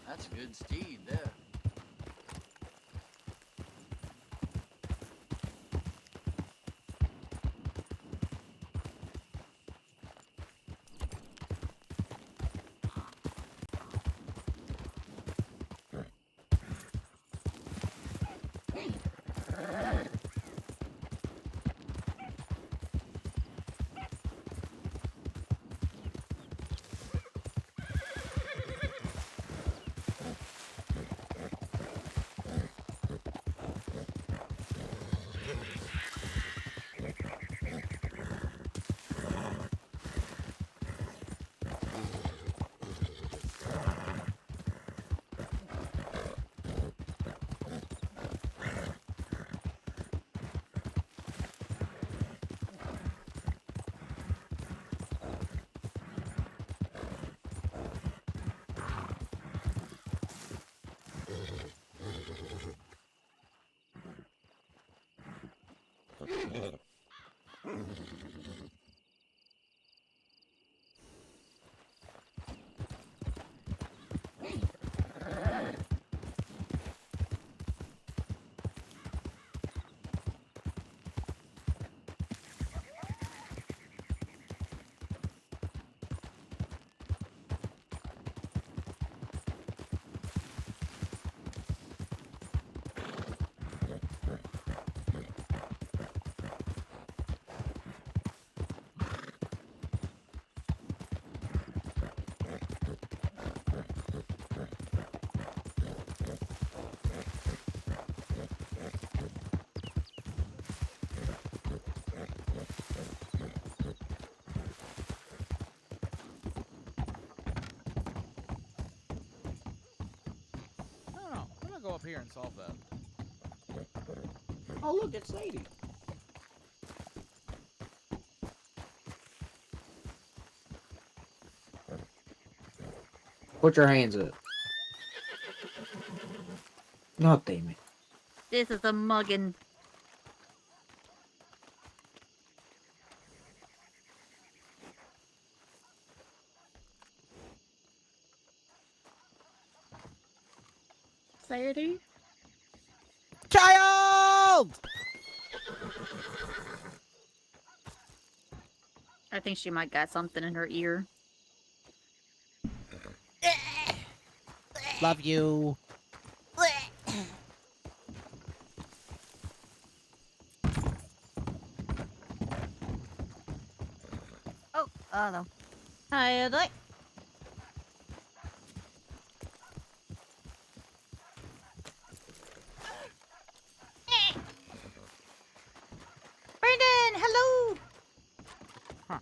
That's a good steed there. I don't know. I'm gonna go up here and solve that. Oh, look, it's Sadie. Put your hands up. No, damn it. This is a muggin'. Sadie? Child! I think she might got something in her ear. Love you. Oh no. Hi, like. Brandon, hello. Huh.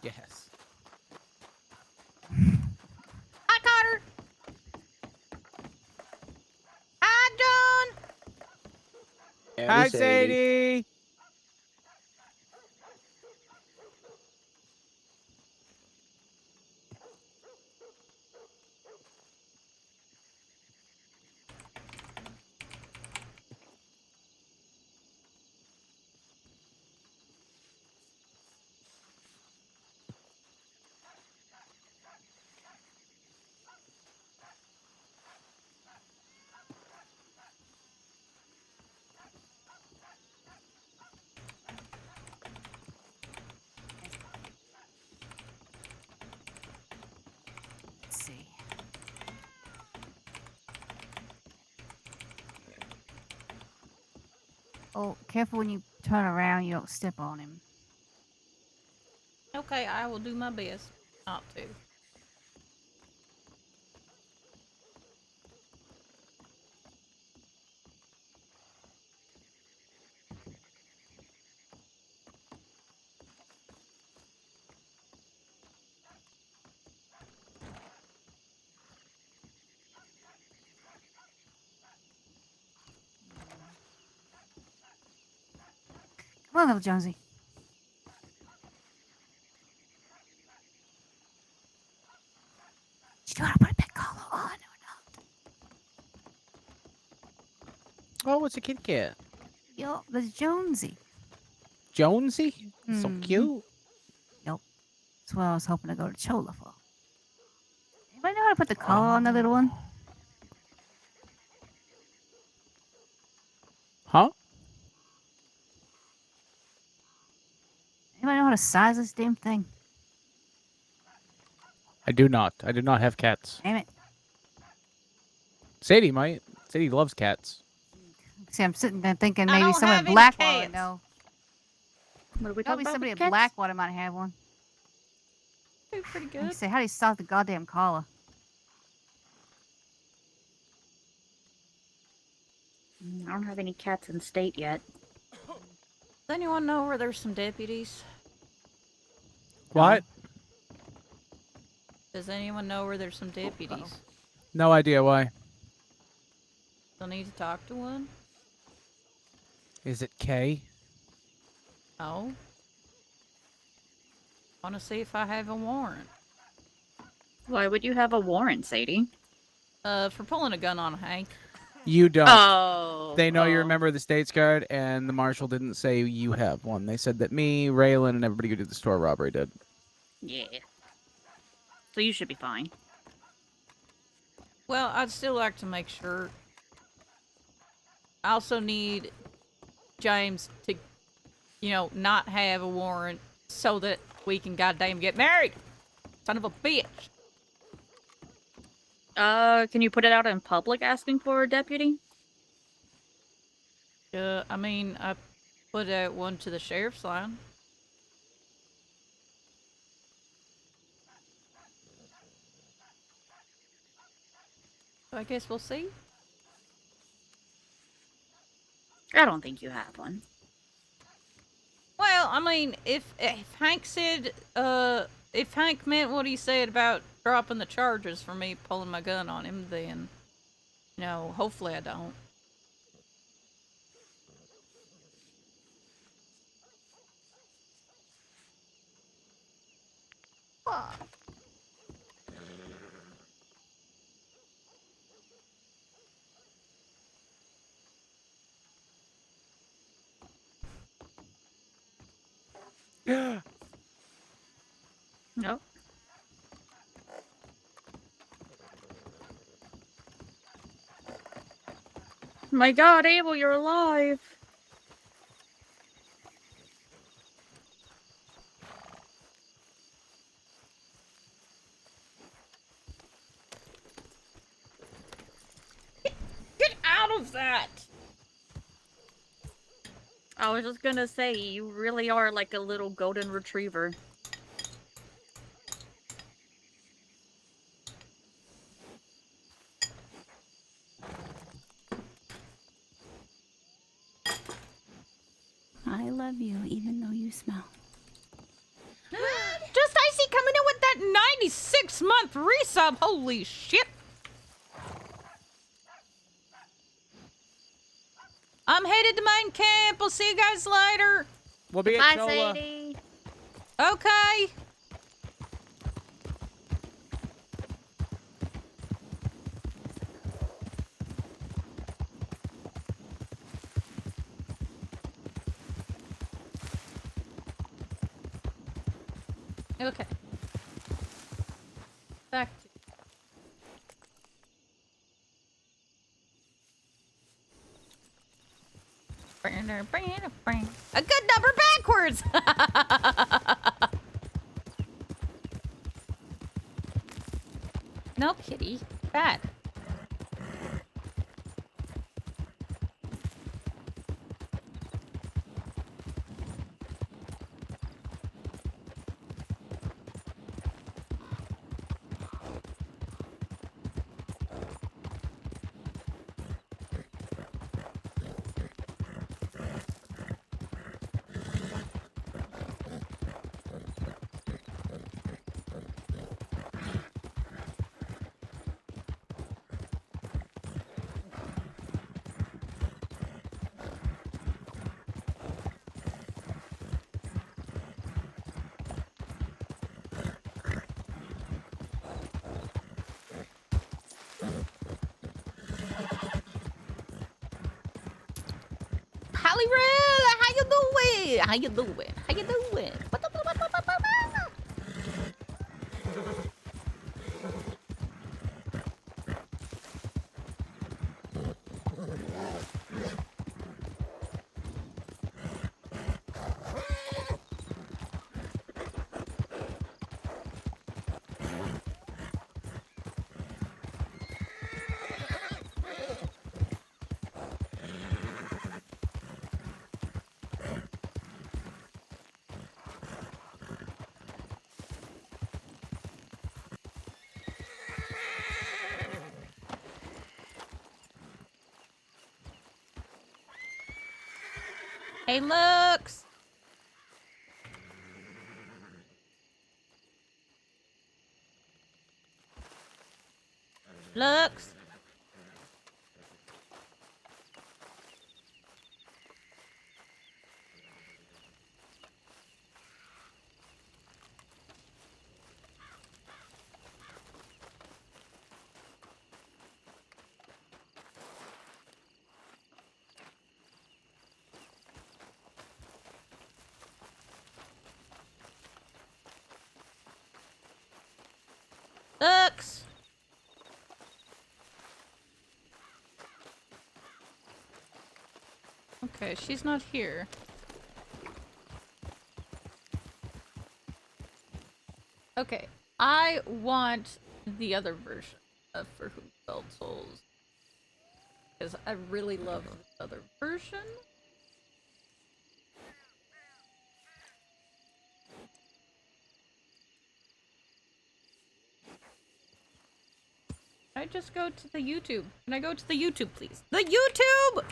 Yes. Hi, Carter. Hi, John. Hi, Sadie. Oh, careful when you turn around, you don't step on him. Okay, I will do my best not to. Come on, little Jonesy. Did you want to put a pet collar on or not? Oh, it's a kitty cat. Yo, there's Jonesy. Jonesy? So Mhm. cute. Yep. That's what I was hoping to go to Chola for. Anybody know how to put the collar on the little one? Huh? Anybody know how to size this damn thing? I do not. I do not have cats. Damn it. Sadie might. Sadie loves cats. See, I'm sitting there thinking I maybe don't someone have in any Blackwater cats. know. What are we Probably talking about somebody with at cats? Blackwater might have one. Do pretty Like good. I say, how do you size the goddamn collar? I don't have any cats in state yet. Does anyone know where there's some deputies? What? Does anyone know where there's some deputies? No idea why. Still need to talk to one? Is it K? No. Want to see if I have a warrant. Why would you have a warrant, Sadie? For pulling a gun on Hank. You don't. Oh. They know you're a member of the States Guard, and the marshal didn't say you have one. They said that me, Raylan, and everybody who did the store robbery did. Yeah. So you should be fine. Well, I'd still like to make sure. I also need James to, not have a warrant so that we can goddamn get married. Son of a bitch. Can you put it out in public asking for a deputy? I put out one to the sheriff's line. So I guess we'll see. I don't think you have one. Well, I mean, if Hank said, if Hank meant what he said about dropping the charges for me pulling my gun on him, then, hopefully I don't. No. My God, Abel, you're alive. Get out of that! I was just gonna say, you really are like a little golden retriever. I love you, even though you smell. Just Icy coming in with that 96-month resub. Holy shit. I'm headed to main camp. I'll see you guys later. We'll be Bye, at Chola. Sadie. Okay. Okay. Back to a good number backwards. No, kitty. Bad. Holly Red, how you doing? How you doing? How you doing? Hey, Lux! Lux! Lux! Okay, she's not here. Okay, I want the other version of For Whom Bell Tolls. Because I really love the other version. Can I just go to the YouTube? Can I go to the YouTube, please? The YouTube!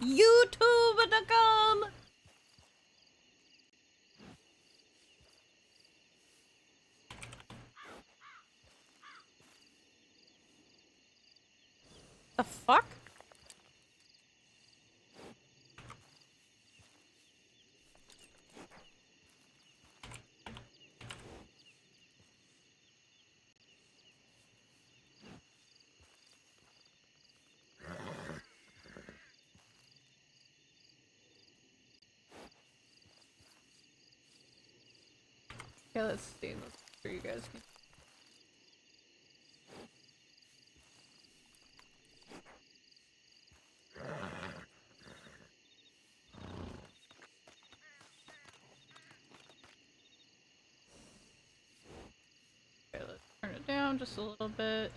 YouTube.com! The fuck? Okay, let's see. Let's make sure you guys can. Okay, let's turn it down just a little bit.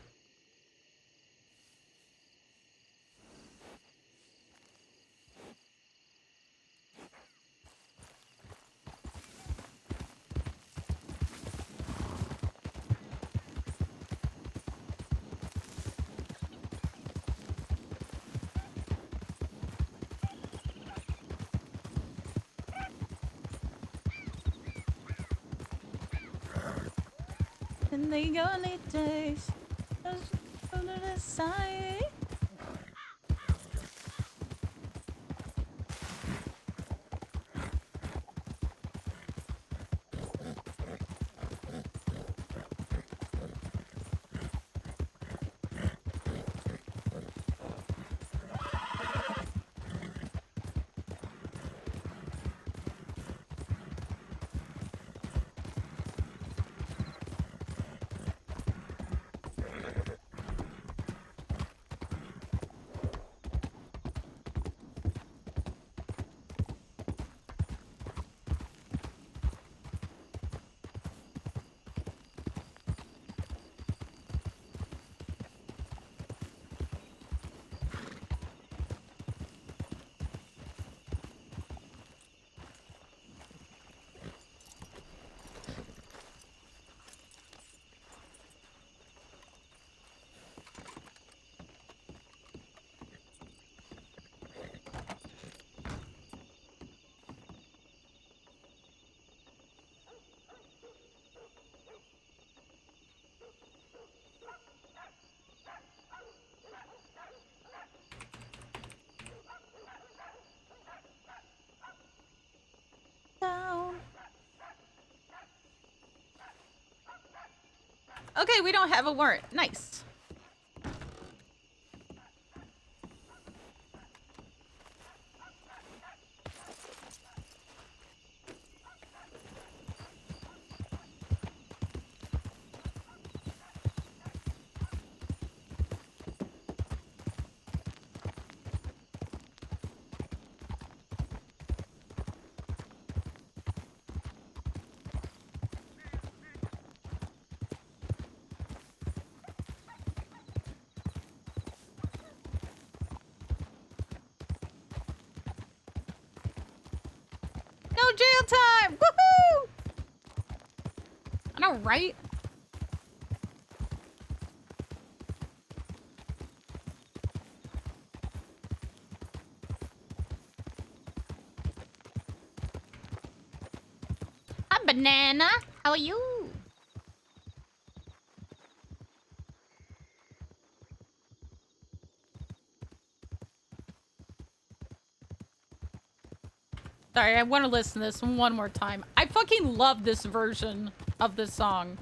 And they gonna taste on the side. Down. Okay, we don't have a warrant. Nice. know, right? I'm Banana. How are you? Sorry, I want to listen to this one more time. I fucking love this version of this song.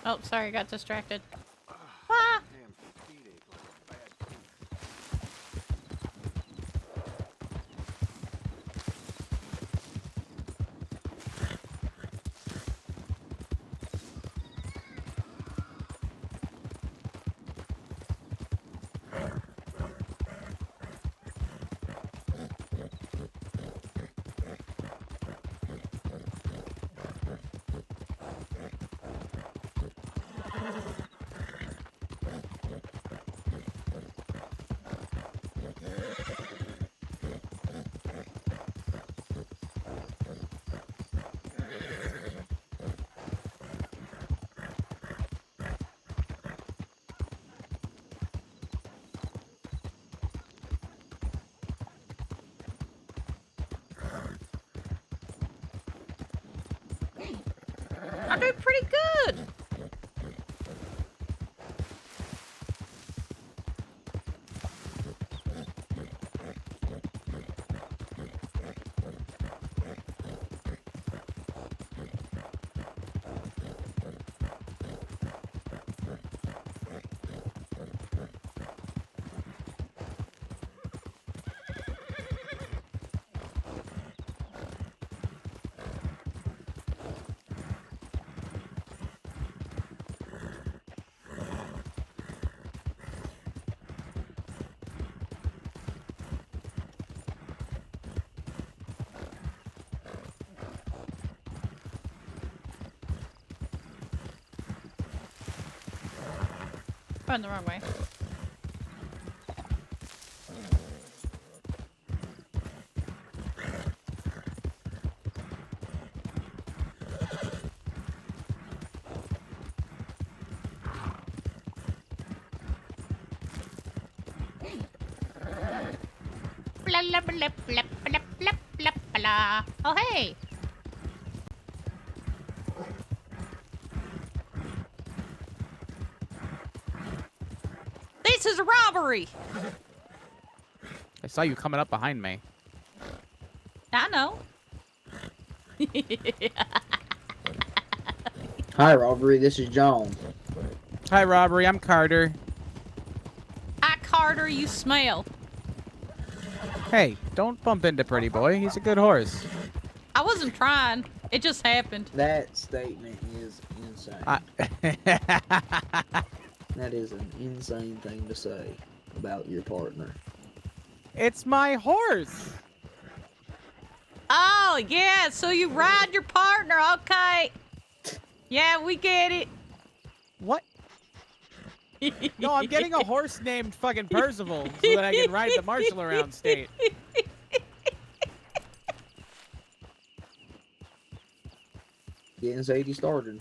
Oh, sorry, I got distracted. Ah! I'm doing pretty good. Run the wrong way. Blah, blah, blah, blah, blah, blah, blah, blah. Oh, hey. This is a robbery. I saw you coming up behind me. I know. Hi, Robbery. This is John. Hi, Robbery. I'm Carter. Hi, Carter, you smell. Hey, don't bump into Pretty Boy. He's a good horse. I wasn't trying. It just happened. That statement is insane. That is an insane thing to say about your partner. It's my horse. Oh, yeah, so you ride your partner. Okay. Yeah, we get it. What? No, I'm getting a horse named fucking Percival so that I can ride the Marshall around state. Getting Sadie started.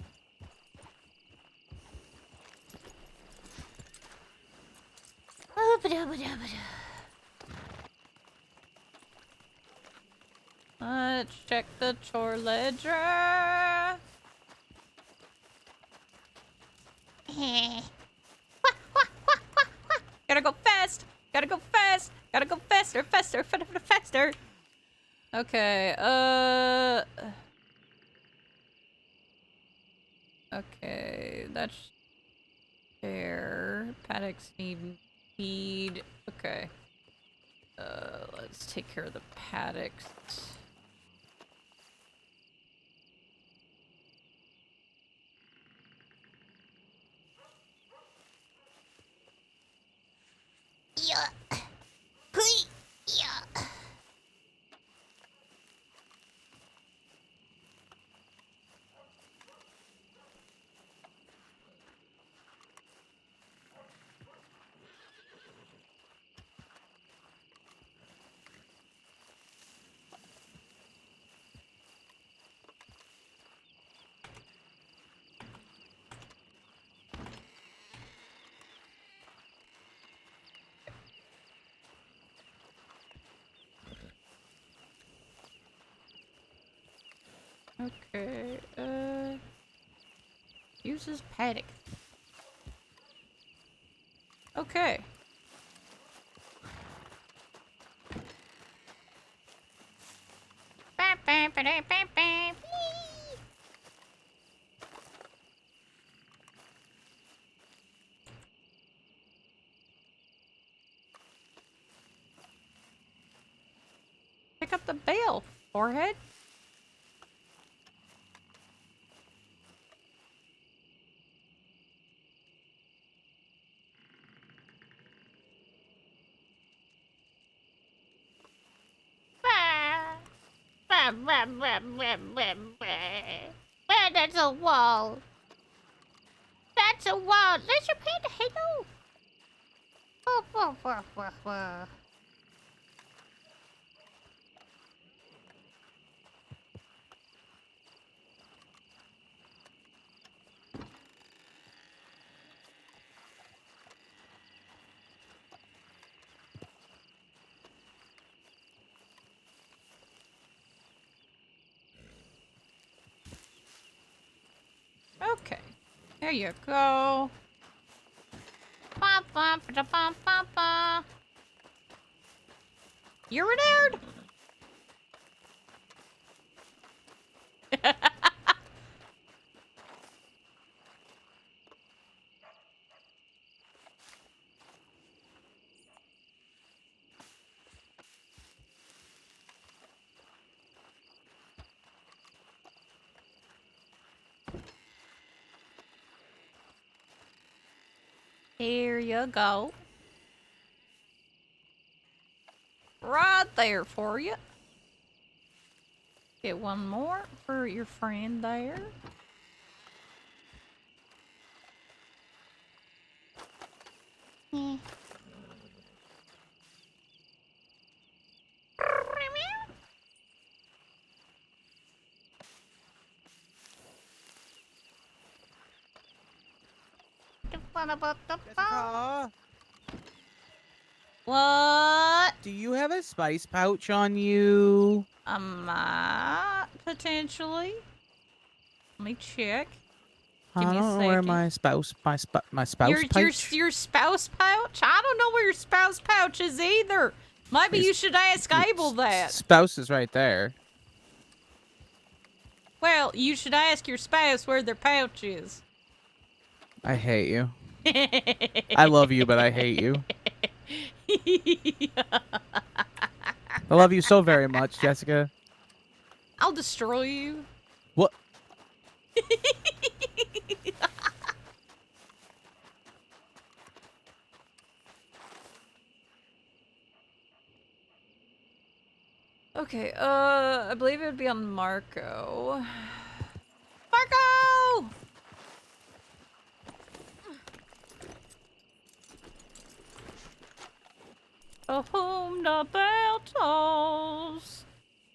Let's check the chore ledger. Gotta go fast. Gotta go fast. Gotta go faster, faster, faster, faster. Okay, okay, that's there. Paddocks need feed. Okay. Let's take care of the paddocks. Yeah. Hui. Yeah. Okay, uses paddock. Okay. Pick up the bale, forehead. That's a wall. That's a wall. Let's your panda. Hello. Okay. There you go. You're a nerd. Here you go. Right there for you. Get one more for your friend there. Jessica, What? do you have a spice pouch on you? I might potentially. Let me check. Give I me a don't know where second. my spouse pouch. Your spouse pouch? I don't know where your spouse pouch is either. Maybe you should ask Abel that. Spouse is right there. Well, you should ask your spouse where their pouch is. I hate you. I love you, but I hate you. I love you so very much, Jessica. I'll destroy you. What? Okay, I believe it would be on Marco. Marco! To whom the bell tolls,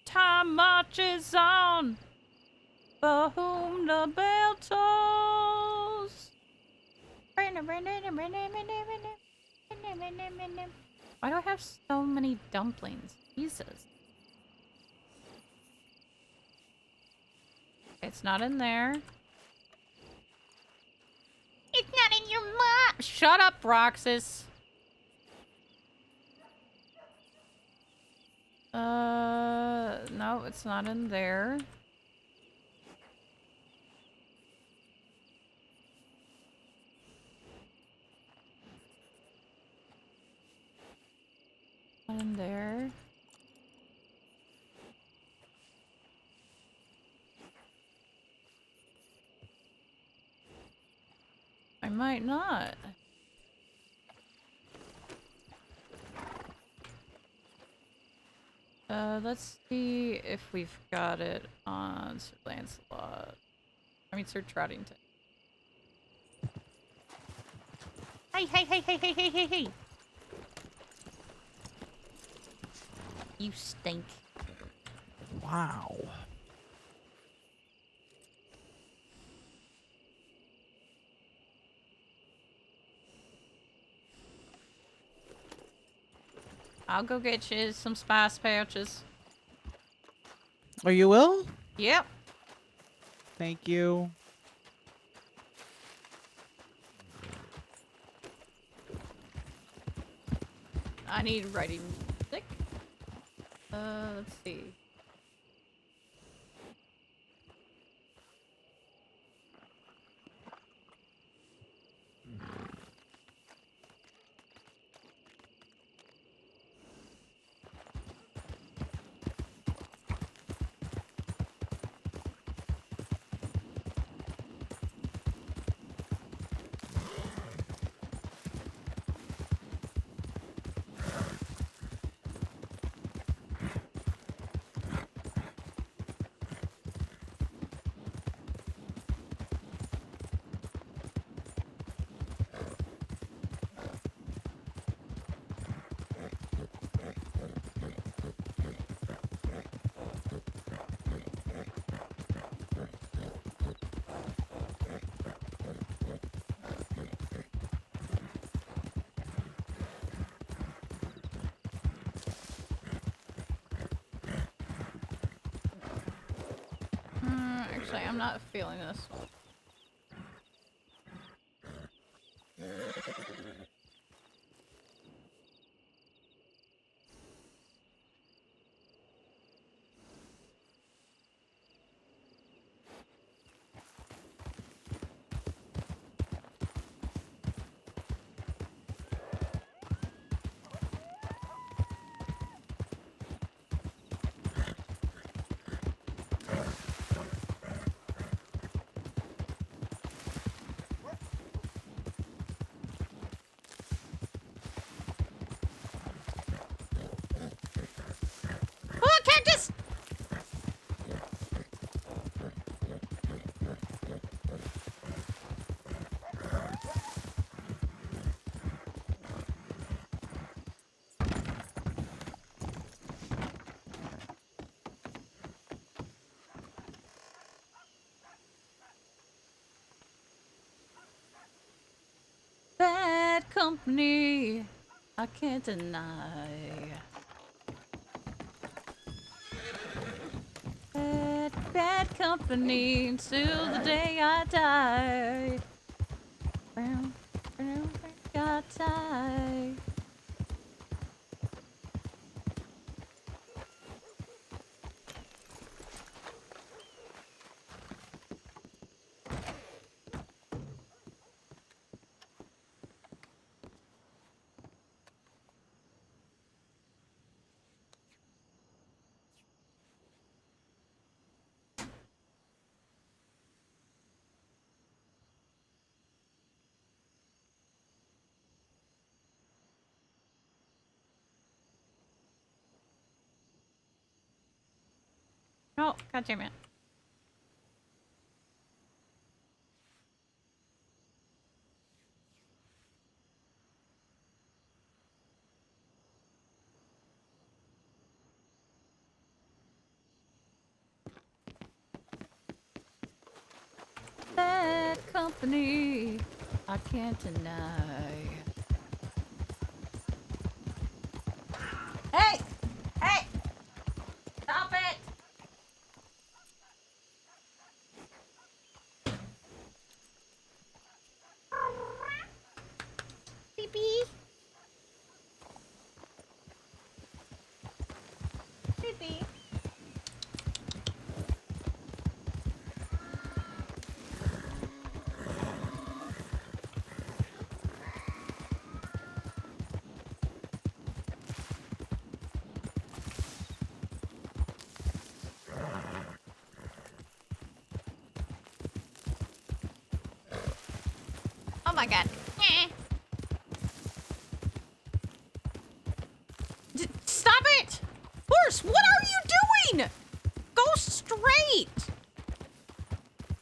time marches on. For whom the bell tolls. Why do I have so many dumplings? Jesus. It's not in there. It's not in your mouth. Shut up, Roxas. No, it's not in there. Not in there. I might not. Let's see if we've got it on Sir Lancelot. I mean, Sir Trottington. Hey. You stink. Wow. I'll go get you some spice pouches. Oh, you will? Yep. Thank you. I need writing music. Let's see. Actually, I'm not feeling this one. Oh, cactus! Bad company, I can't deny. Bad company until the day I die. Got die. Oh, god damn it. Bad company, I can't deny. Hey! Hey! Stop it! my god. Eh. Stop it! Horse, what are you doing? Go straight!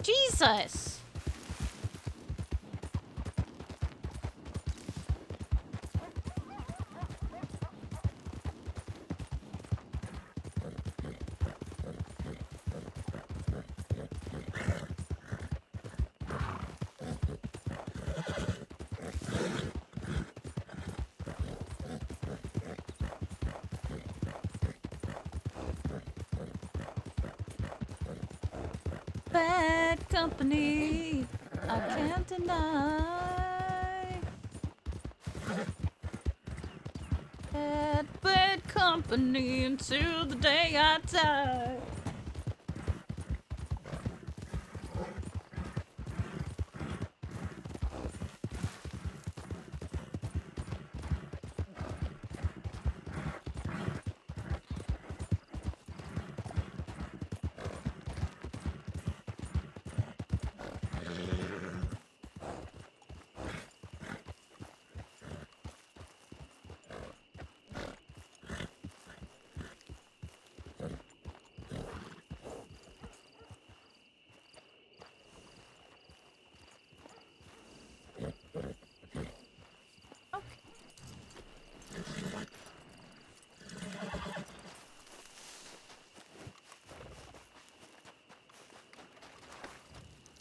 Jesus. Bad company, I can't deny. Bad company until the day I die.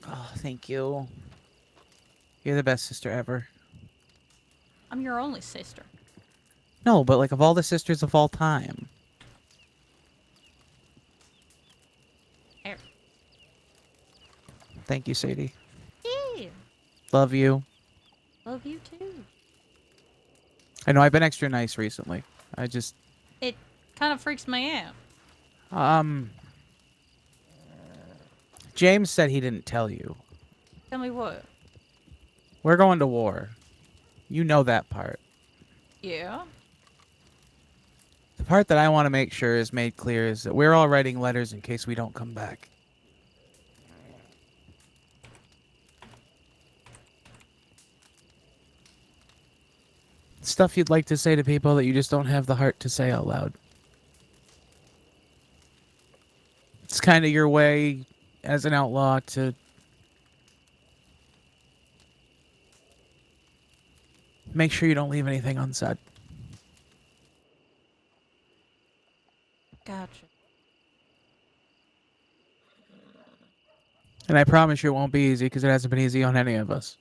Oh, thank you. You're the best sister ever. I'm your only sister. No, but like of all the sisters of all time. Here. Thank you, Sadie. Yeah. Love you. Love you too. I know I've been extra nice recently. I just It kind of freaks me out. James said he didn't tell you. Tell me what? We're going to war. You know that part. Yeah. The part that I want to make sure is made clear is that we're all writing letters in case we don't come back. Stuff you'd like to say to people that you just don't have the heart to say out loud. It's kind of your way as an outlaw to make sure you don't leave anything unsaid. Gotcha. And I promise you it won't be easy because it hasn't been easy on any of us.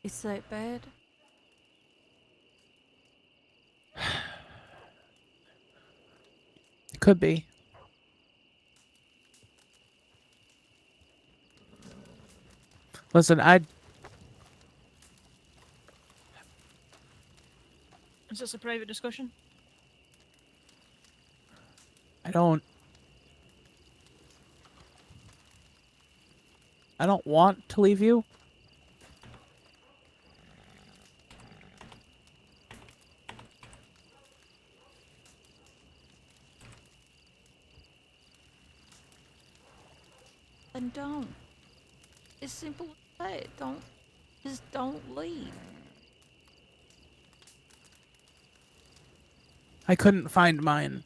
Is that bad? Could be. Listen, Is this a private discussion? I don't want to leave you. Then don't. It's simple as that. Just don't leave. I couldn't find mine.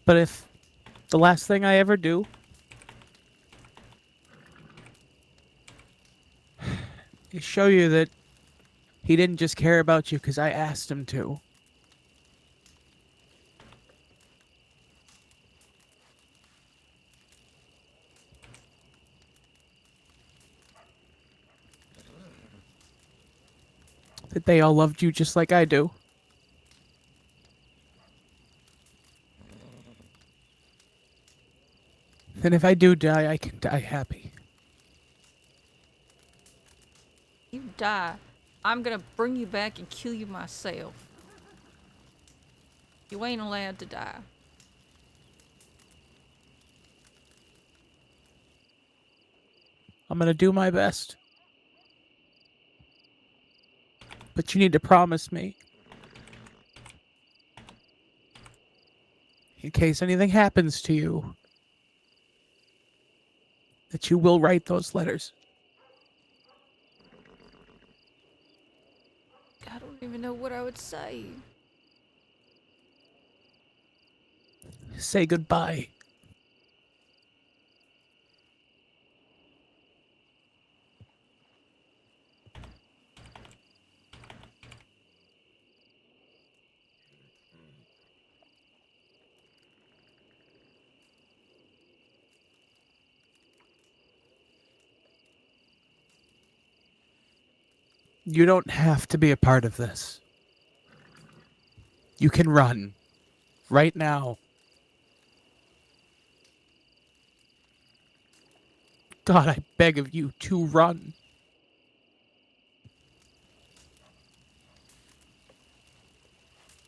But if the last thing I ever do is show you that he didn't just care about you because I asked him to. That they all loved you just like I do. Then if I do die, I can die happy. You die, I'm gonna bring you back and kill you myself. You ain't allowed to die. I'm gonna do my best. But you need to promise me, in case anything happens to you, that you will write those letters. I don't even know what I would say. Say goodbye. You don't have to be a part of this. You can run. Right now. God, I beg of you to run.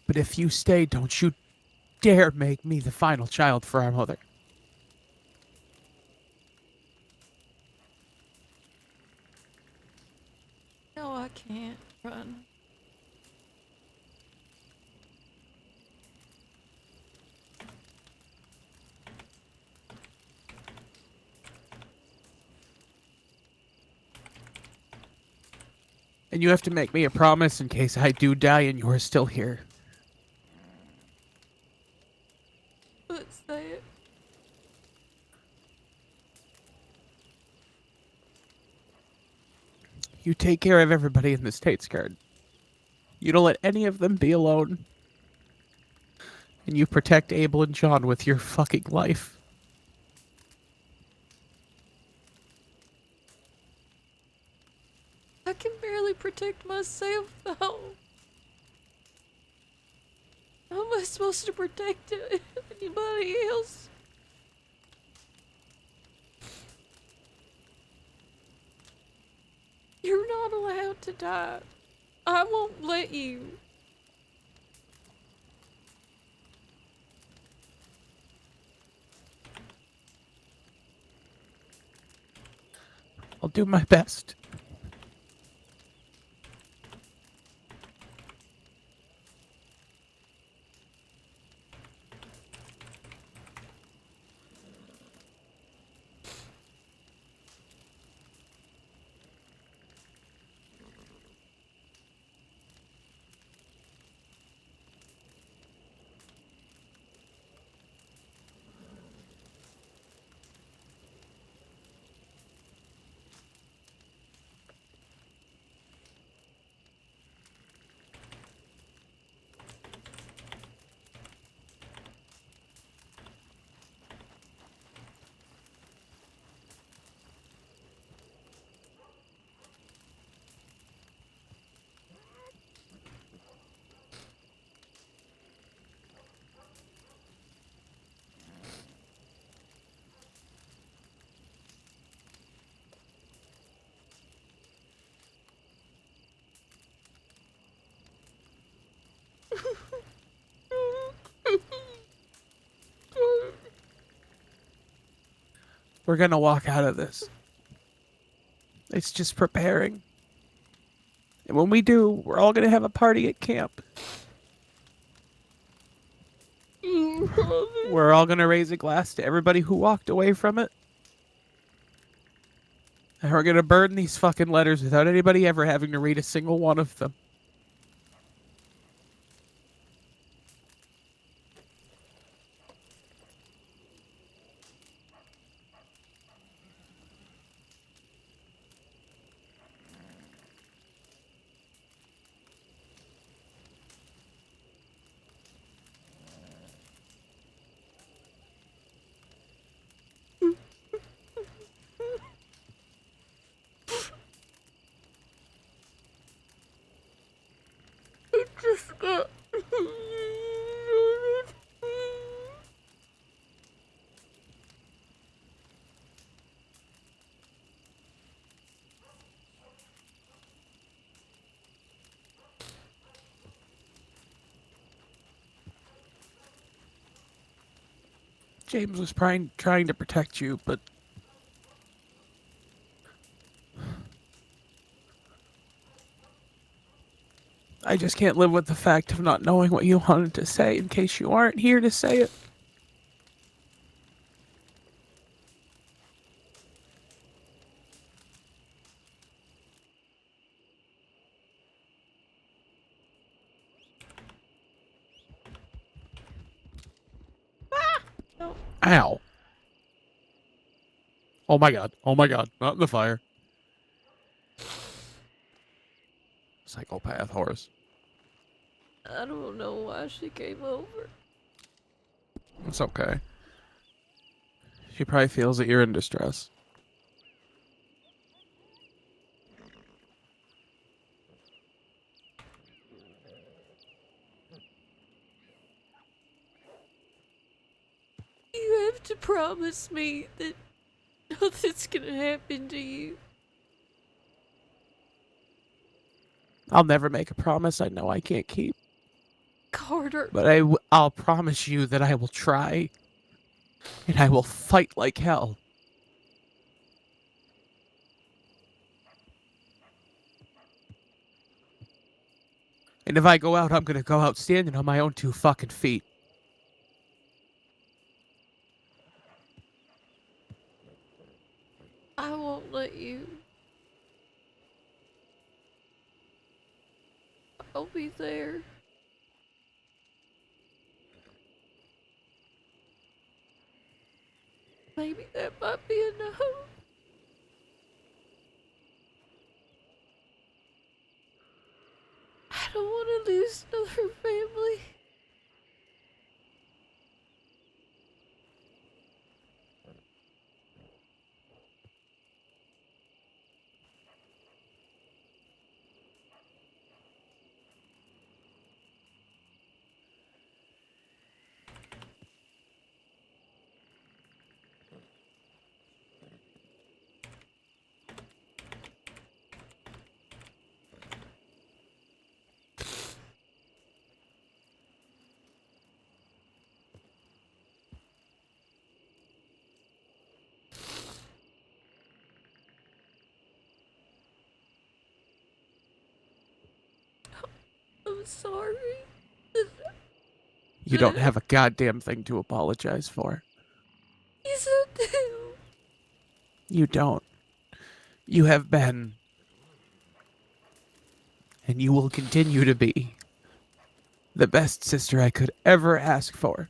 But if you stay, don't you dare make me the final child for our mother. No, I can't run. And you have to make me a promise in case I do die and you're still here. Let's say it. You take care of everybody in the States Guard. You don't let any of them be alone. And you protect Abel and John with your fucking life. I can barely protect myself, though. How am I supposed to protect anybody else? You're not allowed to die. I won't let you. I'll do my best. We're gonna walk out of this. It's just preparing. And when we do, we're all gonna have a party at camp. We're all gonna raise a glass to everybody who walked away from it. And we're gonna burn these fucking letters without anybody ever having to read a single one of them. Just got... James was trying to protect you, but I just can't live with the fact of not knowing what you wanted to say in case you aren't here to say it. Ow. Oh my god. Oh my god. Not in the fire. Psychopath horse. I don't know why she came over. It's okay. She probably feels that you're in distress. You have to promise me that nothing's gonna happen to you. I'll never make a promise I know I can't keep. Carter. But I'll promise you that I will try. And I will fight like hell. And if I go out, I'm gonna go out standing on my own 2 fucking feet. I won't let you. I'll be there. Maybe that might be enough. I don't want to lose another family. I'm sorry. You don't have a goddamn thing to apologize for. Yes, I do. You don't. You have been, and you will continue to be, the best sister I could ever ask for.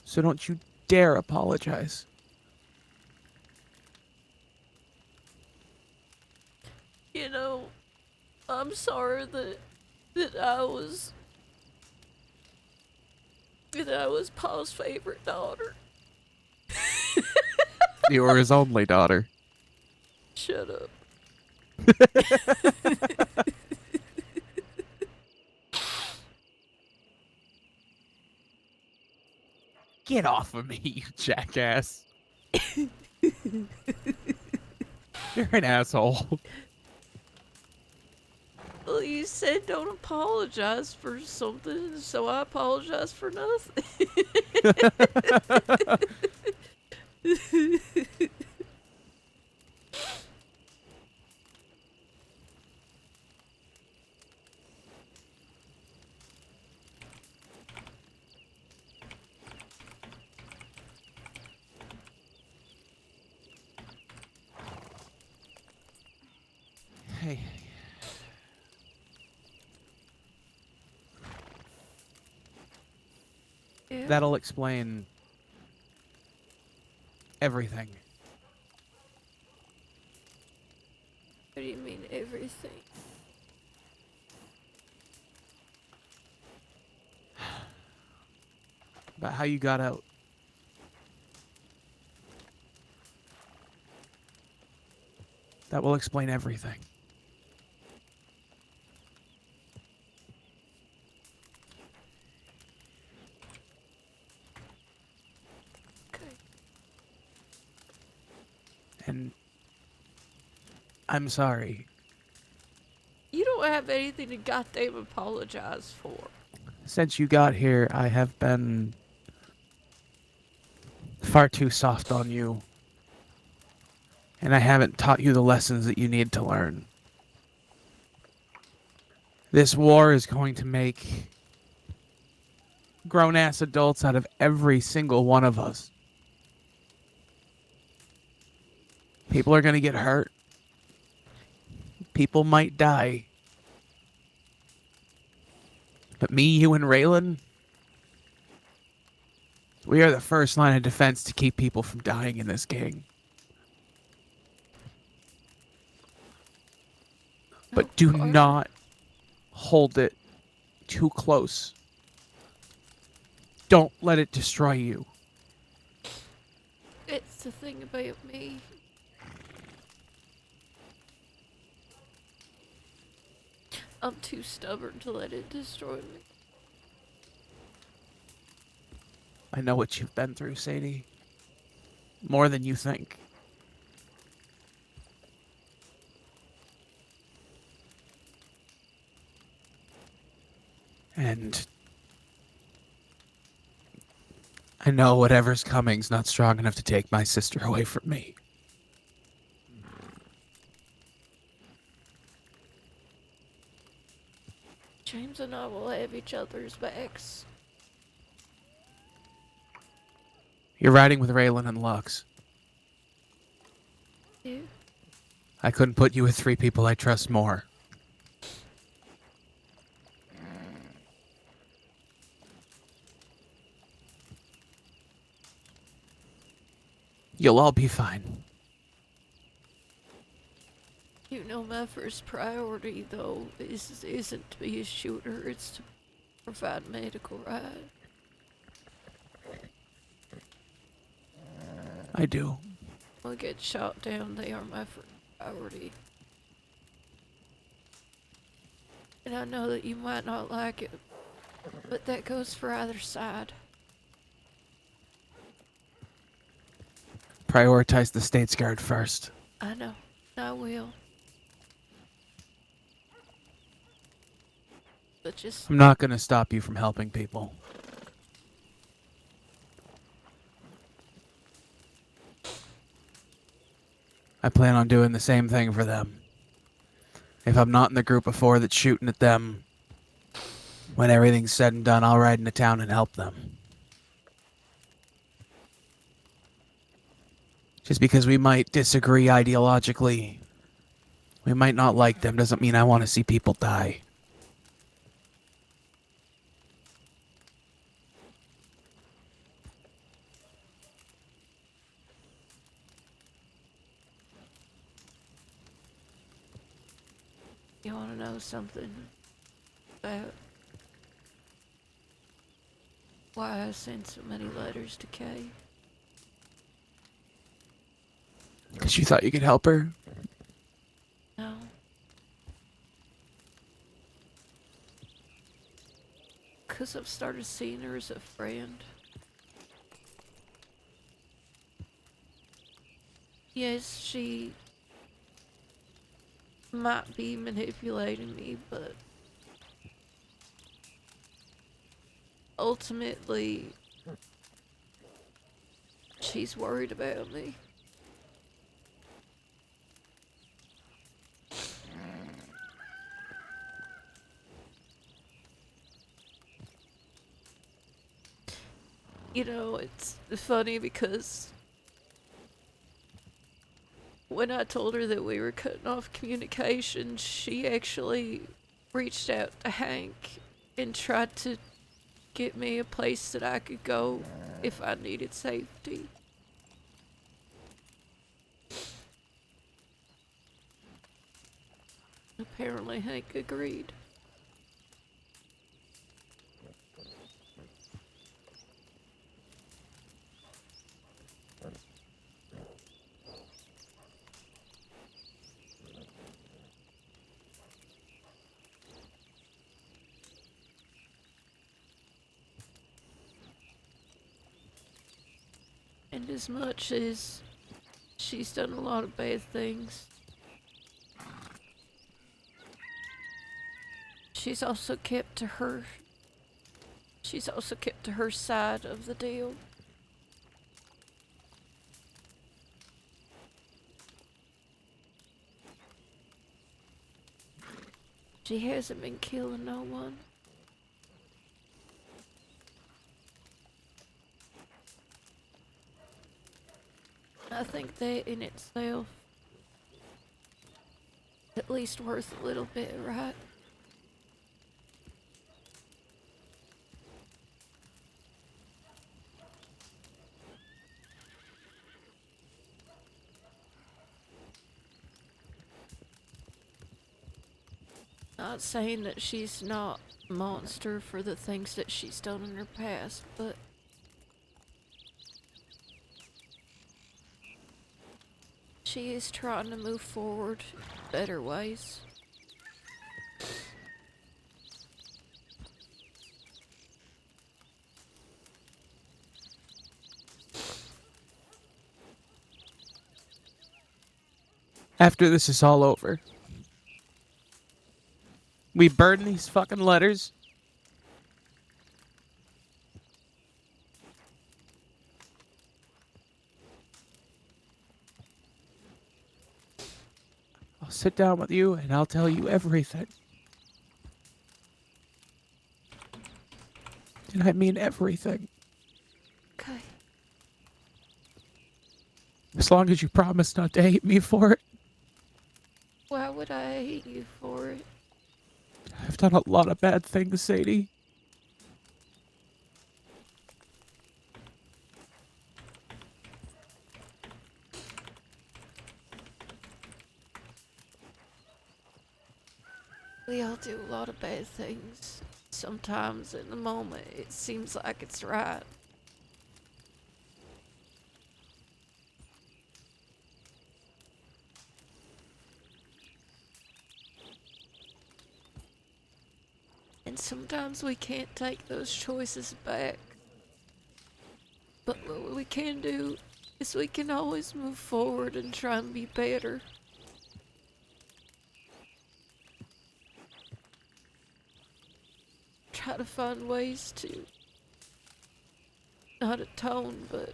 So don't you dare apologize. You know, I'm sorry that I was Paul's favorite daughter. You were his only daughter. Shut up. Get off of me, you jackass. You're an asshole. Well, you said don't apologize for something, so I apologize for nothing. Hey. Yeah. That'll explain everything. What do you mean everything? About how you got out. That will explain everything. Okay. And I'm sorry. You don't have anything to goddamn apologize for. Since you got here, I have been far too soft on you. And I haven't taught you the lessons that you need to learn. This war is going to make grown-ass adults out of every single one of us. People are going to get hurt. People might die. But me, you, and Raylan, we are the first line of defense to keep people from dying in this gang. But do not hold it too close. Don't let it destroy you. It's the thing about me. I'm too stubborn to let it destroy me. I know what you've been through, Sadie. More than you think. And I know whatever's coming's not strong enough to take my sister away from me. James and I will have each other's backs. You're riding with Raylan and Lux. Yeah. I couldn't put you with 3 people I trust more. You'll all be fine. You know, my first priority, though, isn't to be a shooter, it's to provide medical ride. I do. I'll get shot down, they are my first priority. And I know that you might not like it, but that goes for either side. Prioritize the State's Guard first. I know. I will. But just... I'm not going to stop you from helping people. I plan on doing the same thing for them. If I'm not in the group of 4 that's shooting at them, when everything's said and done, I'll ride into town and help them. Just because we might disagree ideologically, we might not like them, doesn't mean I want to see people die. You want to know something about why I sent so many letters to Kay? Because you thought you could help her? No. Because I've started seeing her as a friend. Yes, she might be manipulating me, but ultimately, she's worried about me. You know, it's funny because when I told her that we were cutting off communication, she actually reached out to Hank and tried to get me a place that I could go if I needed safety. Apparently Hank agreed. And as much as she's done a lot of bad things, she's also kept to her side of the deal. She hasn't been killing no one. I think that in itself at least worth a little bit, right? Not saying that she's not a monster for the things that she's done in her past, but she is trying to move forward in better ways. After this is all over, we burn these fucking letters. I'll sit down with you and I'll tell you everything. And I mean everything. Okay. As long as you promise not to hate me for it. Why would I hate you for it? I've done a lot of bad things, Sadie. We all do a lot of bad things. Sometimes in the moment it seems like it's right. And sometimes we can't take those choices back. But what we can do is we can always move forward and try and be better. Try to find ways to not atone, but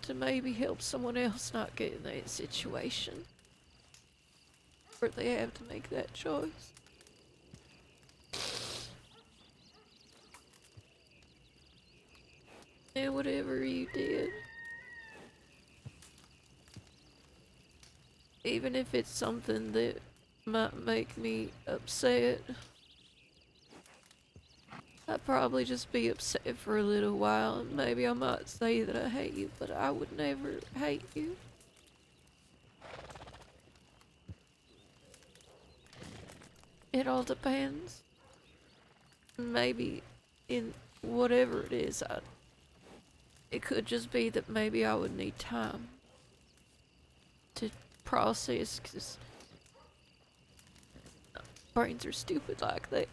to maybe help someone else not get in that situation where they have to make that choice. And whatever you did, even if it's something that might make me upset, I'd probably just be upset for a little while, and maybe I might say that I hate you, but I would never hate you. It all depends. Maybe in whatever it is, it could just be that maybe I would need time to process, because brains are stupid like that.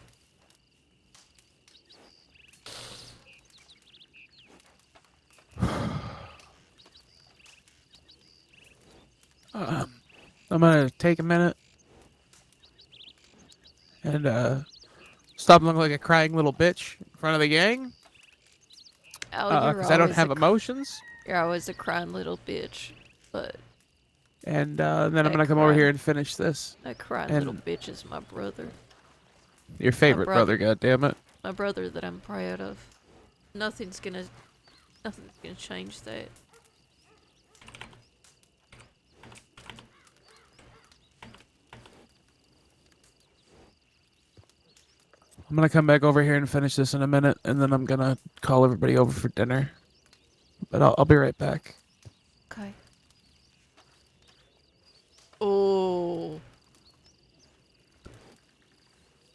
I'm gonna take a minute and stop looking like a crying little bitch in front of the gang. Oh, you're Because I don't always have emotions. You're always a crying little bitch, but And then I'm That gonna come over crying- here and finish this. that crying And- little bitch is my brother. Your favorite brother, goddammit. My brother that I'm proud of. Nothing's gonna change that. I'm gonna come back over here and finish this in a minute, and then I'm gonna call everybody over for dinner. But I'll be right back. Okay. Oh.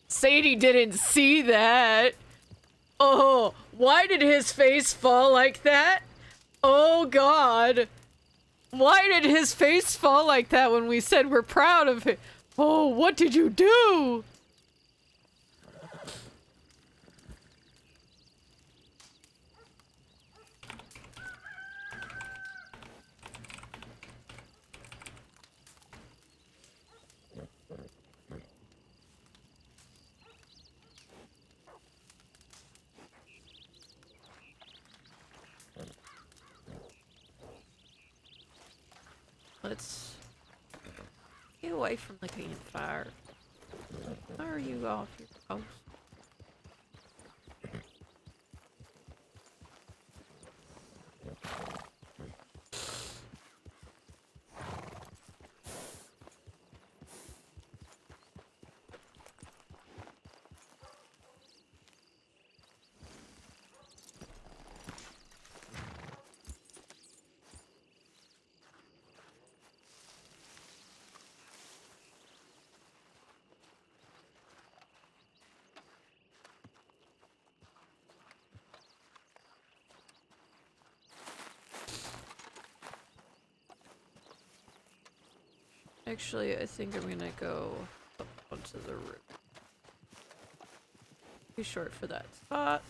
Sadie didn't see that. Oh, why did his face fall like that? Oh God. Why did his face fall like that when we said we're proud of him? Oh, what did you do? away from the campfire. Why are you off your post? Actually, I think I'm gonna go up onto the roof. Too short for that spot.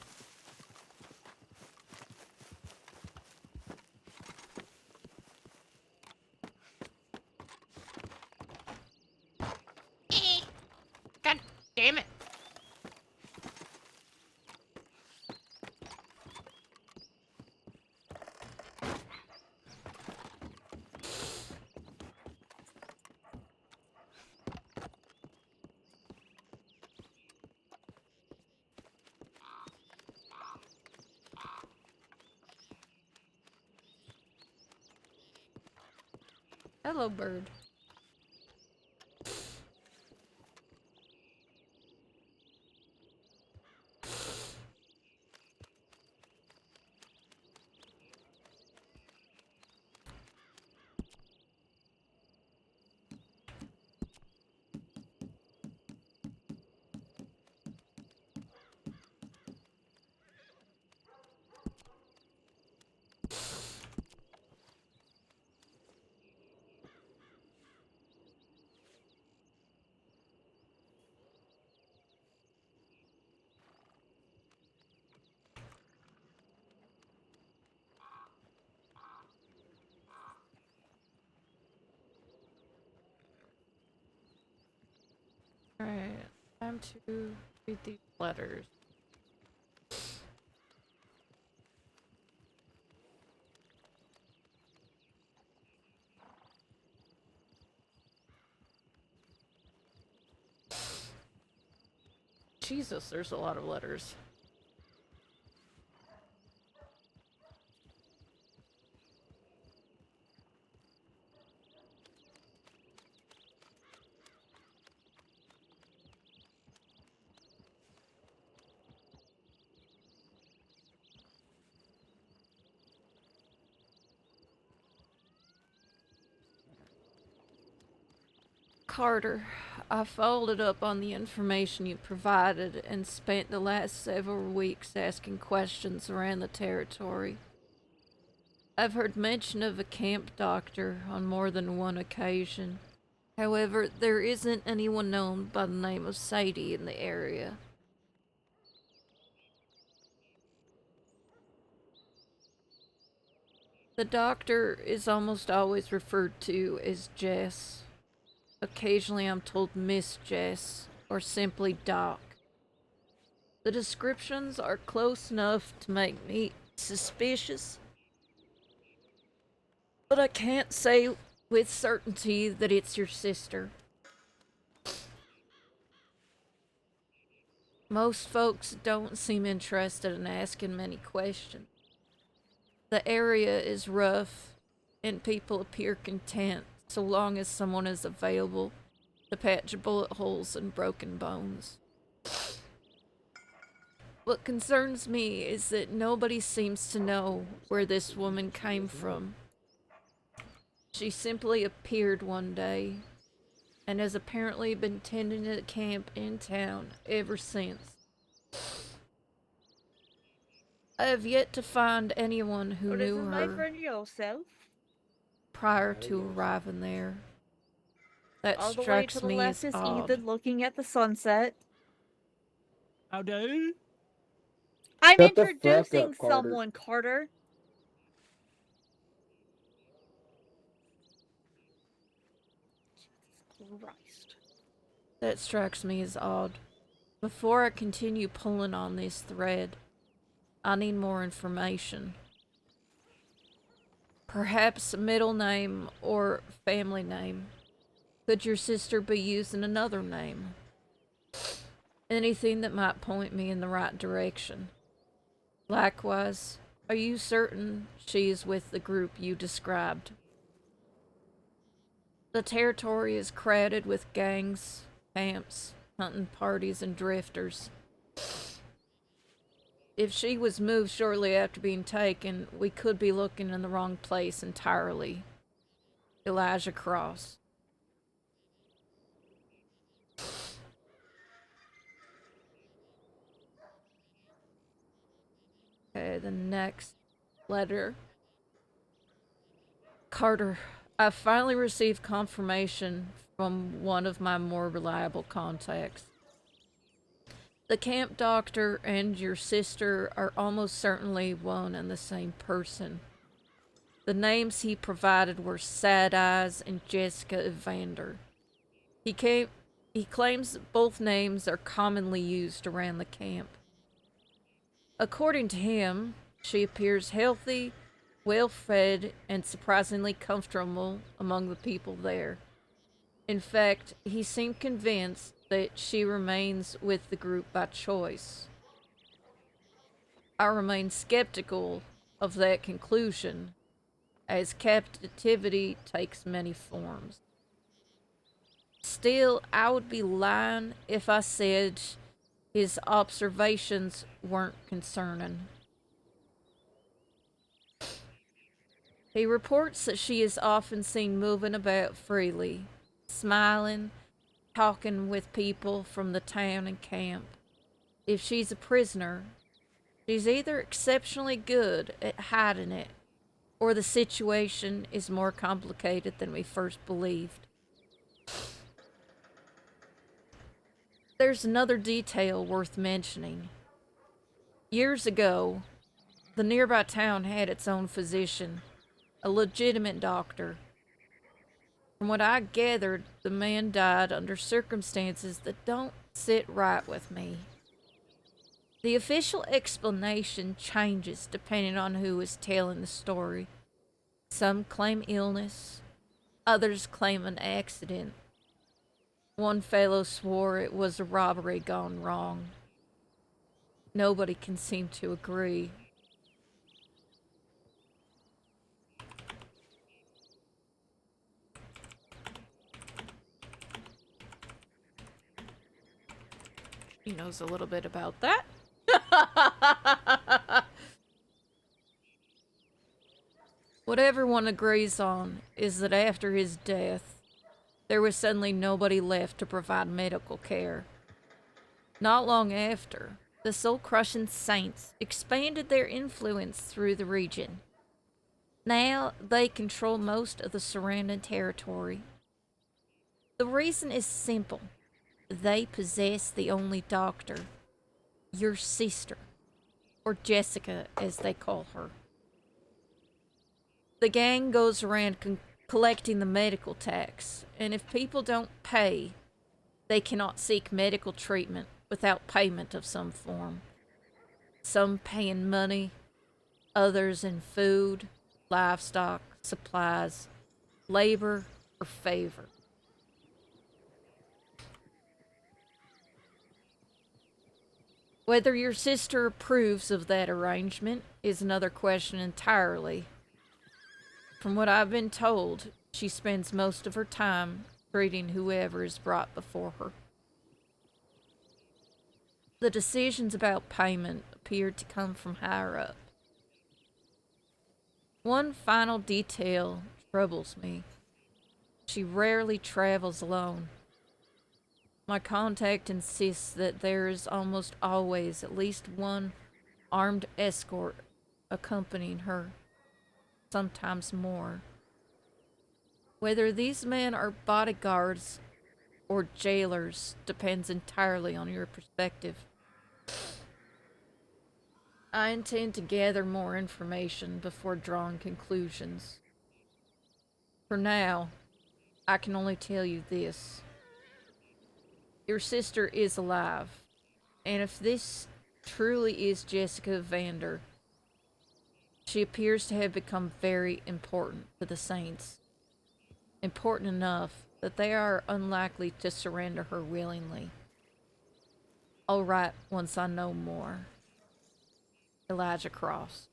God damn it. Hello, bird. Alright, time to read these letters. Jesus, there's a lot of letters. Carter, I followed up on the information you provided and spent the last several weeks asking questions around the territory. I've heard mention of a camp doctor on more than one occasion. However, there isn't anyone known by the name of Sadie in the area. The doctor is almost always referred to as Jess. Occasionally I'm told Miss Jess, or simply Doc. The descriptions are close enough to make me suspicious, but I can't say with certainty that it's your sister. Most folks don't seem interested in asking many questions. The area is rough, and people appear content so long as someone is available to patch bullet holes and broken bones. What concerns me is that nobody seems to know where this woman came from. She simply appeared one day and has apparently been tending a camp in town ever since. I have yet to find anyone who This knew is my her friend yourself. prior to arriving there. That All the way strikes to the me left as is odd. Ethan looking at the sunset. How do? I'm Shut the fuck introducing up, Carter. someone, Carter. Jesus Christ. That strikes me as odd. Before I continue pulling on this thread, I need more information. Perhaps a middle name or family name. Could your sister be using another name? Anything that might point me in the right direction. Likewise, are you certain she is with the group you described? The territory is crowded with gangs, camps, hunting parties, and drifters. If she was moved shortly after being taken, we could be looking in the wrong place entirely. Elijah Cross. Okay, the next letter. Carter, I finally received confirmation from one of my more reliable contacts. The camp doctor and your sister are almost certainly one and the same person. The names he provided were Sad Eyes and Jessica Evander. He claims that both names are commonly used around the camp. According to him, she appears healthy, well-fed, and surprisingly comfortable among the people there. In fact, he seemed convinced that she remains with the group by choice. I remain skeptical of that conclusion, as captivity takes many forms. Still, I would be lying if I said his observations weren't concerning. He reports that she is often seen moving about freely, smiling, talking with people from the town and camp. If she's a prisoner, she's either exceptionally good at hiding it, or the situation is more complicated than we first believed. There's another detail worth mentioning. Years ago, the nearby town had its own physician, a legitimate doctor. From what I gathered, the man died under circumstances that don't sit right with me. The official explanation changes depending on who is telling the story. Some claim illness, others claim an accident. One fellow swore it was a robbery gone wrong. Nobody can seem to agree. He knows a little bit about that. What everyone agrees on is that after his death, there was suddenly nobody left to provide medical care. Not long after, the soul-crushing saints expanded their influence through the region. Now they control most of the surrounding territory. The reason is simple. They possess the only doctor, your sister, or Jessica as they call her. The gang goes around collecting the medical tax, and if people don't pay, they cannot seek medical treatment without payment of some form. Some pay in money, others in food, livestock, supplies, labor, or favor. Whether your sister approves of that arrangement is another question entirely. From what I've been told, she spends most of her time treating whoever is brought before her. The decisions about payment appear to come from higher up. One final detail troubles me. She rarely travels alone. My contact insists that there is almost always at least one armed escort accompanying her, sometimes more. Whether these men are bodyguards or jailers depends entirely on your perspective. I intend to gather more information before drawing conclusions. For now, I can only tell you this. Your sister is alive, and if this truly is Jessica Vander, she appears to have become very important to the Saints. Important enough that they are unlikely to surrender her willingly. All right, once I know more. Elijah Cross.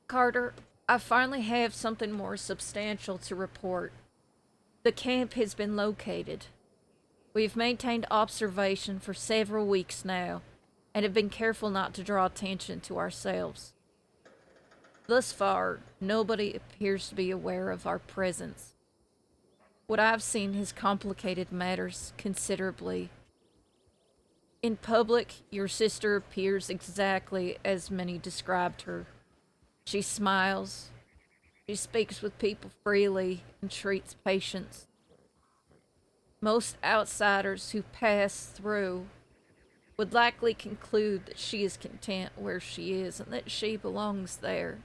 Carter, I finally have something more substantial to report. The camp has been located. We've maintained observation for several weeks now, and have been careful not to draw attention to ourselves. Thus far, nobody appears to be aware of our presence. What I've seen has complicated matters considerably. In public, your sister appears exactly as many described her. She smiles, she speaks with people freely, and treats patients. Most outsiders who pass through would likely conclude that she is content where she is and that she belongs there.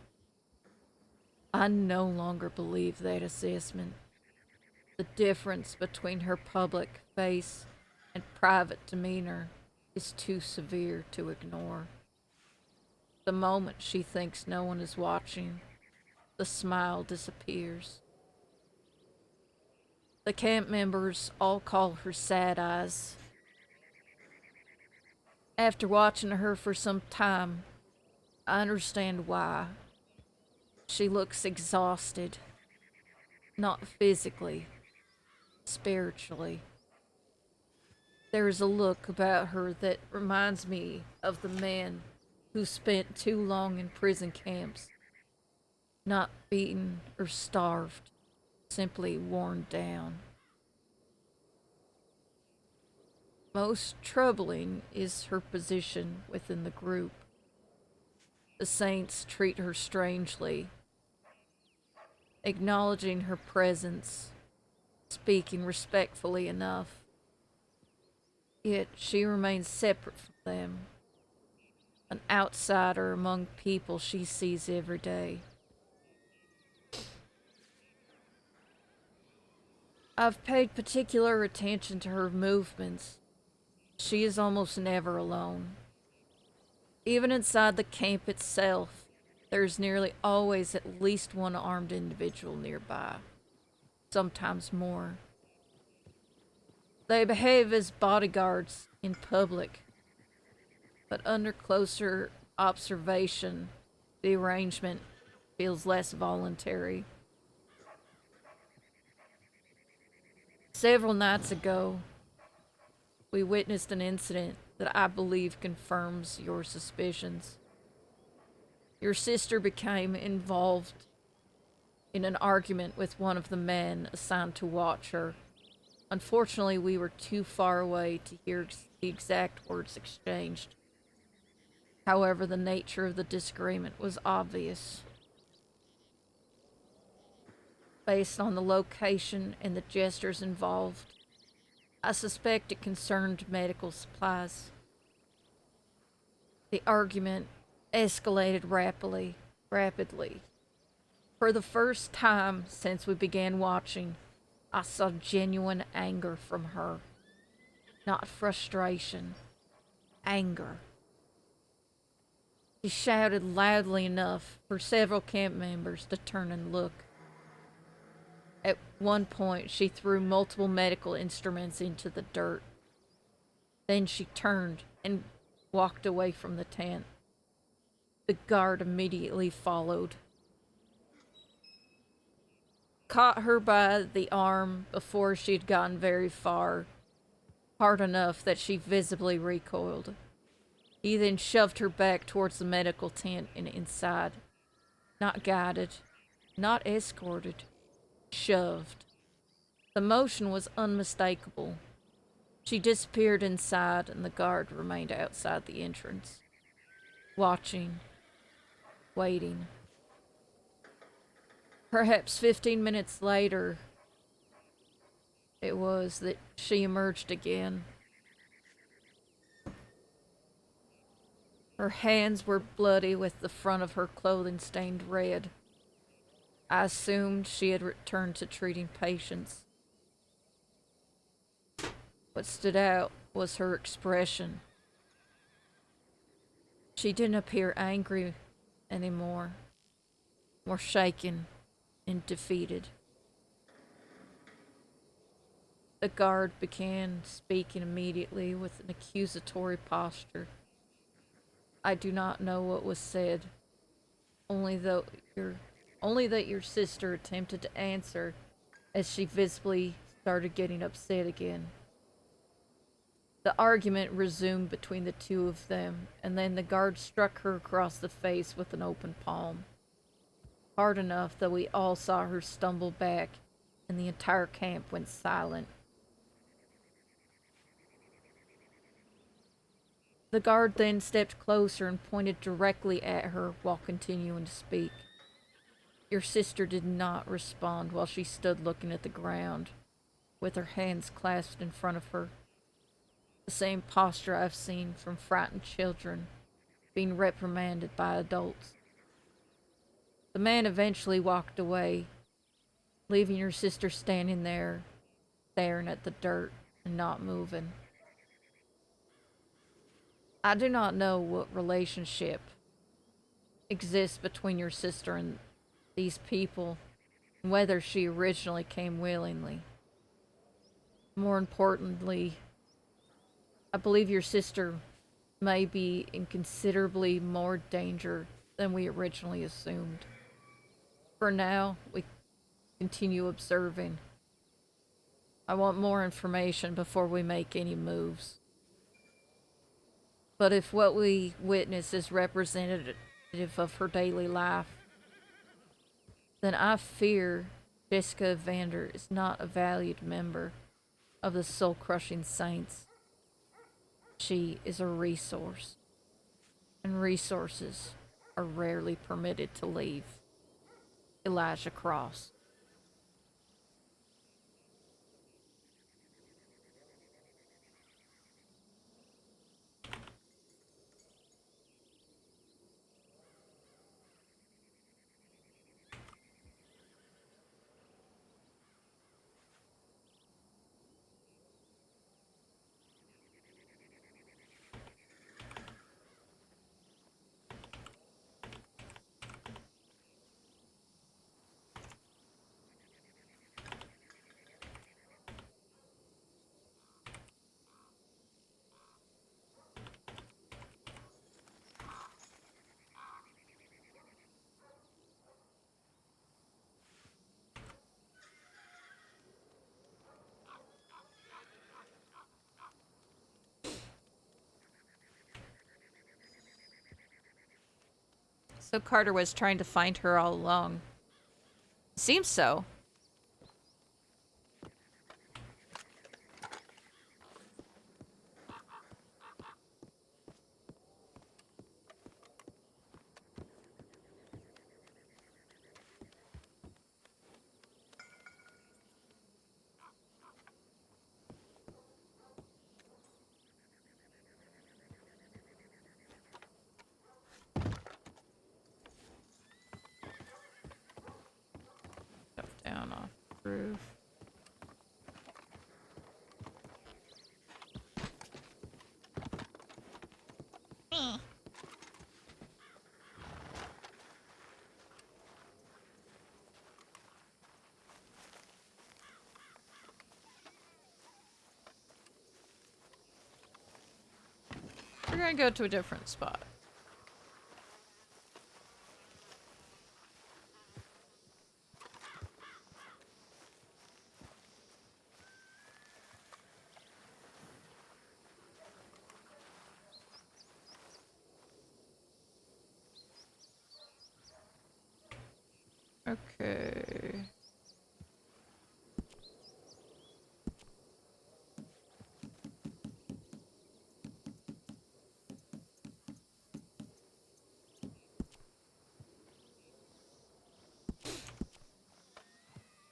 I no longer believe that assessment. The difference between her public face and private demeanor is too severe to ignore. The moment she thinks no one is watching, the smile disappears. The camp members all call her Sad Eyes. After watching her for some time, I understand why. She looks exhausted. Not physically, spiritually. There is a look about her that reminds me of the men who spent too long in prison camps, not beaten or starved, simply worn down. Most troubling is her position within the group. The Saints treat her strangely, acknowledging her presence, speaking respectfully enough. Yet she remains separate from them, an outsider among people she sees every day. I've paid particular attention to her movements. She is almost never alone. Even inside the camp itself, there's nearly always at least one armed individual nearby, sometimes more. They behave as bodyguards in public, but under closer observation, the arrangement feels less voluntary. Several nights ago, we witnessed an incident that I believe confirms your suspicions. Your sister became involved in an argument with one of the men assigned to watch her. Unfortunately, we were too far away to hear the exact words exchanged. However, the nature of the disagreement was obvious. Based on the location and the gestures involved, I suspect it concerned medical supplies. The argument escalated rapidly. For the first time since we began watching, I saw genuine anger from her. Not frustration, anger. She shouted loudly enough for several camp members to turn and look. At one point, she threw multiple medical instruments into the dirt. Then she turned and walked away from the tent. The guard immediately followed. Caught her by the arm before she had gotten very far, hard enough that she visibly recoiled. He then shoved her back towards the medical tent and inside. Not guided, not escorted, shoved. The motion was unmistakable. She disappeared inside and the guard remained outside the entrance, watching, waiting. Perhaps 15 minutes later, it was that she emerged again. Her hands were bloody with the front of her clothing stained red. I assumed she had returned to treating patients. What stood out was her expression. She didn't appear angry anymore, more shaken and defeated. The guard began speaking immediately with an accusatory posture. I do not know what was said, only that your sister attempted to answer as she visibly started getting upset again. The argument resumed between the two of them, and then the guard struck her across the face with an open palm. Hard enough that we all saw her stumble back, and the entire camp went silent. The guard then stepped closer and pointed directly at her while continuing to speak. Your sister did not respond while she stood looking at the ground, with her hands clasped in front of her. The same posture I've seen from frightened children being reprimanded by adults. The man eventually walked away, leaving your sister standing there, staring at the dirt and not moving. I do not know what relationship exists between your sister and these people, and whether she originally came willingly. More importantly, I believe your sister may be in considerably more danger than we originally assumed. For now, we continue observing. I want more information before we make any moves. But if what we witness is representative of her daily life, then I fear Jessica Evander is not a valued member of the soul-crushing saints. She is a resource, and resources are rarely permitted to leave. Elijah Cross. So Carter was trying to find her all along. Seems so. Up, down, off the roof. We're gonna go to a different spot. Okay.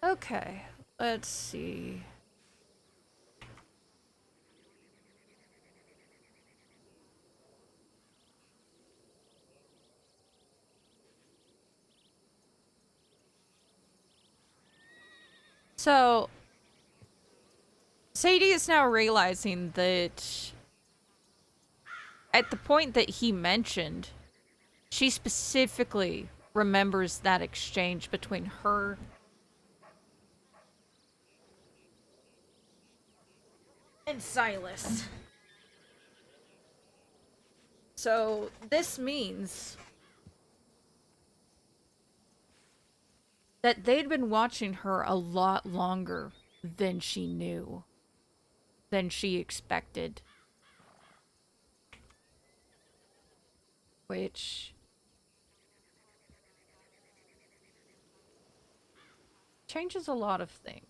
Okay, let's see. So, Sadie is now realizing that at the point that he mentioned, she specifically remembers that exchange between her and Silas. So, this means that they'd been watching her a lot longer than she knew, than she expected. Which changes a lot of things.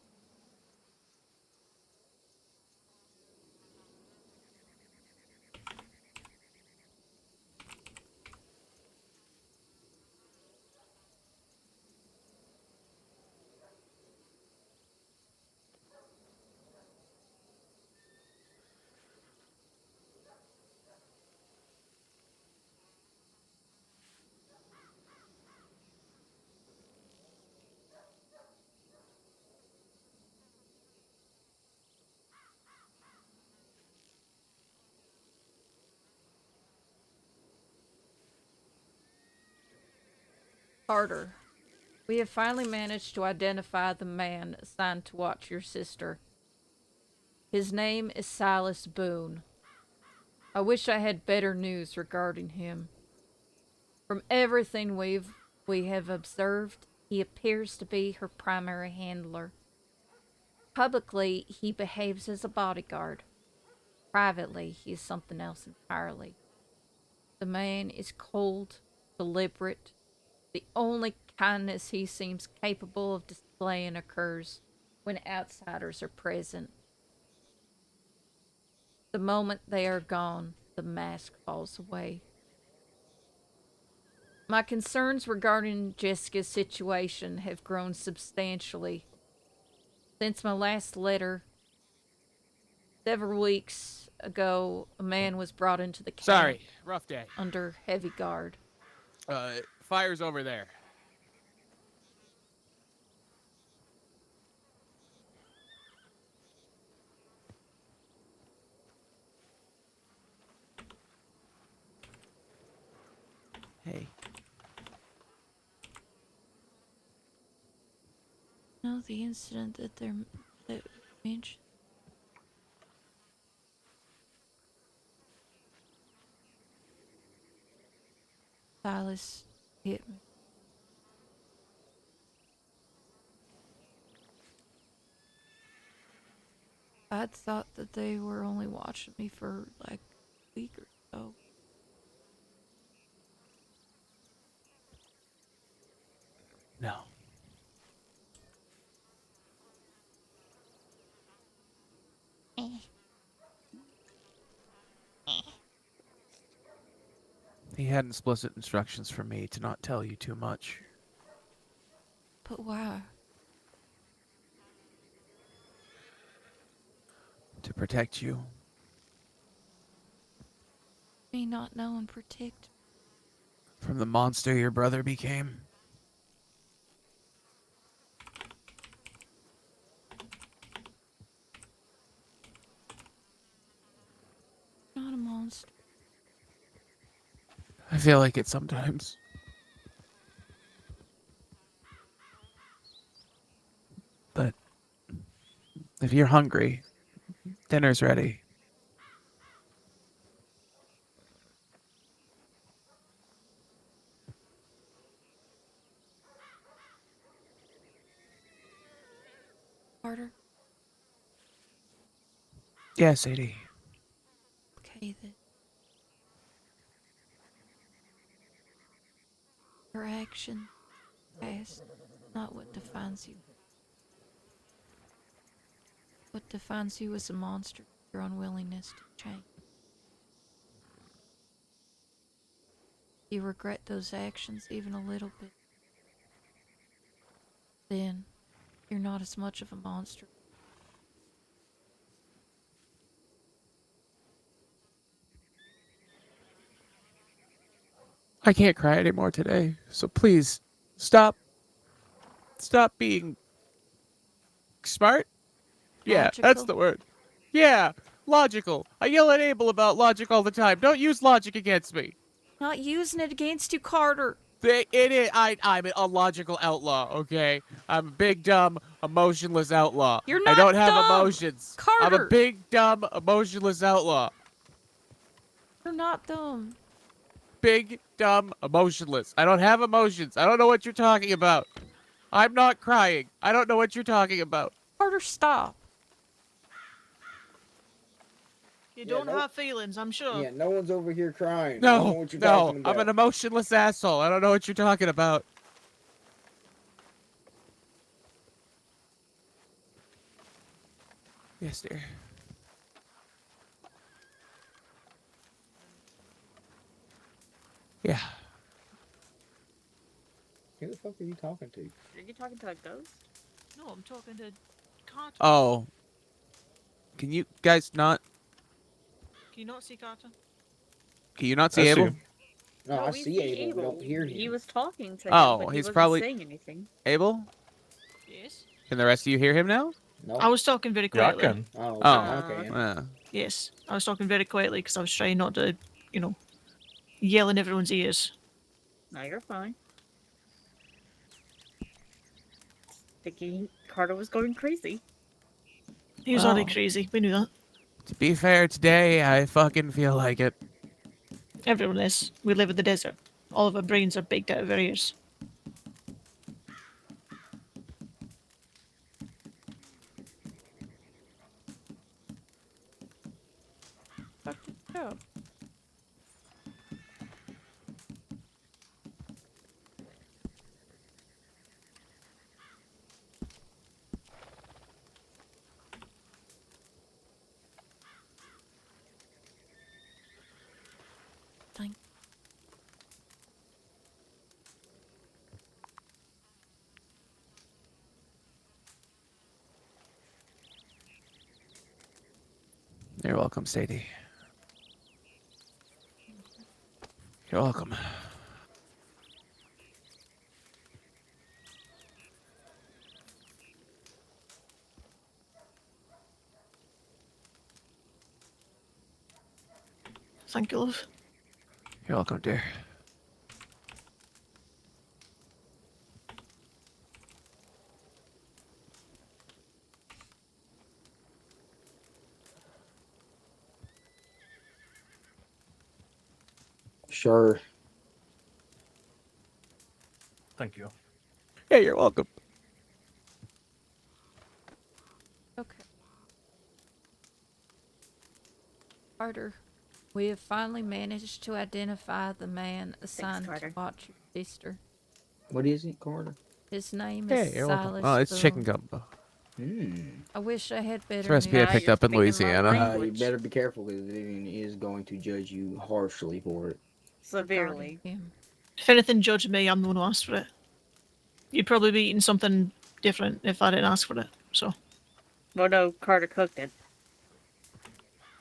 Carter, we have finally managed to identify the man assigned to watch your sister. His name is Silas Boone. I wish I had better news regarding him. From everything we have observed, he appears to be her primary handler. Publicly, he behaves as a bodyguard. Privately, he is something else entirely. The man is cold, deliberate. The only kindness he seems capable of displaying occurs when outsiders are present. The moment they are gone, the mask falls away. My concerns regarding Jessica's situation have grown substantially. Since my last letter, several weeks ago, a man was brought into the camp. Sorry, rough day. Under heavy guard. Fire's over there. Hey. No, the incident that mentioned. Silas hit me. I'd thought that they were only watching me for like a week or so. No. He had explicit instructions for me to not tell you too much. But why? To protect you. Me not know and protect. From the monster your brother became. Not a monster. I feel like it sometimes. But if you're hungry, dinner's ready. Carter? Yeah, Sadie. Okay then. Your action past not what defines you. What defines you as a monster, your unwillingness to change. You regret those actions even a little bit. Then you're not as much of a monster. I can't cry anymore today, so please, stop being Smart? Yeah, that's Logical? the word. Yeah, logical. I yell at Abel about logic all the time. Don't use logic against me. Not using it against you, Carter. It is. I'm a logical outlaw. Okay, I'm a big dumb emotionless outlaw. You're I not don't have dumb, emotions. I'm a Carter. big dumb emotionless outlaw. You're not dumb. Big dumb emotionless. I don't have emotions. I don't know what you're talking about. I'm not crying. I don't know what you're talking about. Carter, stop. You Yeah, don't no- have feelings, I'm sure. Yeah, no one's over here crying. I don't know No, what you're no, talking I'm about. an emotionless asshole. I don't know what you're talking about. Yes, dear. Yeah. Who the fuck are you talking to? Are you talking to a ghost? No, I'm talking to Carter. Oh. Can you guys not? Can you not see Carter? Can you not see Abel? No, I we see Abel. We don't hear He him. was talking to him, Oh, but he he's wasn't probably- saying anything. Abel? Yes. Can the rest of you hear him now? No. I was talking very Yeah, I quietly. can. Oh, Oh. okay. Yeah. Yes. I was talking very quietly because I was trying not to, yell in everyone's ears. No, you're fine. Thinking Carter was going crazy. He was already crazy. We knew that. To be fair, today I fucking feel like it. Everyone is. We live in the desert. All of our brains are baked out of our ears. Oh. Thank. You're welcome, Sadie. You're welcome. Thank you, love. You're welcome, dear. Sure. Thank you. Yeah, you're welcome. Okay. Carter, we have finally managed to identify the man assigned to Carter. watch your sister. What is it, Carter? His name Yeah, is you're welcome. Silas. Oh, it's Boone. chicken gumbo. I wish I had better It's a recipe I news. picked you're up in speaking my Louisiana. language. You better be careful because Vivian is going to judge you harshly for it. Severely. Him. If anything judged me, I'm the one who asked for it. You'd probably be eating something different if I didn't ask for it. So, Well, no, Carter cooked it.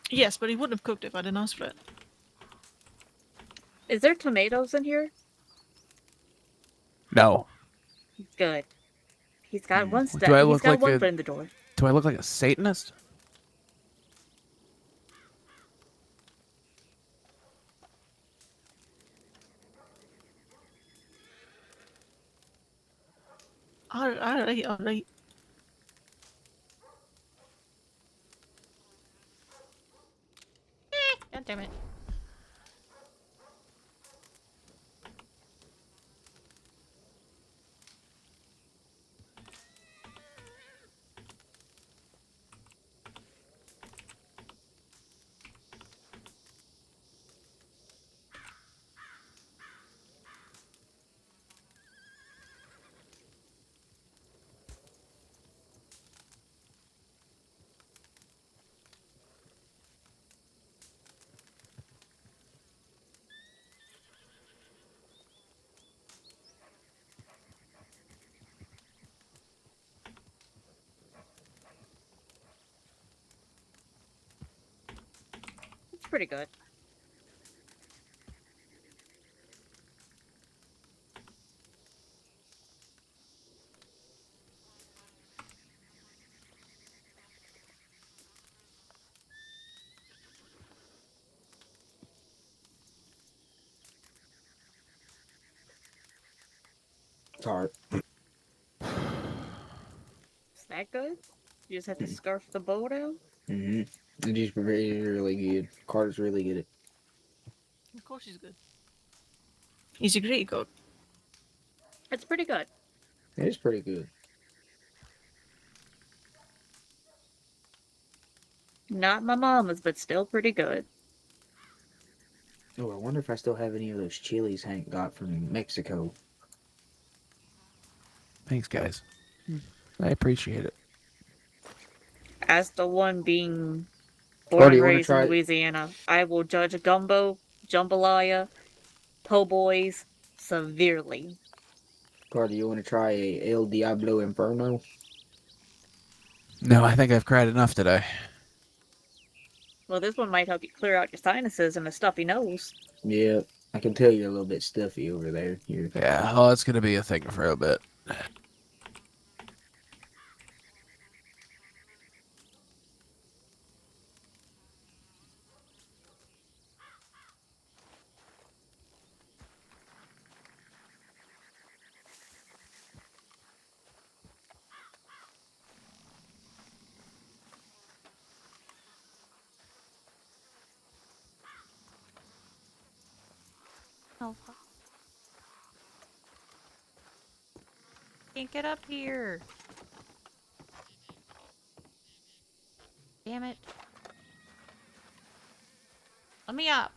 yes, but he wouldn't have cooked it if I didn't ask for it. Is there tomatoes in here? No. Good. He's got one step. Do I He's look got like one a- foot in the door. Do I look like a Satanist? Alright. God damn it. It's pretty good. Tart. Is that good? You just have to scarf the boat out? Mm-hmm. It is really, really good. Carter's really good at it. Of course he's good. He's a great cook. It's pretty good. It is pretty good. Not my mama's, but still pretty good. Oh, I wonder if I still have any of those chilies Hank got from Mexico. Thanks, guys. I appreciate it. As the one being born Carter, and you want to raised in try? Louisiana, I will judge gumbo, jambalaya, po' boys severely. Carter, you want to try a El Diablo Inferno? No, I think I've cried enough today. Well, this one might help you clear out your sinuses and a stuffy nose. Yeah, I can tell you're a little bit stuffy over there. Here. Yeah, oh, it's gonna be a thing for a bit. Oh, fuck. Can't get up here. Damn it. Let me up.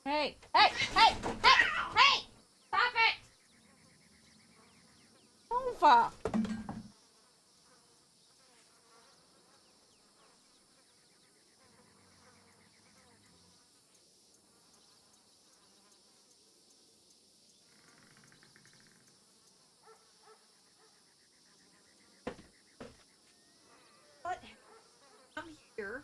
Hey, hey, hey, hey, hey! Stop it! Nova! What? I'm here.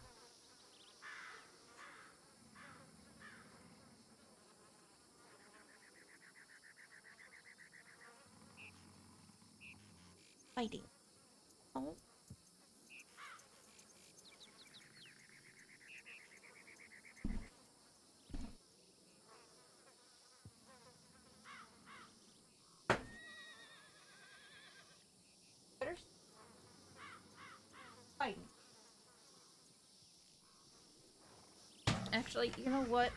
Fighting. Oh. Better fighting. Actually, you know what?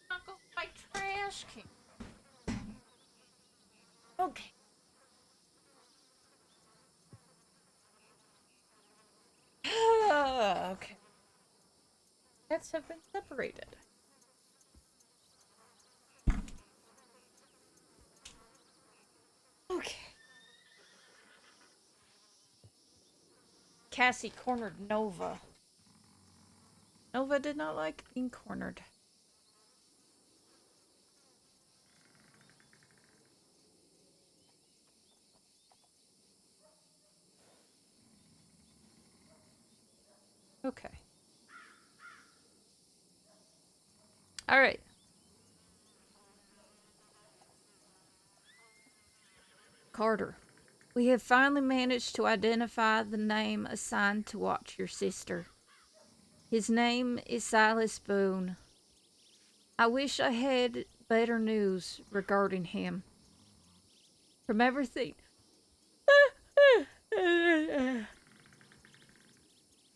Not go my trash can. Okay. Okay. Pets have been separated. Okay. Cassie cornered Nova. Nova did not like being cornered. Okay. All right. Carter, we have finally managed to identify the name assigned to watch your sister. His name is Silas Boone. I wish I had better news regarding him. From everything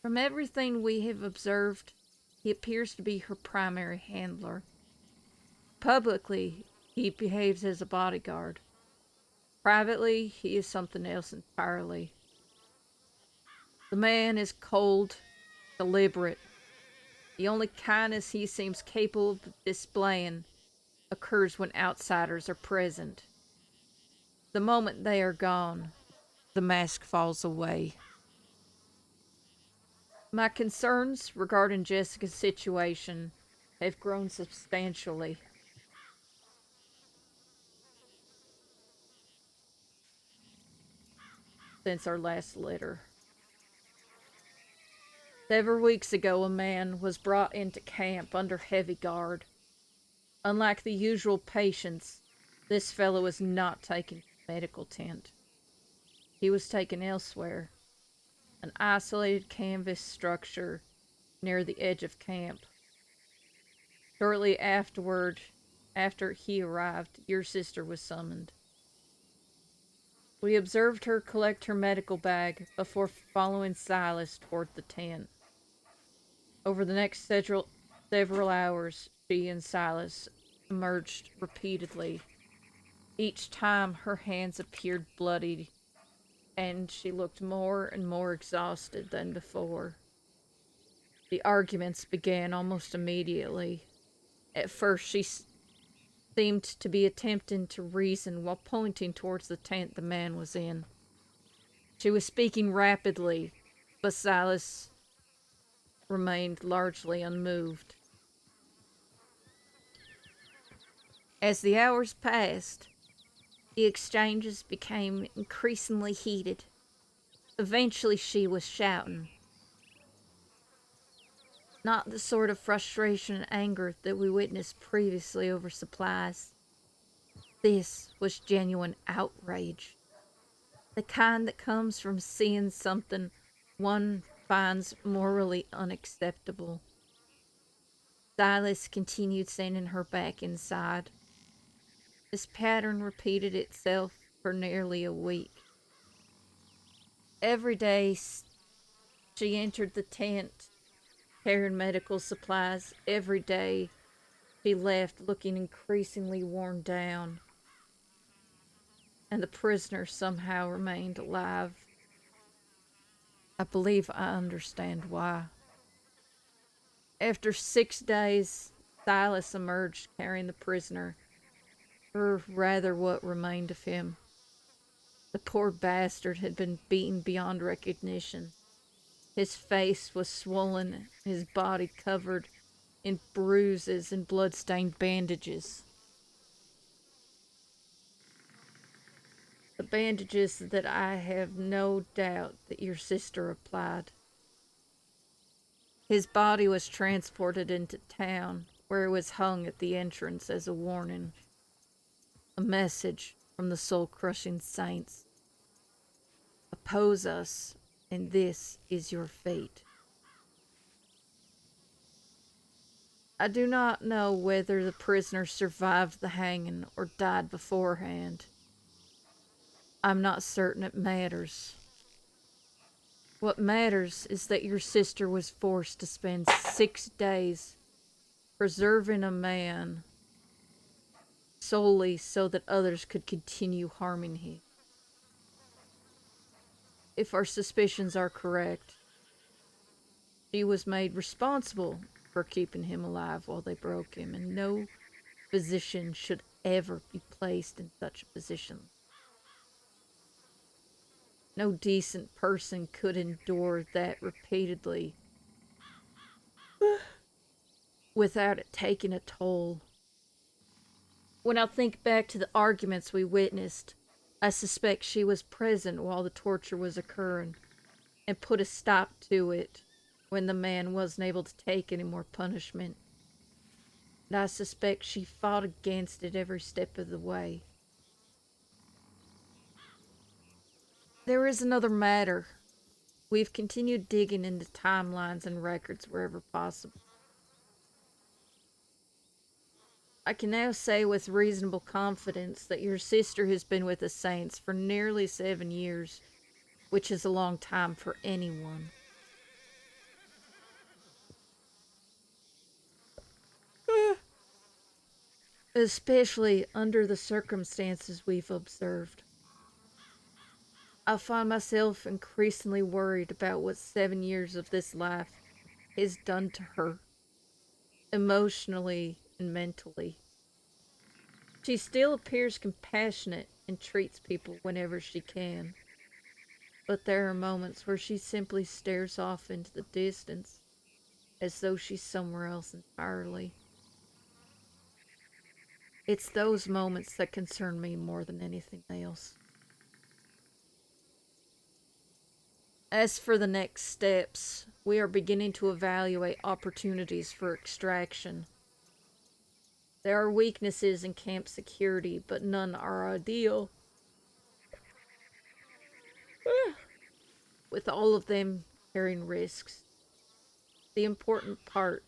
From everything we have observed, he appears to be her primary handler. Publicly, he behaves as a bodyguard. Privately, he is something else entirely. The man is cold, deliberate. The only kindness he seems capable of displaying occurs when outsiders are present. The moment they are gone, the mask falls away. My concerns regarding Jessica's situation have grown substantially. Since our last letter. Several weeks ago, a man was brought into camp under heavy guard. Unlike the usual patients, this fellow was not taken to the medical tent. He was taken elsewhere, an isolated canvas structure near the edge of camp. Shortly afterward, after he arrived, your sister was summoned. We observed her collect her medical bag before following Silas toward the tent. Over the next several hours, she and Silas emerged repeatedly. Each time her hands appeared bloodied, and she looked more and more exhausted than before. The arguments began almost immediately. At first, she seemed to be attempting to reason while pointing towards the tent the man was in. She was speaking rapidly, but Silas remained largely unmoved. As the hours passed, the exchanges became increasingly heated. Eventually, she was shouting. Not the sort of frustration and anger that we witnessed previously over supplies. This was genuine outrage. The kind that comes from seeing something one finds morally unacceptable. Silas continued sending her back inside. This pattern repeated itself for nearly a week. Every day, she entered the tent carrying medical supplies. Every day, she left looking increasingly worn down. And the prisoner somehow remained alive. I believe I understand why. After 6 days, Silas emerged carrying the prisoner, or rather what remained of him. The poor bastard had been beaten beyond recognition. His face was swollen, his body covered in bruises and blood-stained bandages. The bandages that I have no doubt that your sister applied. His body was transported into town, where it was hung at the entrance as a warning. A message from the soul-crushing saints. Oppose us, and this is your fate. I do not know whether the prisoner survived the hanging or died beforehand. I'm not certain it matters. What matters is that your sister was forced to spend 6 days preserving a man solely so that others could continue harming him. If our suspicions are correct, she was made responsible for keeping him alive while they broke him, and no physician should ever be placed in such a position. No decent person could endure that repeatedly without it taking a toll. When I think back to the arguments we witnessed, I suspect she was present while the torture was occurring and put a stop to it when the man wasn't able to take any more punishment. And I suspect she fought against it every step of the way. There is another matter. We've continued digging into timelines and records wherever possible. I can now say with reasonable confidence that your sister has been with the Saints for nearly 7 years, which is a long time for anyone. Especially under the circumstances we've observed. I find myself increasingly worried about what 7 years of this life has done to her, emotionally and mentally. She still appears compassionate and treats people whenever she can. But there are moments where she simply stares off into the distance, as though she's somewhere else entirely. It's those moments that concern me more than anything else. As for the next steps, we are beginning to evaluate opportunities for extraction. There are weaknesses in camp security, but none are ideal. With all of them carrying risks, the important part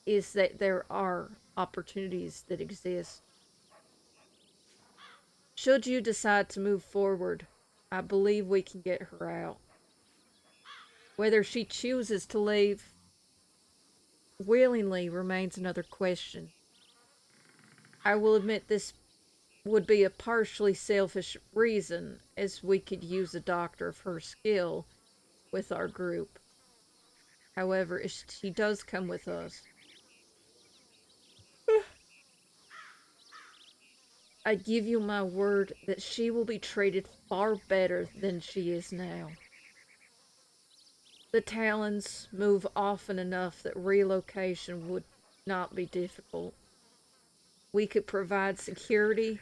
is that there are opportunities that exist. Should you decide to move forward, I believe we can get her out. Whether she chooses to leave willingly remains another question. I will admit this would be a partially selfish reason, as we could use a doctor of her skill with our group. However, if she does come with us, I give you my word that she will be treated far better than she is now. The Talons move often enough that relocation would not be difficult. We could provide security,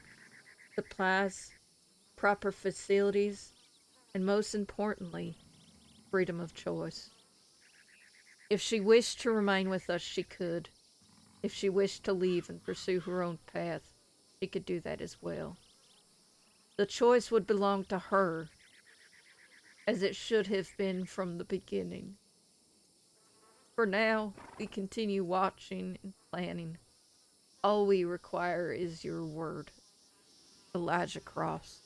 supplies, proper facilities, and most importantly, freedom of choice. If she wished to remain with us, she could. If she wished to leave and pursue her own path, she could do that as well. The choice would belong to her, as it should have been from the beginning. For now, we continue watching and planning. All we require is your word. Elijah Cross.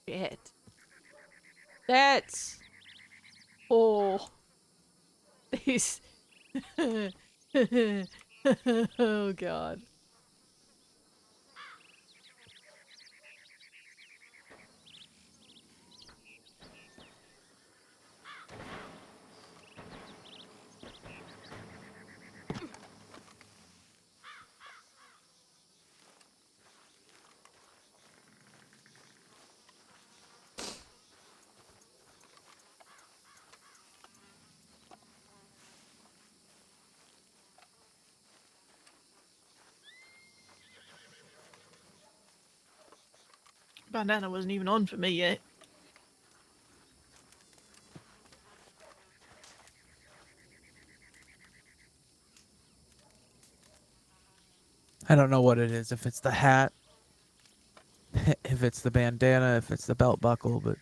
Shit. That's... Oh. These... Oh, God. Bandana wasn't even on for me yet. I don't know what it is. If it's the hat, if it's the bandana, if it's the belt buckle, but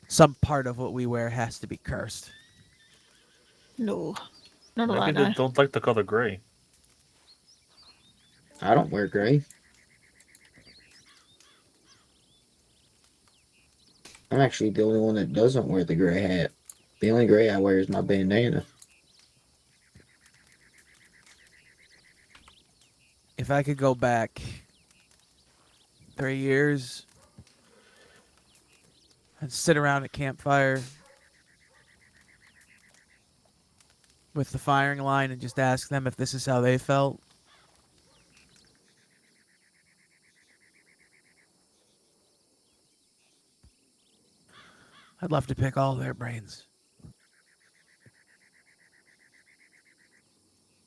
some part of what we wear has to be cursed. No. None of Maybe that they now. don't like the color gray. I don't wear gray. I'm actually the only one that doesn't wear the gray hat. The only gray I wear is my bandana. If I could go back 3 years and sit around a campfire with the firing line and just ask them if this is how they felt, I'd love to pick all their brains.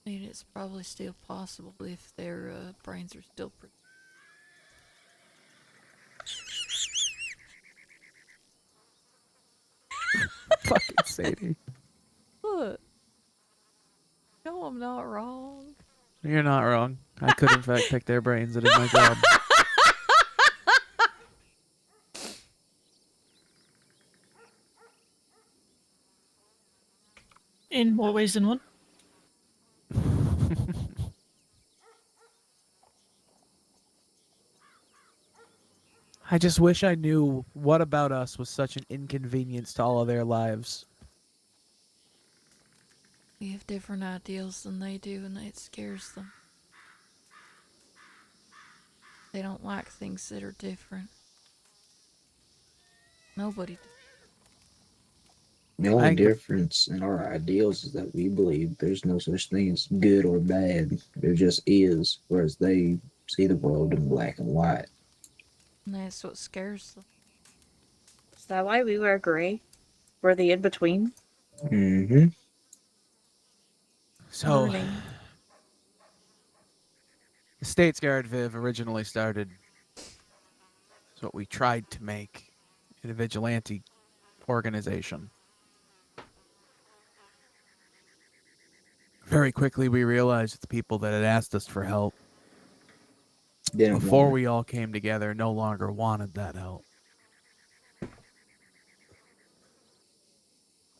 I mean, it's probably still possible if their brains are still pretty. Fucking Sadie. Look. No, I'm not wrong. You're not wrong. I could, in fact, pick their brains. It is my job. In more ways than one. I just wish I knew what about us was such an inconvenience to all of their lives. We have different ideals than they do, and it scares them. They don't like things that are different. Nobody does. The only difference in our ideals is that we believe there's no such thing as good or bad. There just is, whereas they see the world in black and white. And that's what scares them. Is that why we wear gray? We're the in-between? Mm-hmm. So, Learning. the States Guard Viv originally started as what we tried to make a vigilante organization. Very quickly, we realized that the people that had asked us for help before we all came together no longer wanted that help.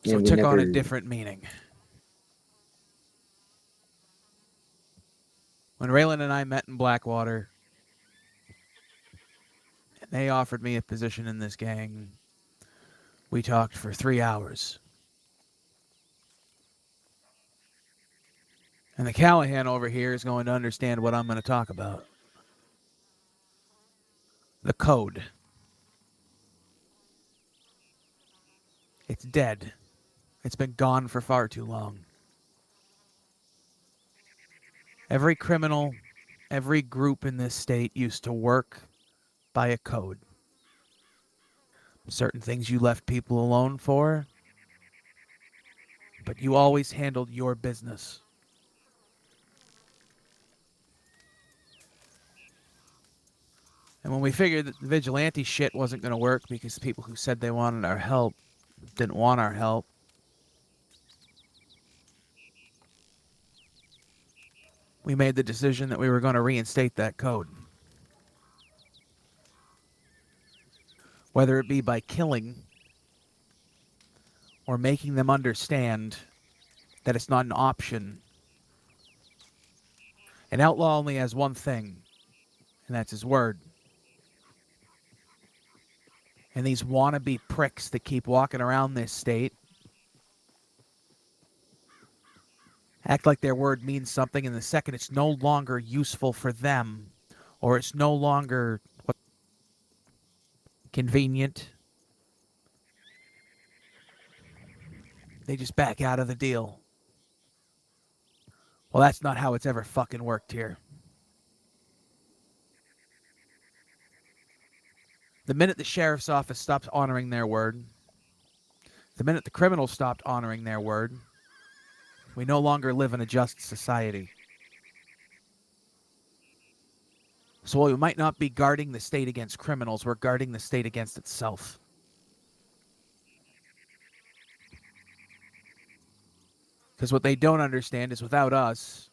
So it took on a different meaning. When Raylan and I met in Blackwater, and they offered me a position in this gang, we talked for 3 hours. And the Callahan over here is going to understand what I'm going to talk about. The code. It's dead. It's been gone for far too long. Every criminal, every group in this state used to work by a code. Certain things you left people alone for, but you always handled your business. And when we figured that the vigilante shit wasn't going to work because people who said they wanted our help didn't want our help, we made the decision that we were going to reinstate that code. Whether it be by killing or making them understand that it's not an option. An outlaw only has one thing, and that's his word. And these wannabe pricks that keep walking around this state act like their word means something, and the second it's no longer useful for them, or it's no longer convenient, they just back out of the deal. Well, that's not how it's ever fucking worked here. The minute the sheriff's office stopped honoring their word, the minute the criminals stopped honoring their word, we no longer live in a just society. So while we might not be guarding the state against criminals, we're guarding the state against itself. Because what they don't understand is without us,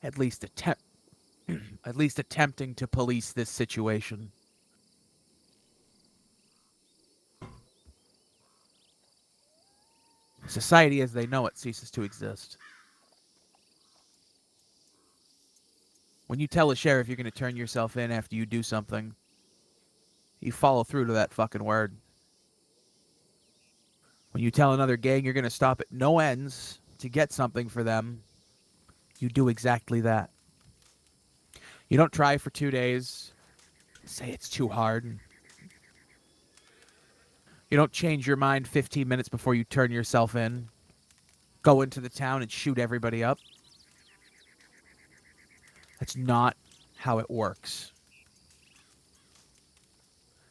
at least attempting to police this situation, society as they know it ceases to exist. When you tell a sheriff you're going to turn yourself in after you do something, you follow through to that fucking word. When you tell another gang you're going to stop at no ends to get something for them, you do exactly that. You don't try for 2 days, say it's too hard. You don't change your mind 15 minutes before you turn yourself in, go into the town and shoot everybody up. That's not how it works.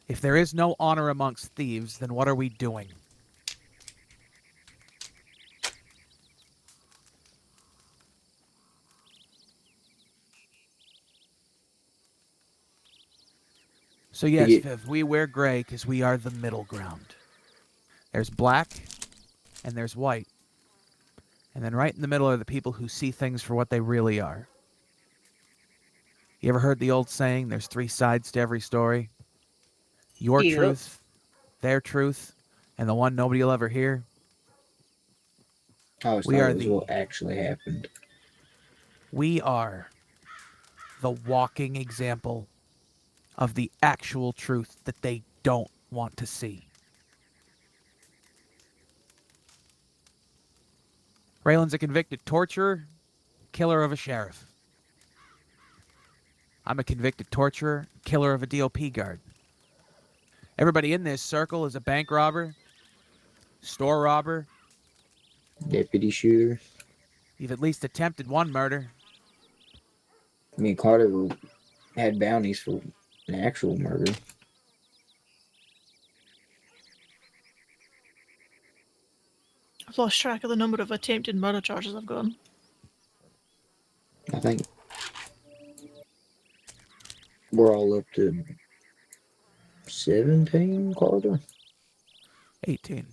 If there is no honor amongst thieves, then what are we doing? So yes, Yeah. Viv, we wear gray because we are the middle ground. There's black and there's white. And then right in the middle are the people who see things for what they really are. You ever heard the old saying, there's 3 sides to every story? Your Yep. truth, their truth, and the one nobody will ever hear. I always We thought are it was what actually happened. We are the walking example of the actual truth that they don't want to see. Raylan's a convicted torturer, killer of a sheriff. I'm a convicted torturer, killer of a DOP guard. Everybody in this circle is a bank robber, store robber. Deputy shooter. You've at least attempted one murder. Me and Carter had bounties for an actual murder. I've lost track of the number of attempted murder charges I've gotten. I think we're all up to 17, Carter. 18.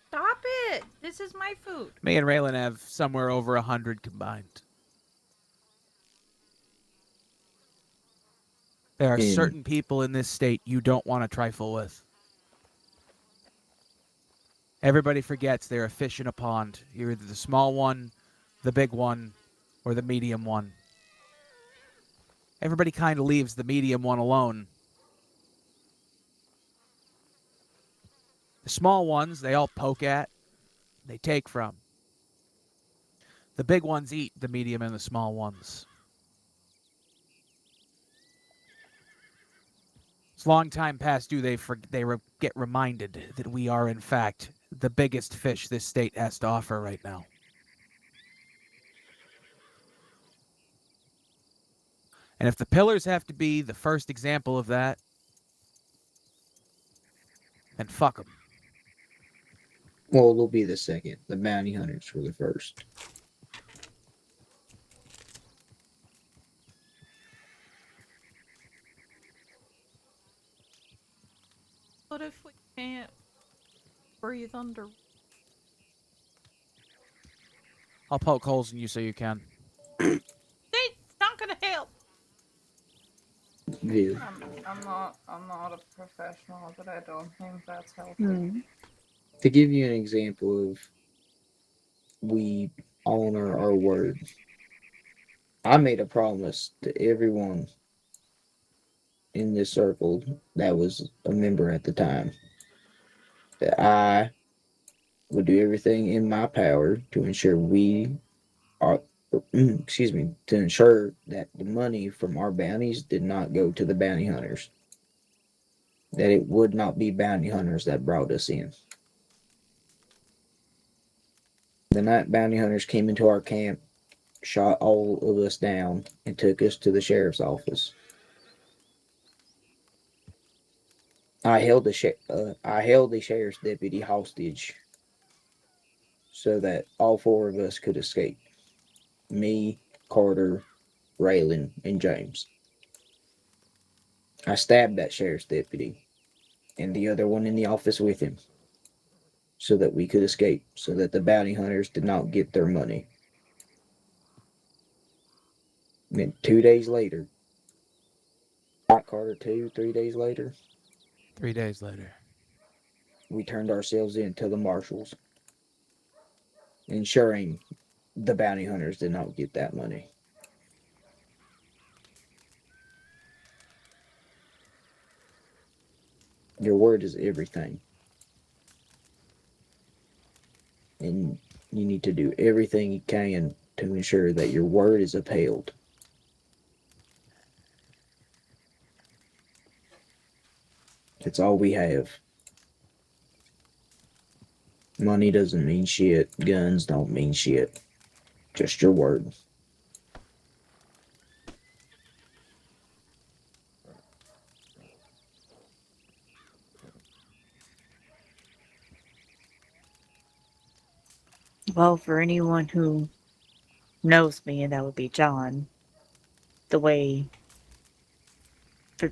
Stop it! This is my food. Me and Raylan have somewhere over 100 combined. There are certain people in this state you don't want to trifle with. Everybody forgets they're a fish in a pond. You're either the small one, the big one, or the medium one. Everybody kind of leaves the medium one alone. The small ones, they all poke at, they take from. The big ones eat the medium and the small ones. It's long time past due they get reminded that we are, in fact, the biggest fish this state has to offer right now. And if the pillars have to be the first example of that, then fuck them. Well, they'll be the second. The bounty hunters were the first. What if we can't breathe under? I'll poke holes in you so you can. It's not gonna help. Yeah. I'm not a professional, but I don't think that's healthy. To give you an example of we honor our word, I made a promise to everyone in this circle that was a member at the time that I would do everything in my power to ensure we are, to ensure that the money from our bounties did not go to the bounty hunters. That it would not be bounty hunters that brought us in. The night bounty hunters came into our camp, shot all of us down, and took us to the sheriff's office. I held the sheriff's deputy hostage so that all 4 of us could escape. Me, Carter, Raylan, and James. I stabbed that sheriff's deputy and the other one in the office with him so that we could escape, so that the bounty hunters did not get their money. And then 2 days later, not Carter, 3 days later, 3 days later, we turned ourselves in to the marshals, ensuring the bounty hunters did not get that money. Your word is everything. And you need to do everything you can to ensure that your word is upheld. It's all we have. Money doesn't mean shit. Guns don't mean shit. Just your word. Well, for anyone who knows me, and that would be John, the way,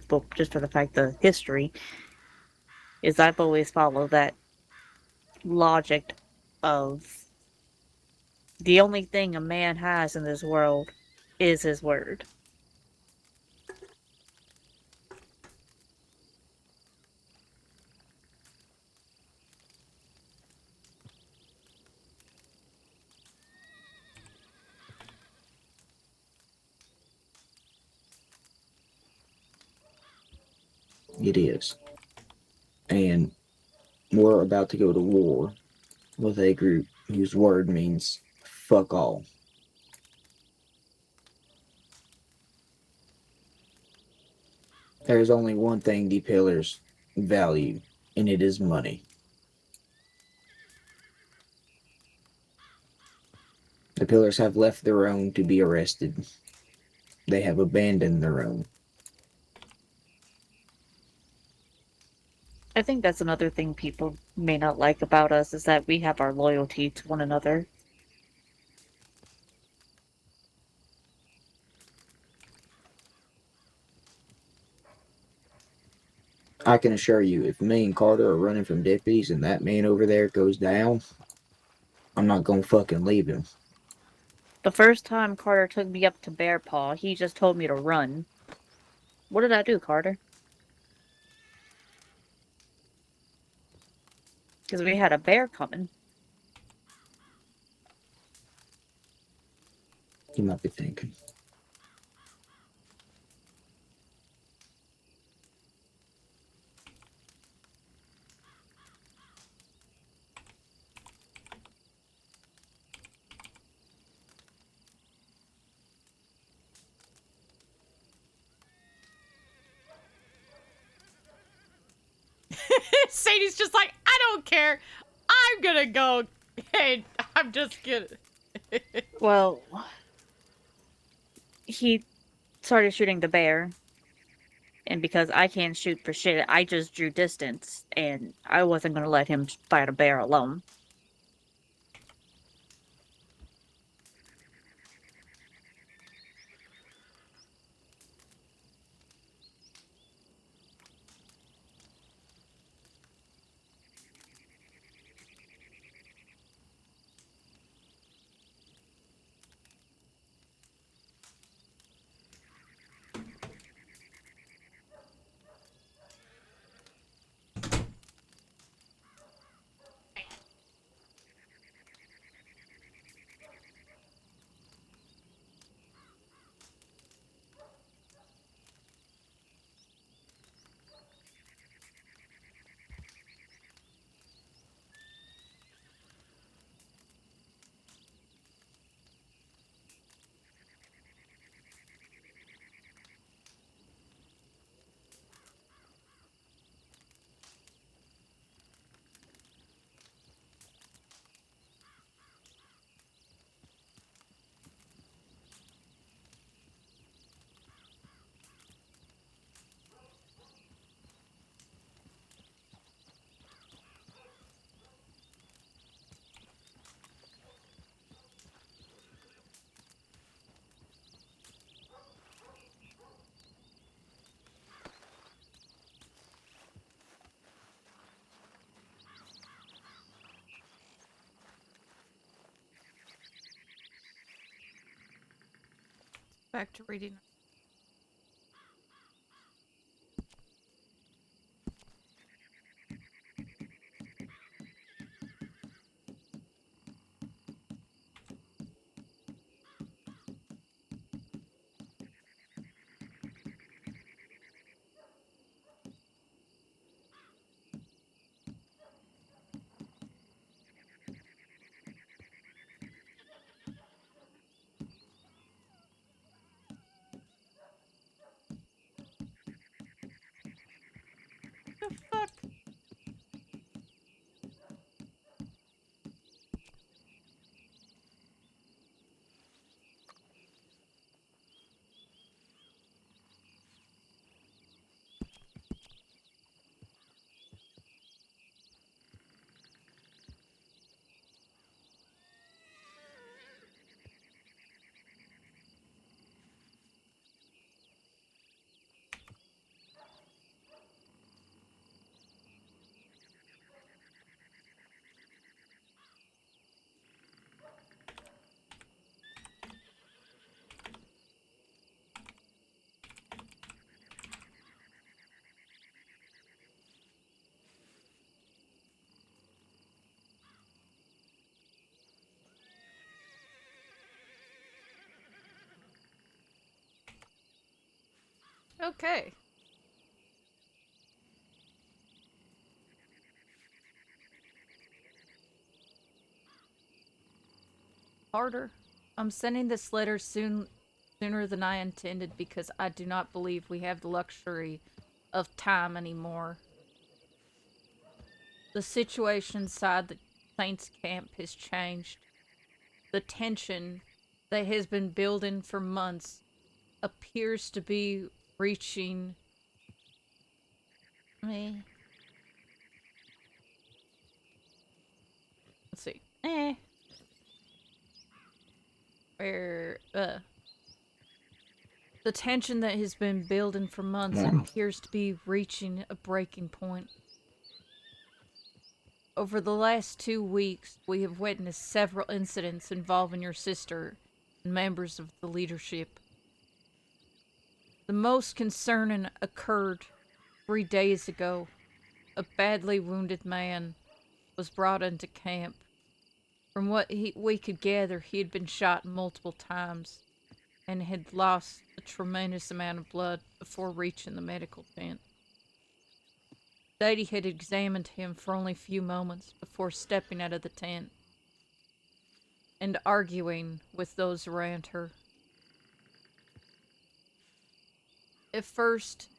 well, just for the fact the history, is I've always followed that logic of the only thing a man has in this world is his word. It is. And we're about to go to war with a group whose word means fuck all. There's only one thing the pillars value, and it is money. The pillars have left their own to be arrested. They have abandoned their own. I think that's another thing people may not like about us is that we have our loyalty to one another. I can assure you, if me and Carter are running from deputies and that man over there goes down, I'm not gonna fucking leave him. The first time Carter took me up to Bear Paw, he just told me to run. What did I do, Carter? Because we had a bear coming. You might be thinking. Sadie's just like, I don't care. I'm gonna go. Hey, I'm just gonna. Well, he started shooting the bear. And because I can't shoot for shit, I just drew distance. And I wasn't going to let him fight a bear alone. Back to reading. Okay. Harder. I'm sending this letter sooner than I intended because I do not believe we have the luxury of time anymore. The situation inside the Saints camp has changed. The tension that has been building for months appears to be reaching me. Let's see. The tension that has been building for months appears to be reaching a breaking point. Over the last 2 weeks, we have witnessed several incidents involving your sister and members of the leadership. The most concerning occurred 3 days ago. A badly wounded man was brought into camp. From what we could gather, he had been shot multiple times and had lost a tremendous amount of blood before reaching the medical tent. Sadie had examined him for only a few moments before stepping out of the tent and arguing with those around her. At first,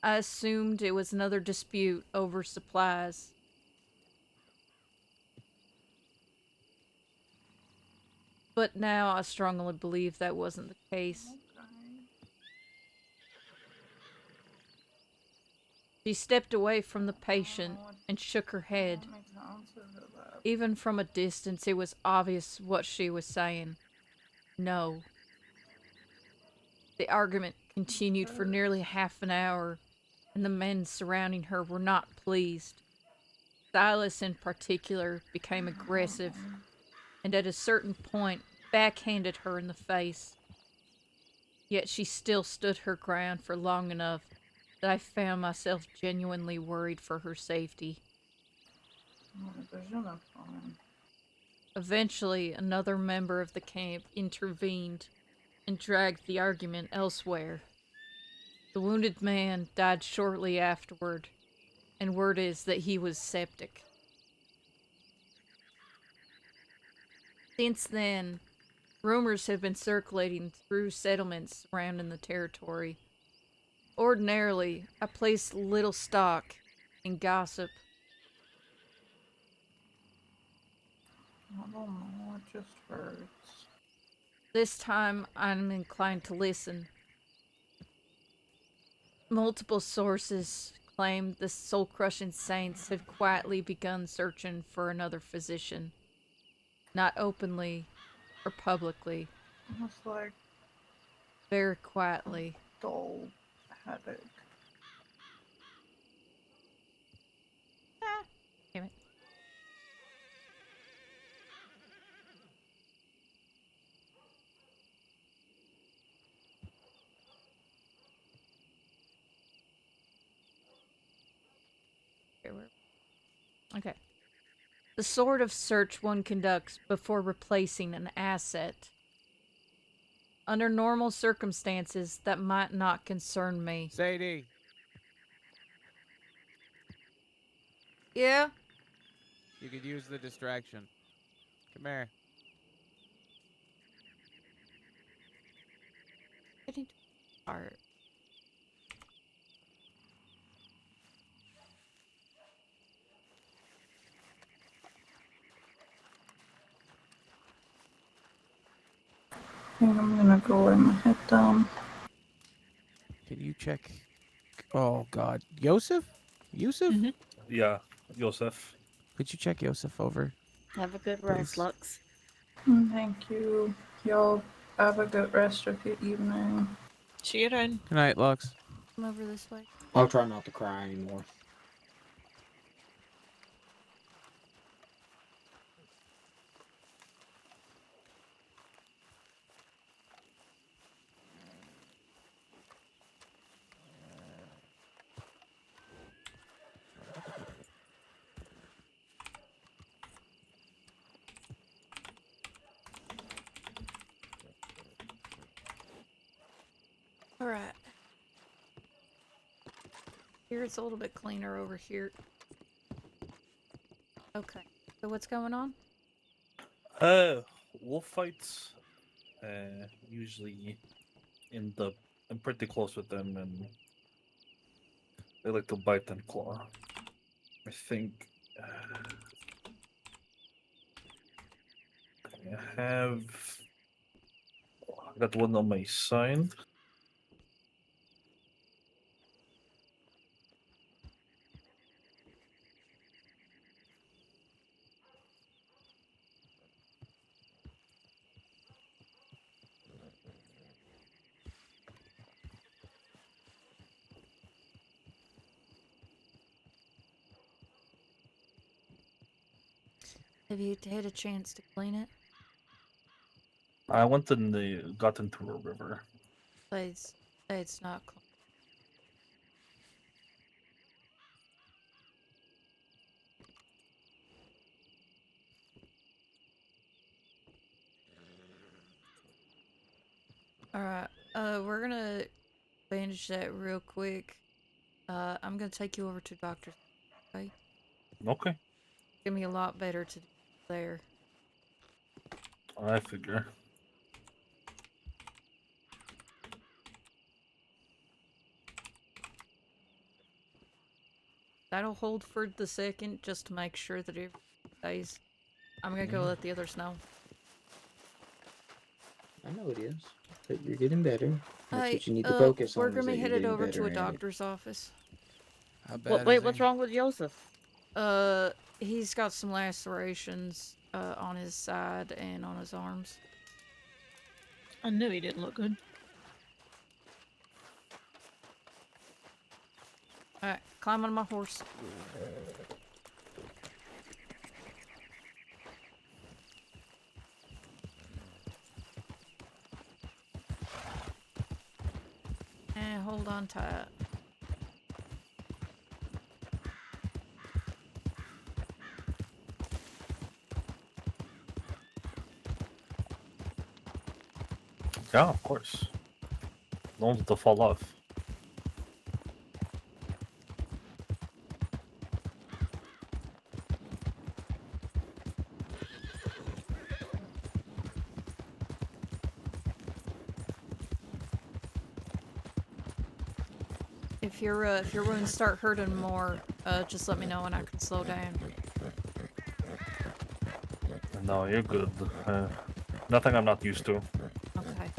I assumed it was another dispute over supplies. But now I strongly believe that wasn't the case. She stepped away from the patient and shook her head. Even from a distance, it was obvious what she was saying. No. The argument continued for nearly half an hour, and the men surrounding her were not pleased. Silas, in particular, became aggressive, and at a certain point, backhanded her in the face. Yet she still stood her ground for long enough that I found myself genuinely worried for her safety. Eventually, another member of the camp intervened and dragged the argument elsewhere. The wounded man died shortly afterward, and word is that he was septic. Since then, rumors have been circulating through settlements surrounding the territory. Ordinarily, I place little stock in gossip. I don't know, it just hurts. This time, I'm inclined to listen. Multiple sources claim the soul-crushing saints have quietly begun searching for another physician. Not openly or publicly. It's like very quietly. dull headache. Damn it. Okay. The sort of search one conducts before replacing an asset. Under normal circumstances, that might not concern me. Sadie. Yeah? You could use the distraction. Come here. Getting to art. I think I'm gonna go lay my head down. Can you check? Oh God, Yosef? Yusuf? Mm-hmm. Yeah, Yosef. Could you check Yosef over? Have a good rest, Please. Lux. Thank you. Y'all have a good rest of your evening. See you around. Good night, Lux. Come over this way. I'll try not to cry anymore. Alright. Here it's a little bit cleaner over here. Okay. So what's going on? Wolf fights. Usually I'm pretty close with them, and they like to bite and claw. I think I got one on my side. Have you had a chance to clean it? I went and got into a river. It's not clean. Alright, we're gonna bandage that real quick. I'm gonna take you over to doctor's, okay? Okay. Give me a lot better to do there. I figure. That'll hold for the second, just to make sure that it stays. I'm gonna go let the others know. I know it is. But you're getting better. That's what you need to Hey, focus we're on. gonna Is be that you're headed getting over to better a at it. doctor's office. How bad Wait, is what's he? wrong with Joseph? He's got some lacerations on his side and on his arms. I knew he didn't look good. Alright, climb on my horse. And hold on tight. Yeah, of course. Don't want it to fall off. If your wounds start hurting more, just let me know and I can slow down. No, you're good. Nothing I'm not used to. Okay.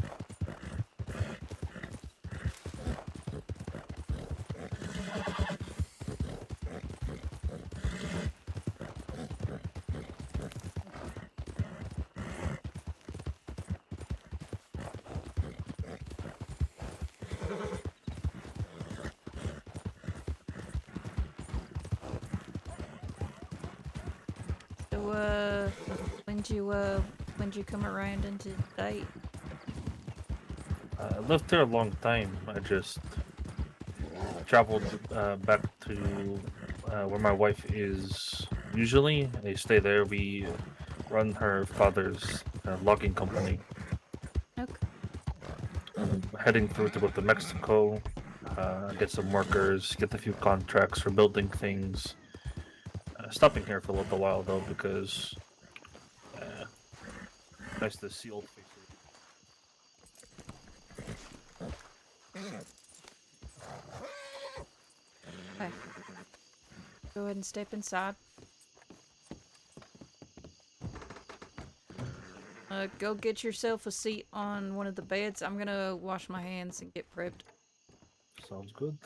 So, when'd you come around into the state? I lived here a long time. I just traveled back to where my wife is usually. I stay there. We run her father's logging company. Okay. I'm heading through to go to Mexico, get some workers, get a few contracts for building things. Stopping here for a little while though because nice to see old faces. Okay. Go ahead and step inside. Go get yourself a seat on one of the beds. I'm gonna wash my hands and get prepped. Sounds good.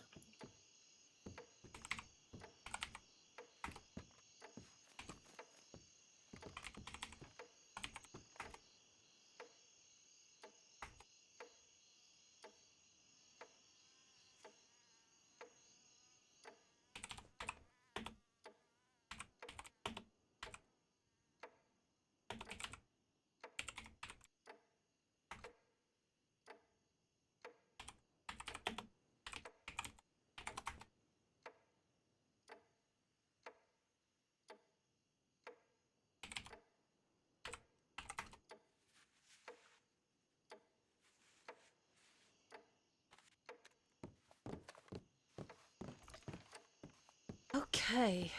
Okay.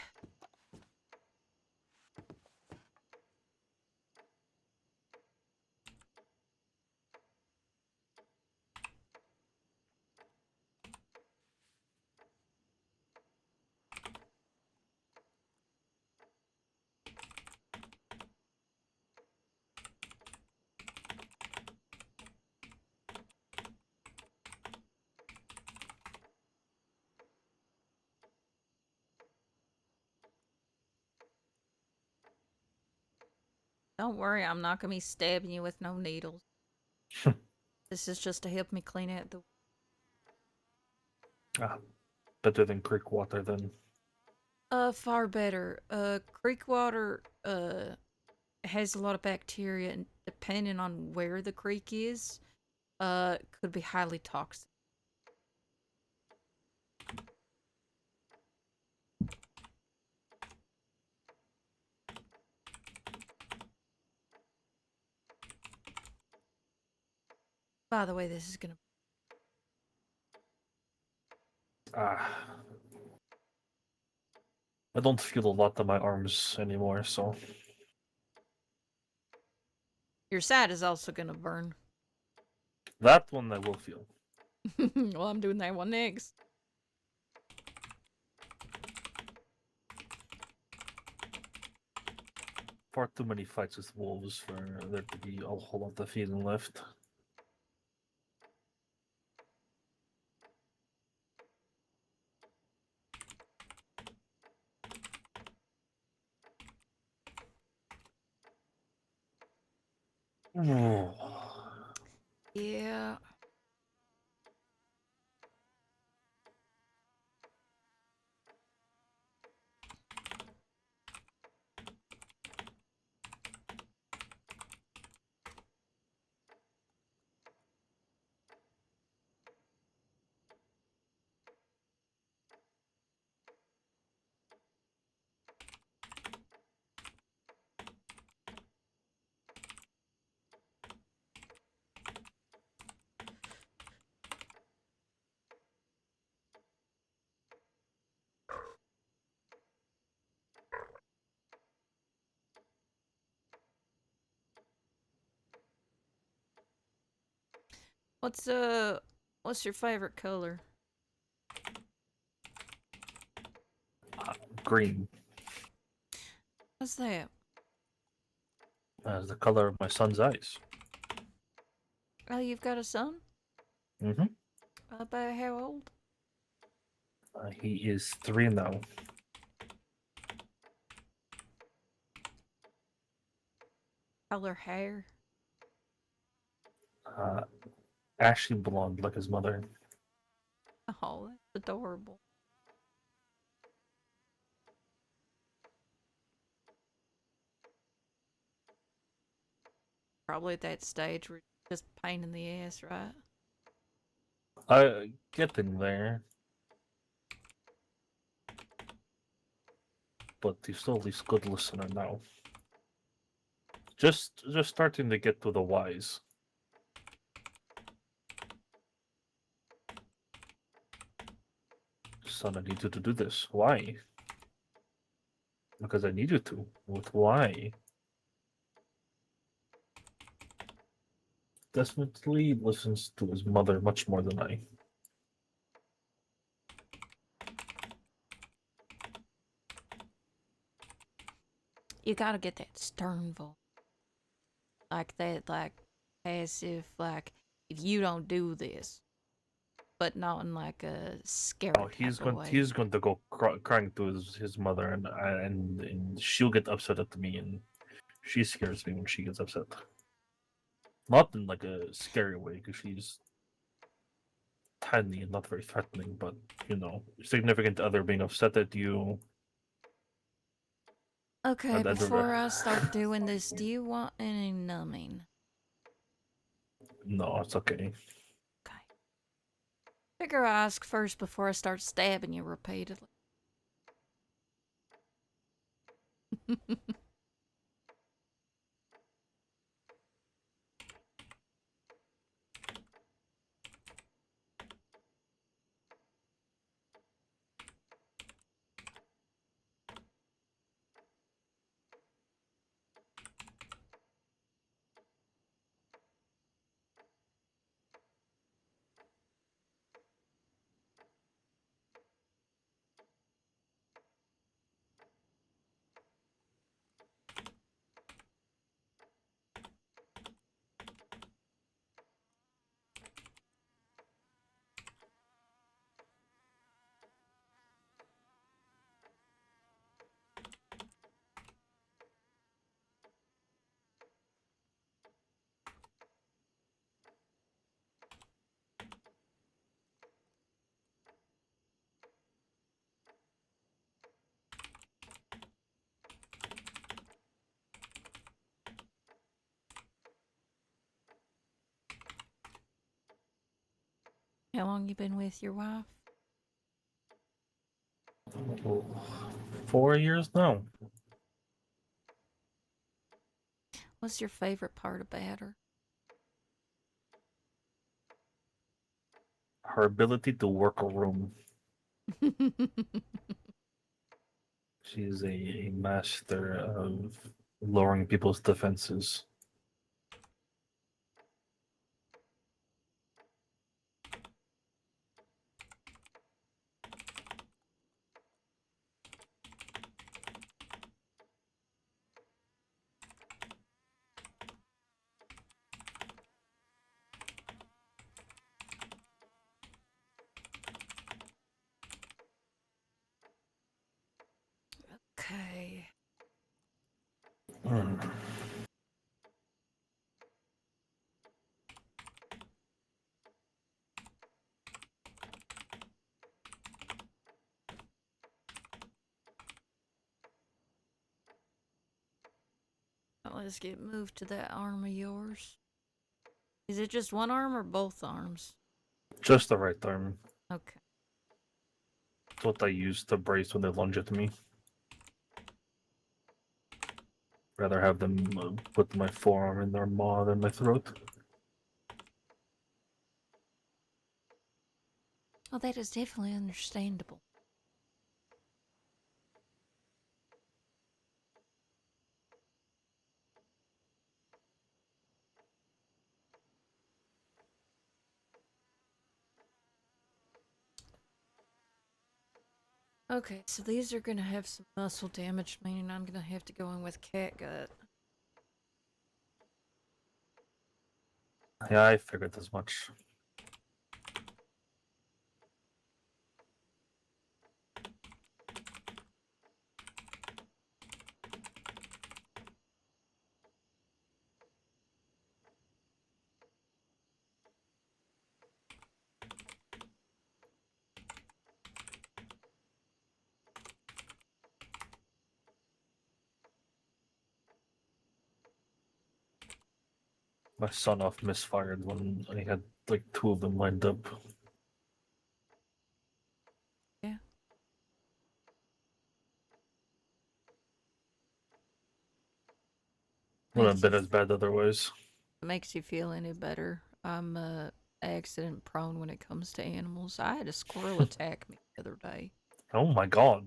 Don't worry, I'm not gonna be stabbing you with no needles. This is just to help me clean out the. Better than creek water then. Far better. Creek water, has a lot of bacteria, and depending on where the creek is, could be highly toxic. By the way, this is gonna. I don't feel a lot on my arms anymore, so. Your side is also gonna burn. That one I will feel. Well, I'm doing that one next. Far too many fights with wolves for there to be a whole lot of feeling left. Yeah. What's your favorite color? Green. What's that? As the color of my son's eyes. Oh, you've got a son? Mm-hmm. About how old? He is 3 now. Color hair? Ashy blonde like his mother. Oh, that's adorable. Probably at that stage where it's just pain in the ass, right? Getting there. But he's still at least good listener now. Just starting to get to the whys. Son, I need you to do this. Why? Because I need you to. With why? Definitely listens to his mother much more than I. You gotta get that stern voice. Like that, like, as if, like, if you don't do this. But not in, like, a scary Oh, type of way. he's going to go crying to his mother, and she'll get upset at me, and she scares me when she gets upset. Not in like a scary way, because she's tiny and not very threatening, but you know, significant other being upset at you. Okay, before I start doing this, do you want any numbing? No, it's okay. Okay. Figure I ask first before I start stabbing you repeatedly. How long you been with your wife? 4 years now. What's your favorite part about her? Her ability to work a room. She's a master of lowering people's defenses. Okay. Let's get moved to that arm of yours. Is it just one arm or both arms? Just the right arm. Okay. It's what I use to brace when they lunge at me. Rather have them put my forearm in their maw than my throat. Oh, that is definitely understandable. Okay, so these are gonna have some muscle damage, meaning I'm gonna have to go in with catgut. Yeah, I figured as much. My son off misfired when I had like 2 of them lined up. Yeah. Wouldn't have been as bad otherwise. Makes you feel any better. I'm accident prone when it comes to animals. I had a squirrel attack me the other day. Oh my god.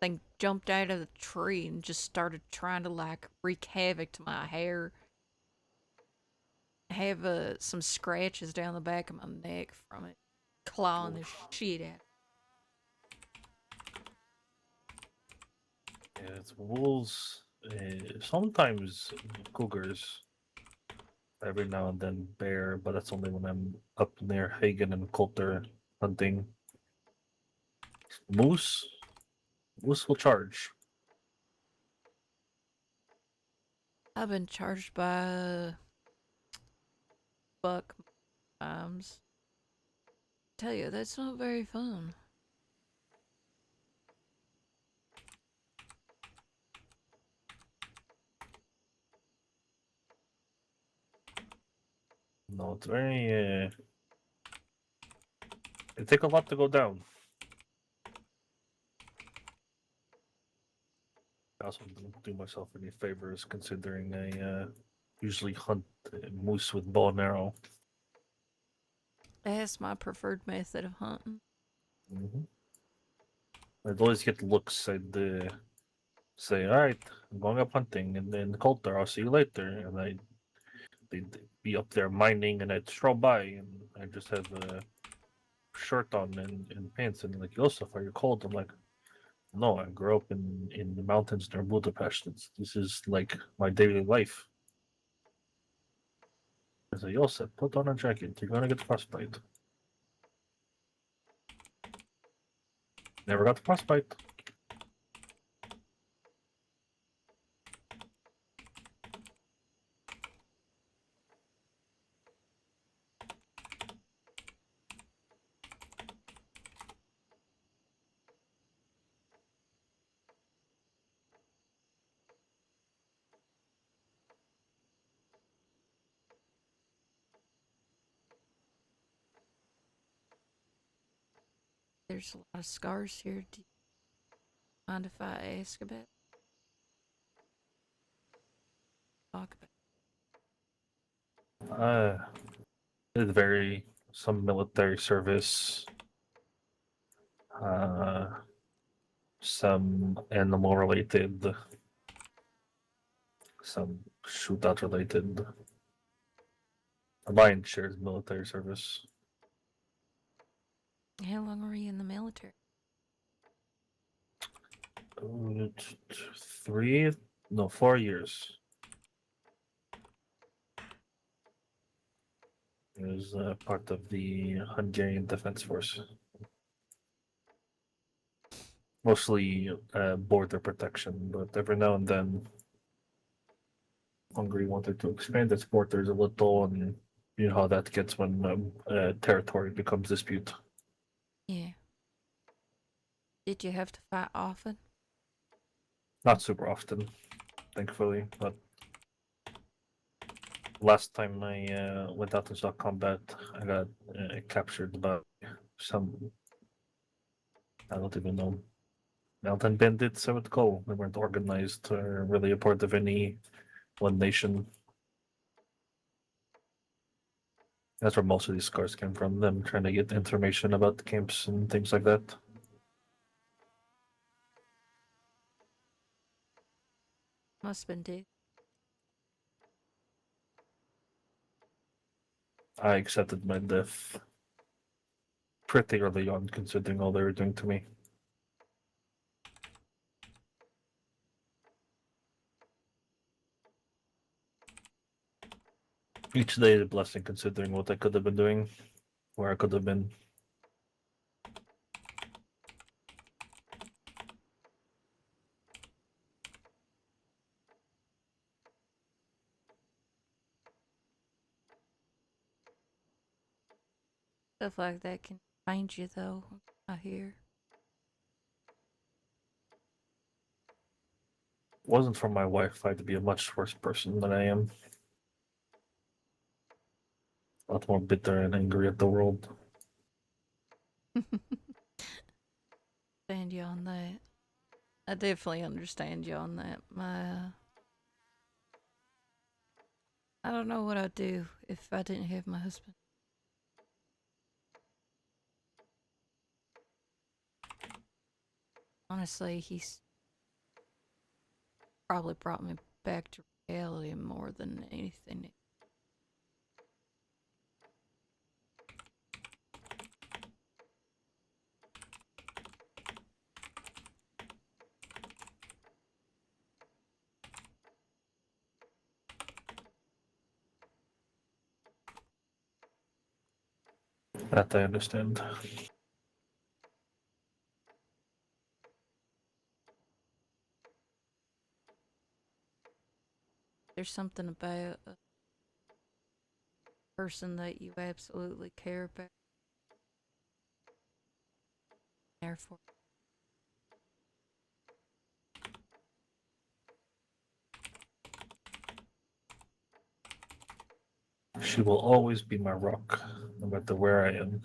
Thing jumped out of the tree and just started trying to like wreak havoc to my hair. I have some scratches down the back of my neck from it, clawing the shit out. Yeah, it's wolves. Sometimes cougars. Every now and then bear, but that's only when I'm up near Hagen and Coulter hunting. Moose? Moose will charge. I've been charged by buck times. Tell you, that's not very fun. No, it's very. It take a lot to go down. I also don't do myself any favors considering I usually hunt moose with bow and arrow. That's my preferred method of hunting. I'd always get looks. I'd say, "All right, I'm going up hunting," and then Coulter, I'll see you later. And they'd be up there mining, and I'd stroll by, and I just have a shirt on and pants, and like, Joseph, are you cold? I'm like, no, I grew up in the mountains near Budapest. This is like my daily life. I said, Joseph, put on a jacket. You're gonna get frostbite. Never got frostbite. There's a lot of scars here. Do you mind if I ask about? Talk about. It vary. Some military service, some animal related, some shootout related. Mine shares military service. How long were you in the military? 4 years. It was part of the Hungarian Defense Force. Mostly border protection, but every now and then Hungary wanted to expand its borders a little, and you know how that gets when territory becomes dispute. Yeah. Did you have to fight often? Not super often, thankfully, but last time I went out into combat, I got captured by some, I don't even know, mountain bandits, I would call. They weren't organized or really a part of any one nation. That's where most of these scars came from, them trying to get information about the camps and things like that. Must have been dead. I accepted my death pretty early on, considering all they were doing to me. Each day is a blessing, considering what I could have been doing, where I could have been. Stuff like that can change you, though, I hear. Wasn't for my wife, I'd be a much worse person than I am. A lot more bitter and angry at the world. Understand you on that. I definitely understand you on that. I don't know what I'd do if I didn't have my husband. Honestly, he's probably brought me back to reality more than anything. That I understand. There's something about a person that you absolutely care about. Therefore, She will always be my rock, no matter where I am.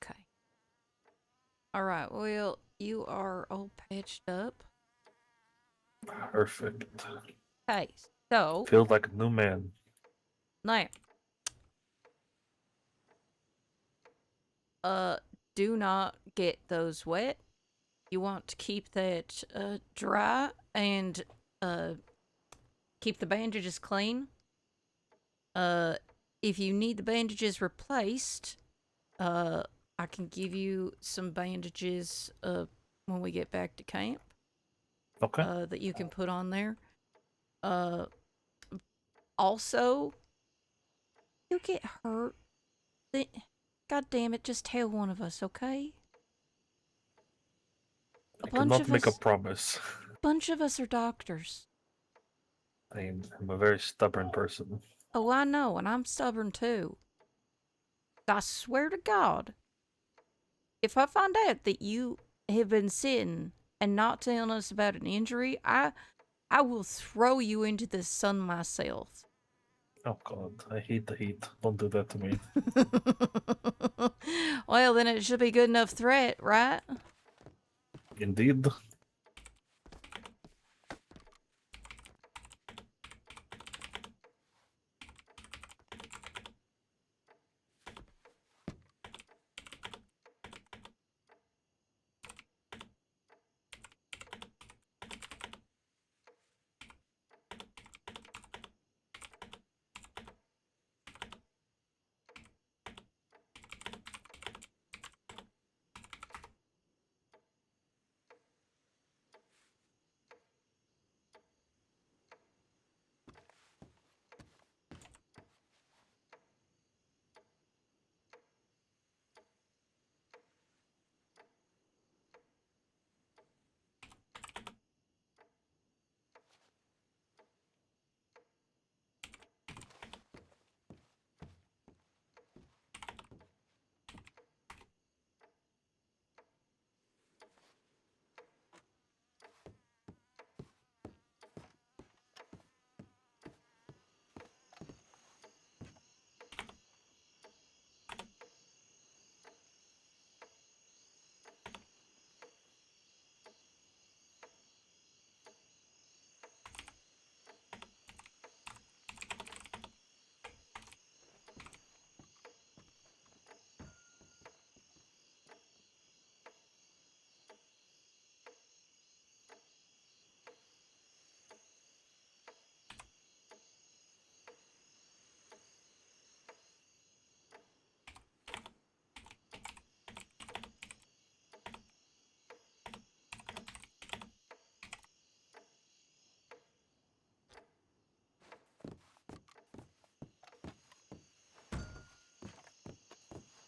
okay. Alright, well, you are all patched up. Perfect. Okay, so Feels like a new man. now, do not get those wet. You want to keep that dry and keep the bandages clean. If you need the bandages replaced, I can give you some bandages when we get back to camp. Okay. That you can put on there. Also, you get hurt, God damn it, just tell one of us, okay? I cannot make a promise. A bunch of us are doctors. I'm a very stubborn person. Oh, I know, and I'm stubborn too. I swear to God, if I find out that you have been sitting and not telling us about an injury, I will throw you into the sun myself. Oh God, I hate the heat. Don't do that to me. Well, then it should be good enough threat, right? Indeed.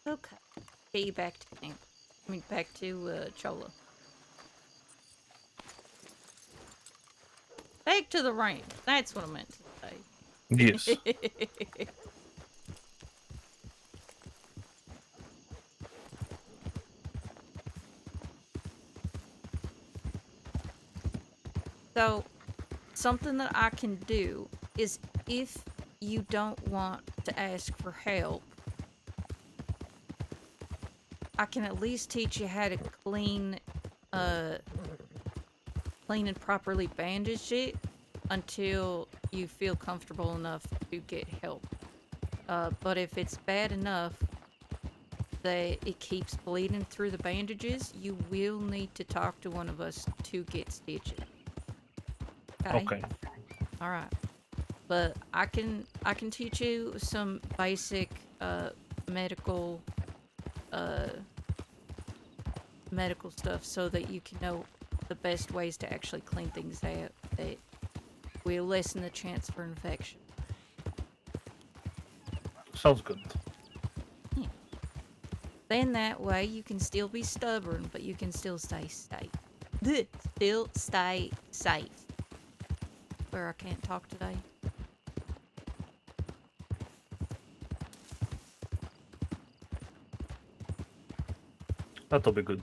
Okay. Get you back to camp. I mean, back to Chola. Back to the ranch. That's what I meant to say. Yes. So, something that I can do is if you don't want to ask for help, I can at least teach you how to clean and properly bandage it until you feel comfortable enough to get help. But if it's bad enough that it keeps bleeding through the bandages, you will need to talk to one of us to get stitches. Okay. All right. But I can teach you some basic medical medical stuff so that you can know the best ways to actually clean things out that will lessen the chance for infection. Sounds good. Yeah. Then that way you can still be stubborn, but you can still stay safe. Still stay safe. Where I can't talk today. That'll be good.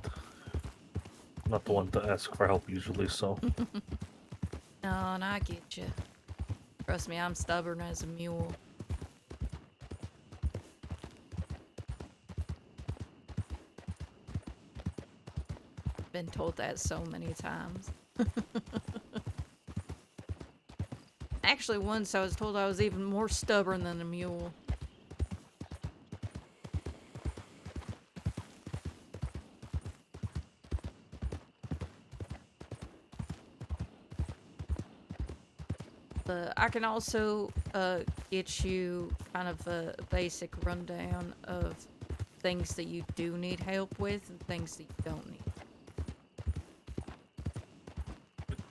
Not the one to ask for help usually, so. No, and I get you. Trust me, I'm stubborn as a mule. Been told that so many times. Actually, once I was told I was even more stubborn than a mule. But I can also get you kind of a basic rundown of things that you do need help with and things that you don't need.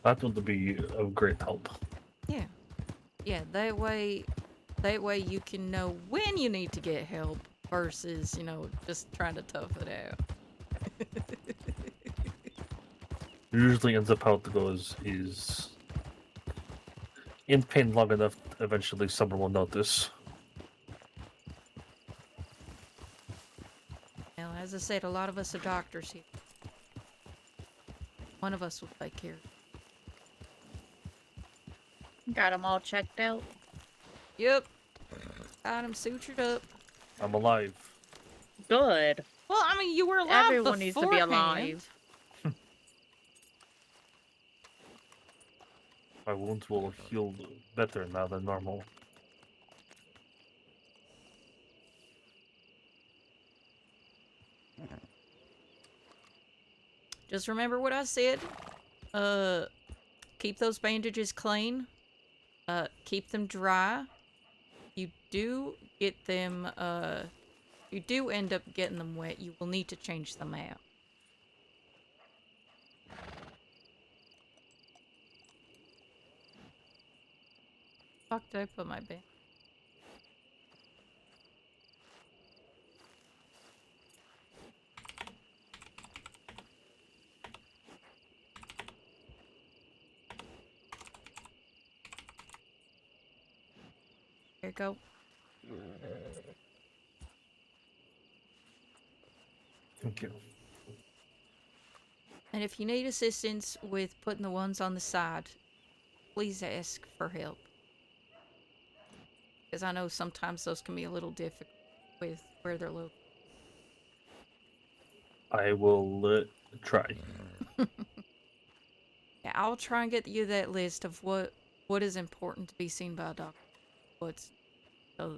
That would be of great help. Yeah. Yeah, that way you can know when you need to get help versus, you know, just trying to tough it out. Usually ends up how it goes is in pain long enough, eventually someone will notice. Now, as I said, a lot of us are doctors here. One of us will take care of it. Got them all checked out. Yep. Got him sutured up. I'm alive. Good. Well, I mean, you were alive Everyone needs to be beforehand. alive. My wounds will heal better now than normal. Just remember what I said. Keep those bandages clean. Keep them dry. You do get them, you do end up getting them wet, you will need to change them out. Fuck, did I put my band? There you go. Thank you. And if you need assistance with putting the ones on the side, please ask for help. Because I know sometimes those can be a little difficult with where they're located. I will try. Yeah, I'll try and get you that list of what is important to be seen by a doctor. What's that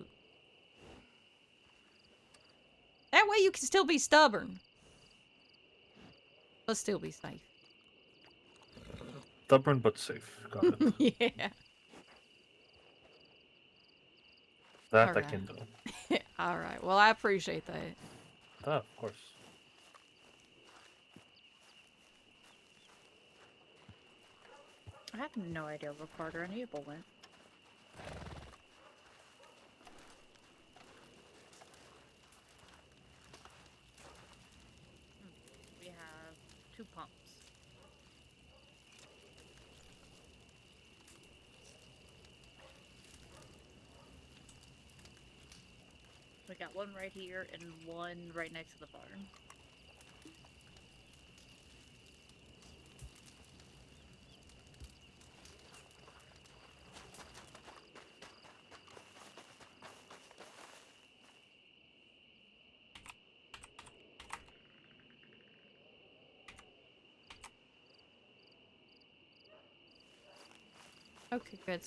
way you can still be stubborn, but still be safe. Stubborn but safe. Got it. Yeah. That All I right. can do. All right. Well, I appreciate that. Of course. I have no idea where Carter and Abel went. We have 2 pumps. We got one right here and one right next to the barn. Okay, good.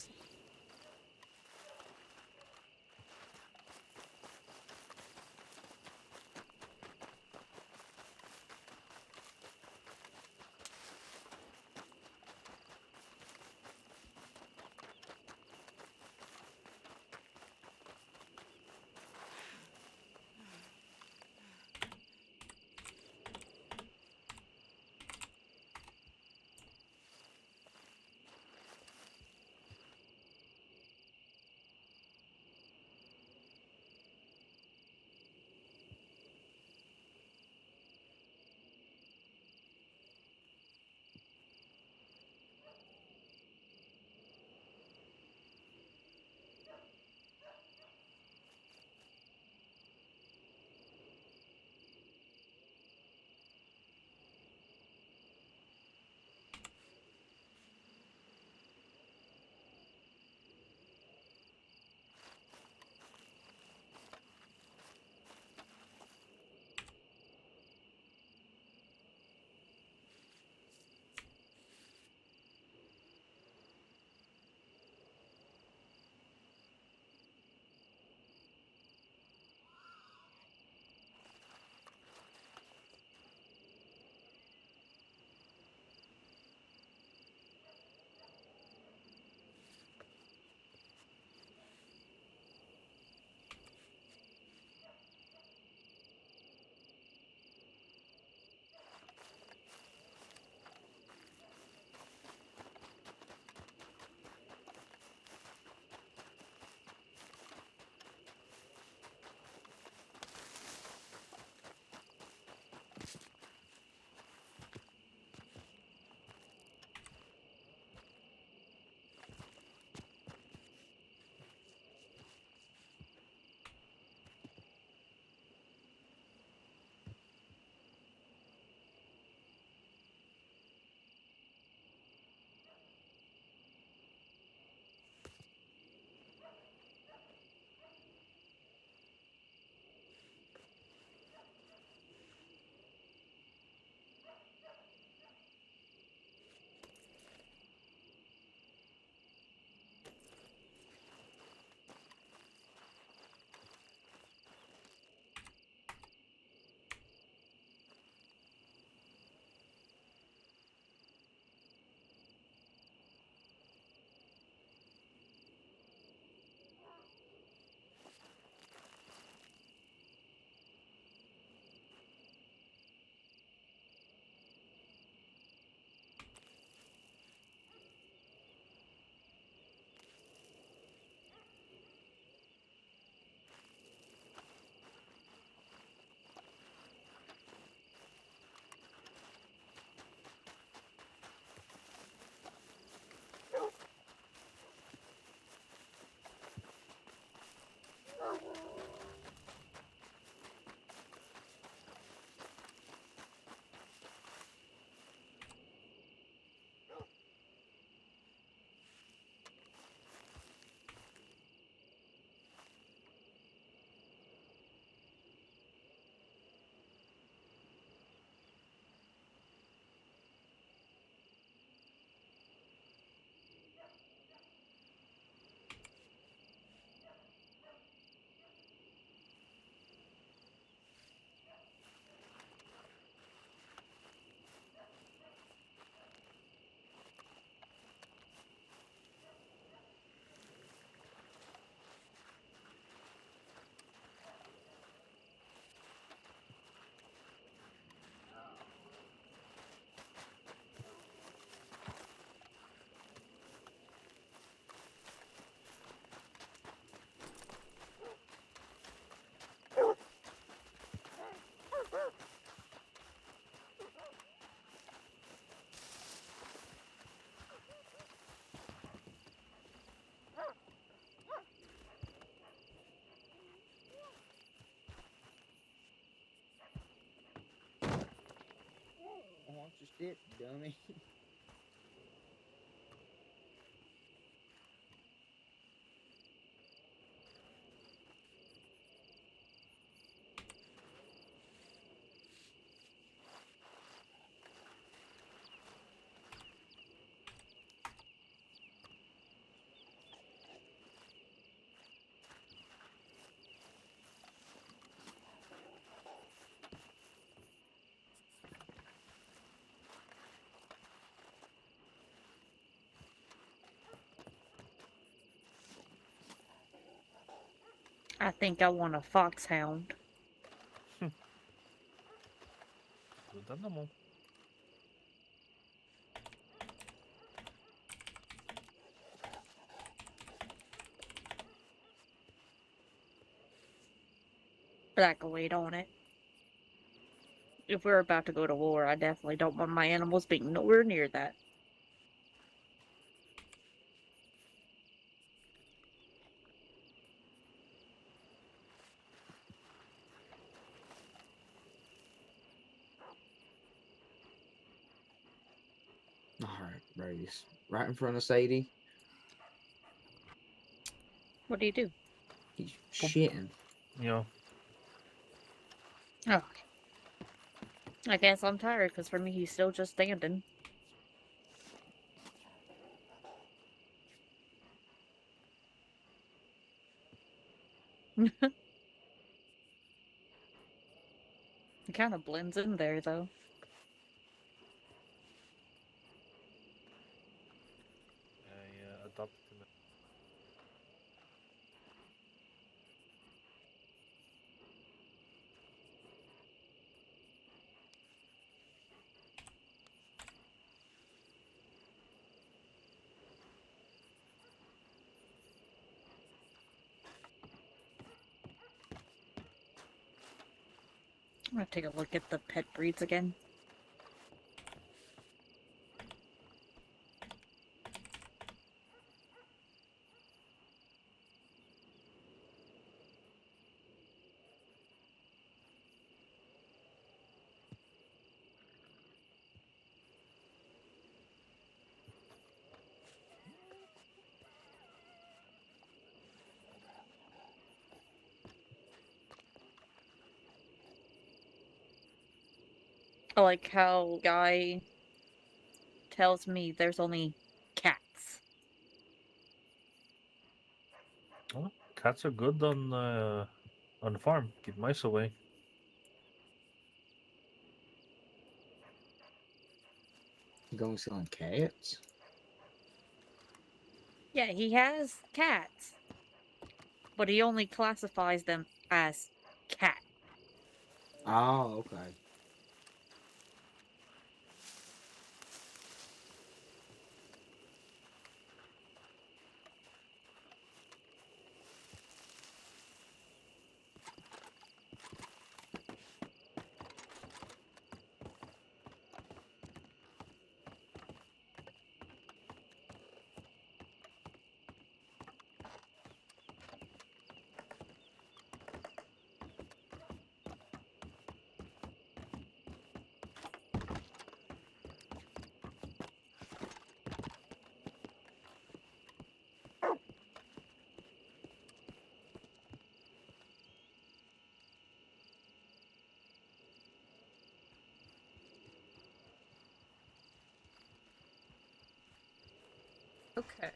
Just it, dummy. I think I want a foxhound. Good animal. But I can wait on it. If we're about to go to war, I definitely don't want my animals being nowhere near that. Alright, Brady's right in front of Sadie. What do you do? He's shitting. Yeah. Oh. I guess I'm tired, because for me, he's still just standing. It kind of blends in there, though. I adopted him. I'm gonna take a look at the pet breeds again. I like how Guy tells me there's only cats. Oh, cats are good on the farm. Keep mice away. Going selling cats? Yeah, he has cats. But he only classifies them as cat. Oh, okay. Okay.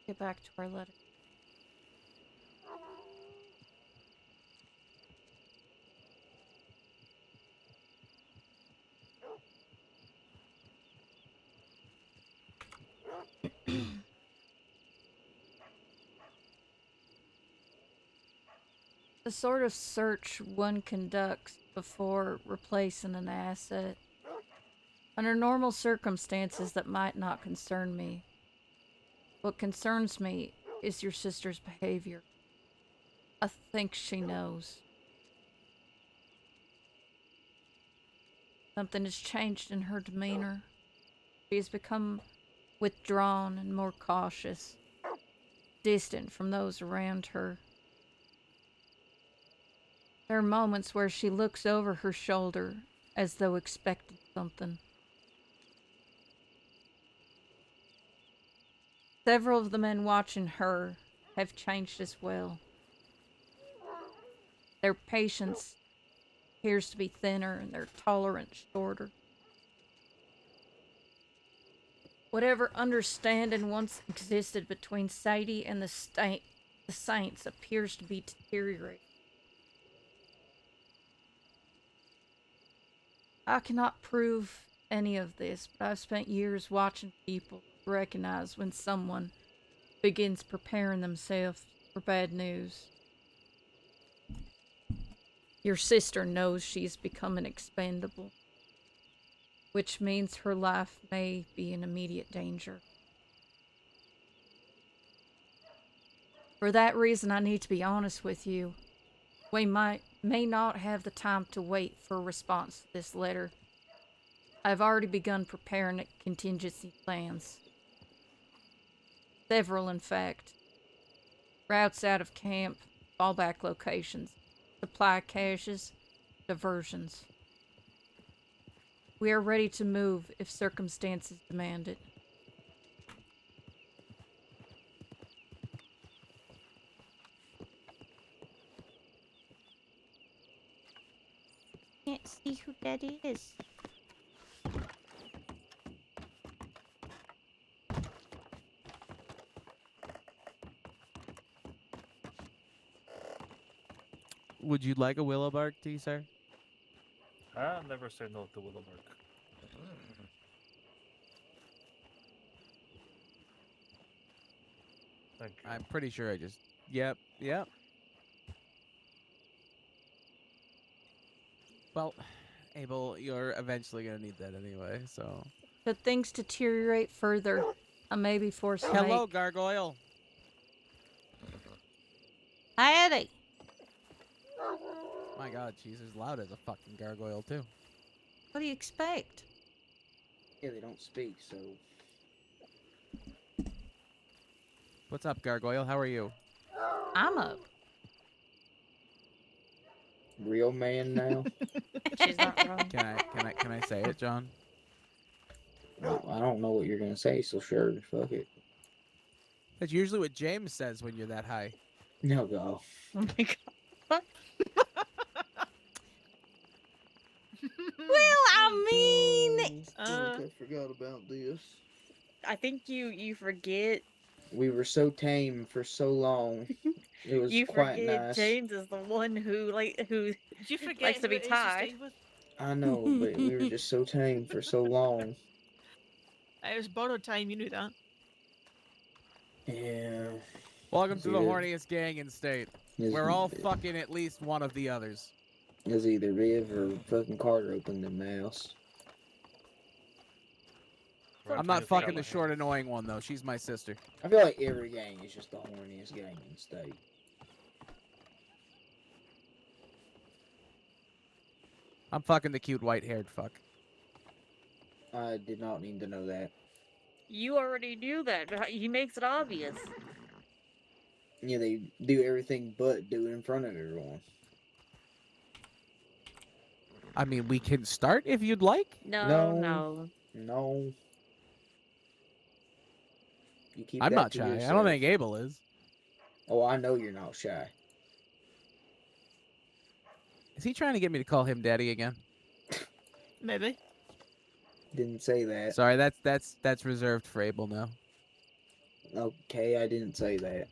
Get back to our letter. The sort of search one conducts before replacing an asset. Under normal circumstances, that might not concern me. What concerns me is your sister's behavior. I think she knows. Something has changed in her demeanor. She has become withdrawn and more cautious, distant from those around her. There are moments where she looks over her shoulder as though expecting something. Several of the men watching her have changed as well. Their patience appears to be thinner and their tolerance shorter. Whatever understanding once existed between Sadie and the Saints appears to be deteriorating. I cannot prove any of this, but I've spent years watching people recognize when someone begins preparing themselves for bad news. Your sister knows she's becoming expendable, which means her life may be in immediate danger. For that reason, I need to be honest with you. We may not have the time to wait for a response to this letter. I've already begun preparing contingency plans. Several, in fact. Routes out of camp, fallback locations, supply caches, diversions. We are ready to move if circumstances demand it. Can't see who that is. Would you like a willow bark tea, sir? I never say no to Willowbark. Thank you. I'm pretty sure I just... Yep. Well, Abel, you're eventually going to need that anyway, so... Should things deteriorate further, I may be forced to Hello, make... Gargoyle. Howdy! My god, she's as loud as a fucking gargoyle, too. What do you expect? Yeah, they don't speak, so... What's up, Gargoyle? How are you? I'm up. Real man now? She's not wrong. Can I say it, John? Well, I don't know what you're gonna say, so sure, fuck it. That's usually what James says when you're that high. No go. Oh my god. Well, I mean... I forgot about this. I think you forget. We were so tame for so long. It was You quite forget nice. James is the one who Did you forget likes to who be it is you tied. stayed with? I know, but we were just so tame for so long. It was borrowed time, you knew that. Yeah. Welcome to the Either- horniest gang in state. Is- We're all fucking at least one of the others. Is either Riv or fucking Carter opened the mouse. I'm not fucking the short, annoying one, though. She's my sister. I feel like every gang is just the horniest gang in the state. I'm fucking the cute white-haired fuck. I did not need to know that. You already knew that. But he makes it obvious. Yeah, they do everything but do it in front of everyone. I mean, we can start if you'd like. No. No. You keep I'm that not to shy. yourself. I don't think Abel is. Oh, I know you're not shy. Is he trying to get me to call him daddy again? Maybe. Didn't say that. Sorry, that's reserved for Abel now. Okay, I didn't say that.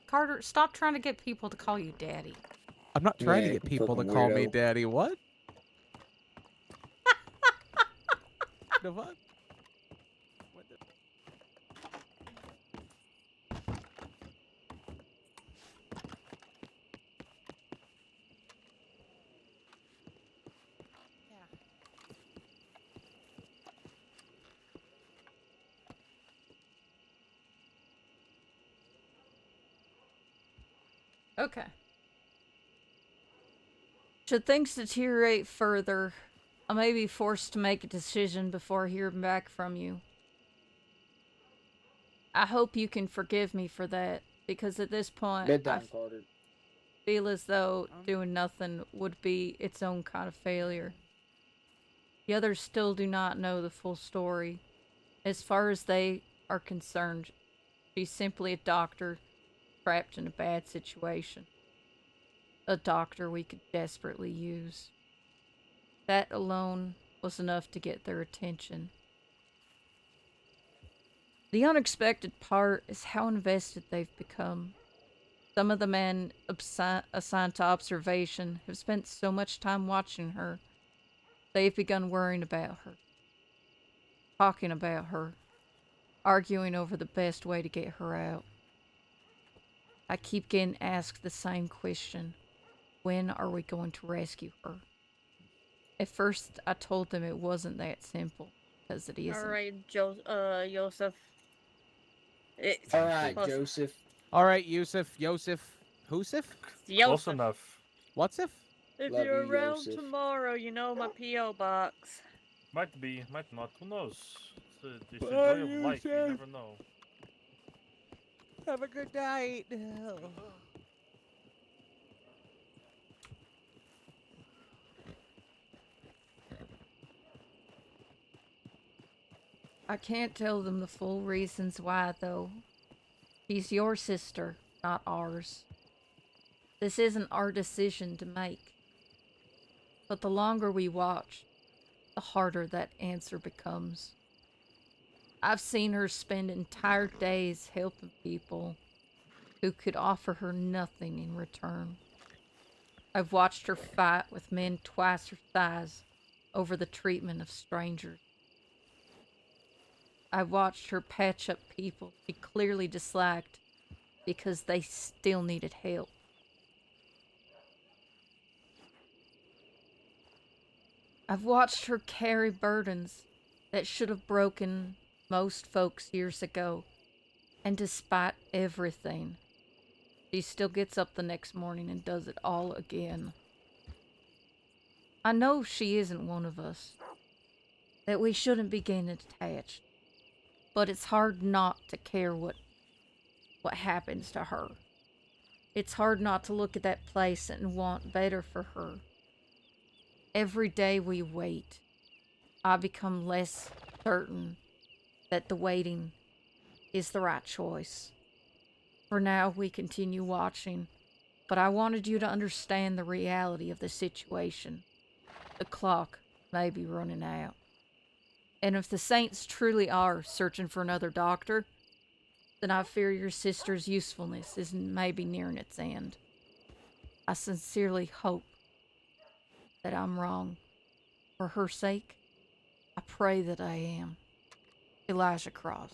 Carter, stop trying to get people to call you daddy. I'm not trying to Yeah, get people to fucking call me weirdo. daddy. What? The fuck? What the... Okay. Should things deteriorate further, I may be forced to make a decision before hearing back from you. I hope you can forgive me for that, because at this point, Bedtime, Carter. feel as though doing nothing would be its own kind of failure. The others still do not know the full story. As far as they are concerned, she's simply a doctor trapped in a bad situation. A doctor we could desperately use. That alone was enough to get their attention. The unexpected part is how invested they've become. Some of the men assigned to observation have spent so much time watching her, they've begun worrying about her, talking about her, arguing over the best way to get her out. I keep getting asked the same question. When are we going to rescue her? At first, I told them it wasn't that simple, because it isn't. Alright, Joseph. Alright, Joseph. Alright, Yusuf. Husif? Close enough. What's if? If Love you're you, around Joseph. tomorrow, you know my P.O. box. Might be, might not. Who knows? It's the Bye, joy of life. You Yusuf. never know. Have a good night. I can't tell them the full reasons why, though. She's your sister, not ours. This isn't our decision to make. But the longer we watch, the harder that answer becomes. I've seen her spend entire days helping people who could offer her nothing in return. I've watched her fight with men twice her size over the treatment of strangers. I've watched her patch up people she clearly disliked because they still needed help. I've watched her carry burdens that should have broken most folks years ago, and despite everything, she still gets up the next morning and does it all again. I know she isn't one of us, that we shouldn't be getting attached, but it's hard not to care what happens to her. It's hard not to look at that place and want better for her. Every day we wait, I become less certain that the waiting is the right choice. For now, we continue watching, but I wanted you to understand the reality of the situation. The clock may be running out. And if the Saints truly are searching for another doctor, then I fear your sister's usefulness is maybe nearing its end. I sincerely hope that I'm wrong. For her sake, I pray that I am. Elijah Cross.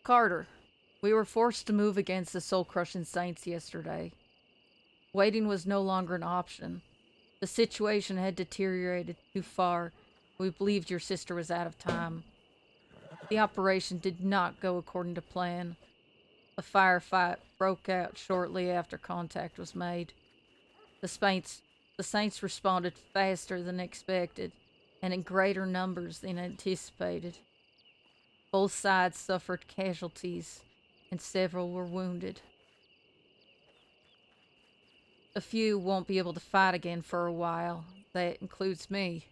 Carter, we were forced to move against the soul-crushing Saints yesterday. Waiting was no longer an option. The situation had deteriorated too far. We believed your sister was out of time. The operation did not go according to plan. A firefight broke out shortly after contact was made. The Saints responded faster than expected, and in greater numbers than anticipated. Both sides suffered casualties, and several were wounded. A few won't be able to fight again for a while. That includes me.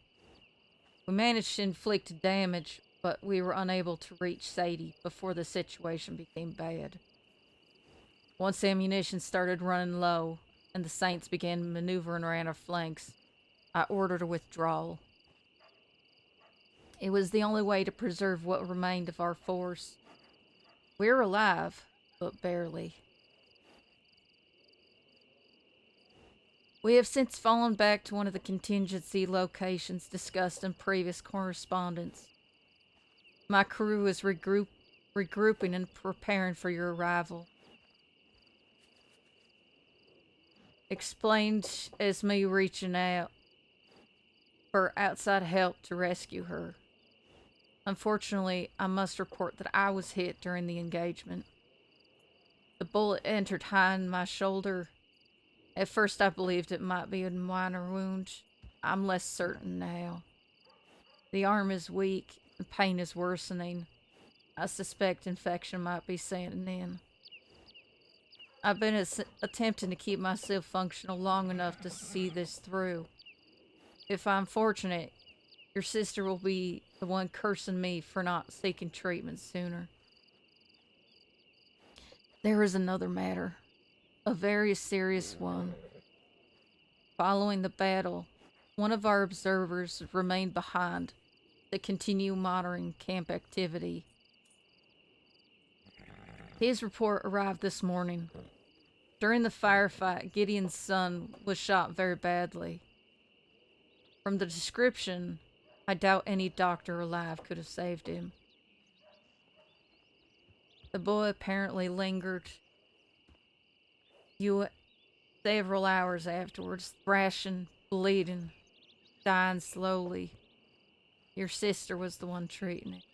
We managed to inflict damage, but we were unable to reach Sadie before the situation became bad. Once ammunition started running low, and the Saints began maneuvering around our flanks, I ordered a withdrawal. It was the only way to preserve what remained of our force. We're alive, but barely. We have since fallen back to one of the contingency locations discussed in previous correspondence. My crew is regrouping and preparing for your arrival. Explained as me reaching out for outside help to rescue her. Unfortunately, I must report that I was hit during the engagement. The bullet entered high in my shoulder. At first I believed it might be a minor wound. I'm less certain now. The arm is weak, and pain is worsening. I suspect infection might be setting in. I've been attempting to keep myself functional long enough to see this through. If I'm fortunate, your sister will be the one cursing me for not seeking treatment sooner. There is another matter, a very serious one. Following the battle, one of our observers remained behind to continue monitoring camp activity. His report arrived this morning. During the firefight, Gideon's son was shot very badly. From the description, I doubt any doctor alive could have saved him. The boy apparently lingered several hours afterwards, thrashing, bleeding, dying slowly. Your sister was the one treating it.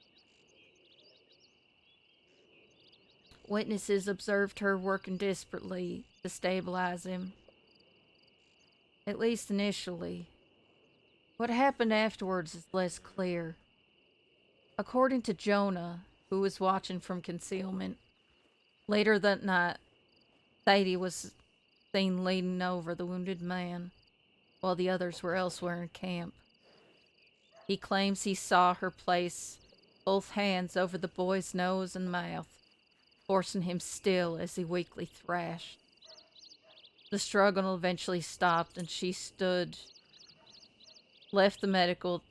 Witnesses observed her working desperately to stabilize him. At least initially. What happened afterwards is less clear. According to Jonah, who was watching from concealment, later that night, Sadie was seen leaning over the wounded man, while the others were elsewhere in camp. He claims he saw her place both hands over the boy's nose and mouth, forcing him still as he weakly thrashed. The struggle eventually stopped, and she left the medical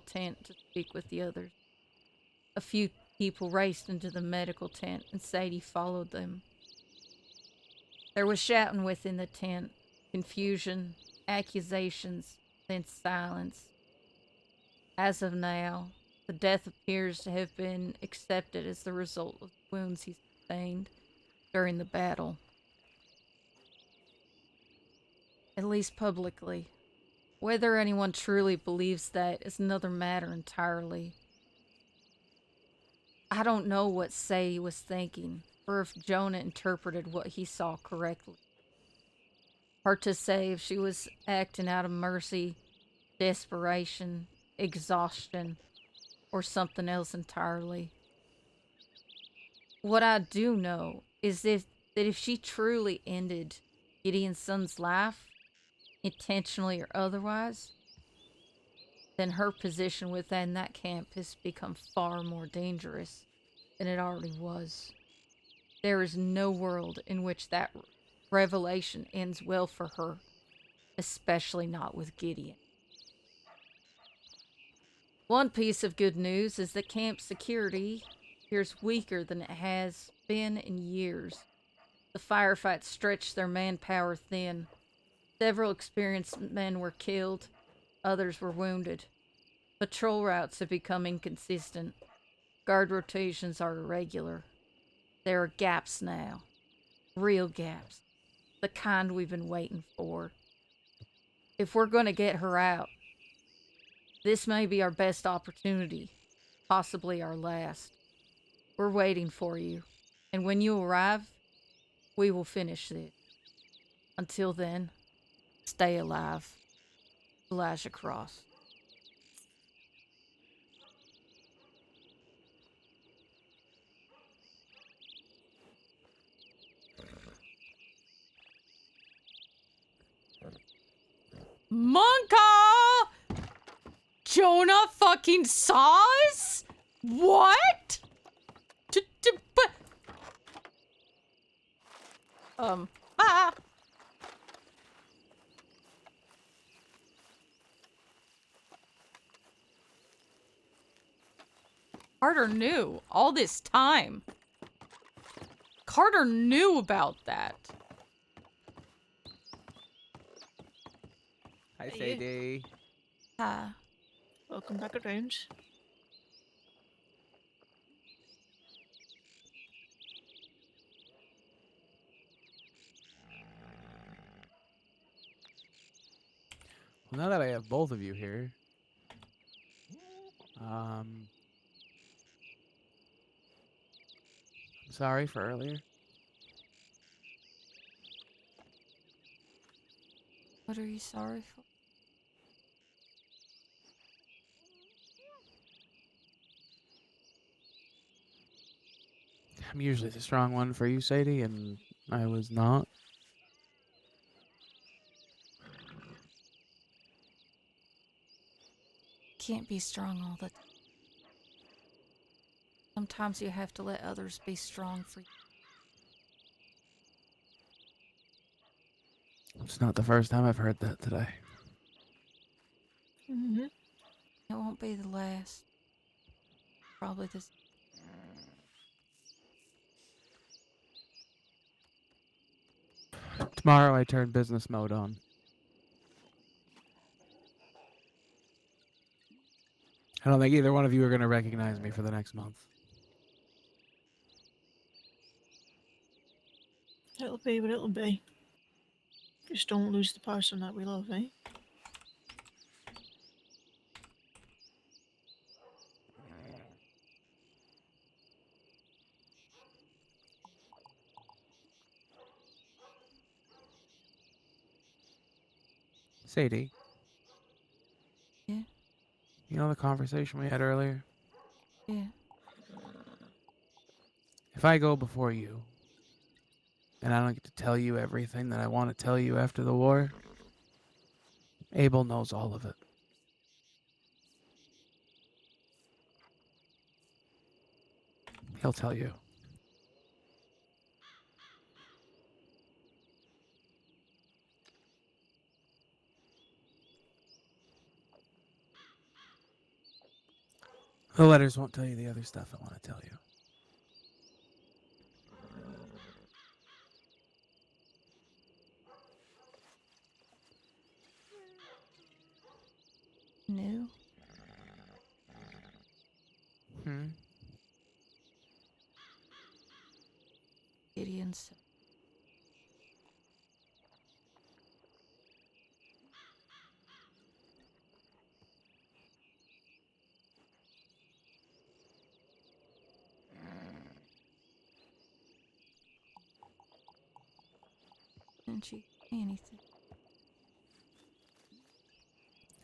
tent to speak with the others. A few people raced into the medical tent, and Sadie followed them. There was shouting within the tent, confusion, accusations, then silence. As of now, the death appears to have been accepted as the result of the wounds he sustained during the battle. At least publicly. Whether anyone truly believes that is another matter entirely. I don't know what Sadie was thinking, or if Jonah interpreted what he saw correctly. Hard to say if she was acting out of mercy, desperation, exhaustion, or something else entirely. What I do know is that if she truly ended Gideon's son's life, intentionally or otherwise, then her position within that camp has become far more dangerous than it already was. There is no world in which that revelation ends well for her, especially not with Gideon. One piece of good news is that camp security appears weaker than it has been in years. The firefights stretched their manpower thin. Several experienced men were killed, others were wounded. Patrol routes have become inconsistent. Guard rotations are irregular. There are gaps now. Real gaps. The kind we've been waiting for. If we're going to get her out, this may be our best opportunity, possibly our last. We're waiting for you, and when you arrive, we will finish this. Until then, stay alive. Elijah Cross. Monka! Jonah fucking saws? What? Ah! Carter knew all this time. Carter knew about that. Hi, Hey, Sadie. Welcome back around. Well, now that I have both of you here, I'm sorry for earlier. What are you sorry for? I'm usually the strong one for you, Sadie, and I was not. Can't be strong all the time. Sometimes you have to let others be strong for you. It's not the first time I've heard that today. Mm-hmm. It won't be the last. Probably this. Tomorrow I turn business mode on. I don't think either one of you are going to recognize me for the next month. It'll be what it'll be. Just don't lose the person that we love, eh? Sadie. Yeah? You know the conversation we had earlier? Yeah. If I go before you, and I don't get to tell you everything that I want to tell you after the war, Abel knows all of it. He'll tell you. The letters won't tell you the other stuff I want to tell you. New? Hmm? Gideon's. Didn't you say anything?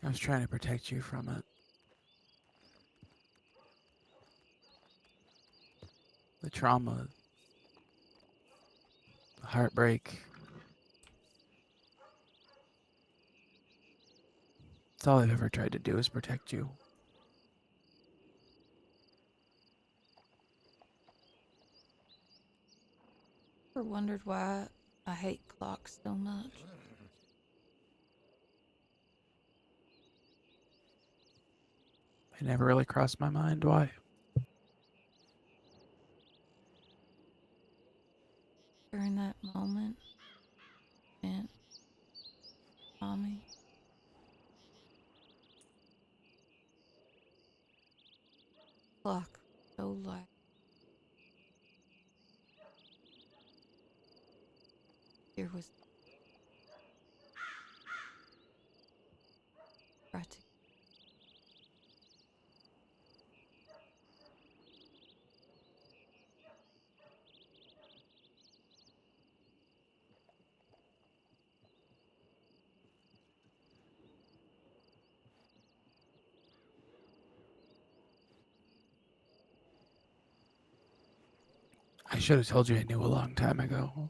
I was trying to protect you from it. The trauma, the heartbreak. That's all I've ever tried to do is protect you. Ever wondered why I hate clocks so much? It never really crossed my mind why. During that moment, and Mommy. Clock so loud. Here was right to I should have told you I knew a long time ago.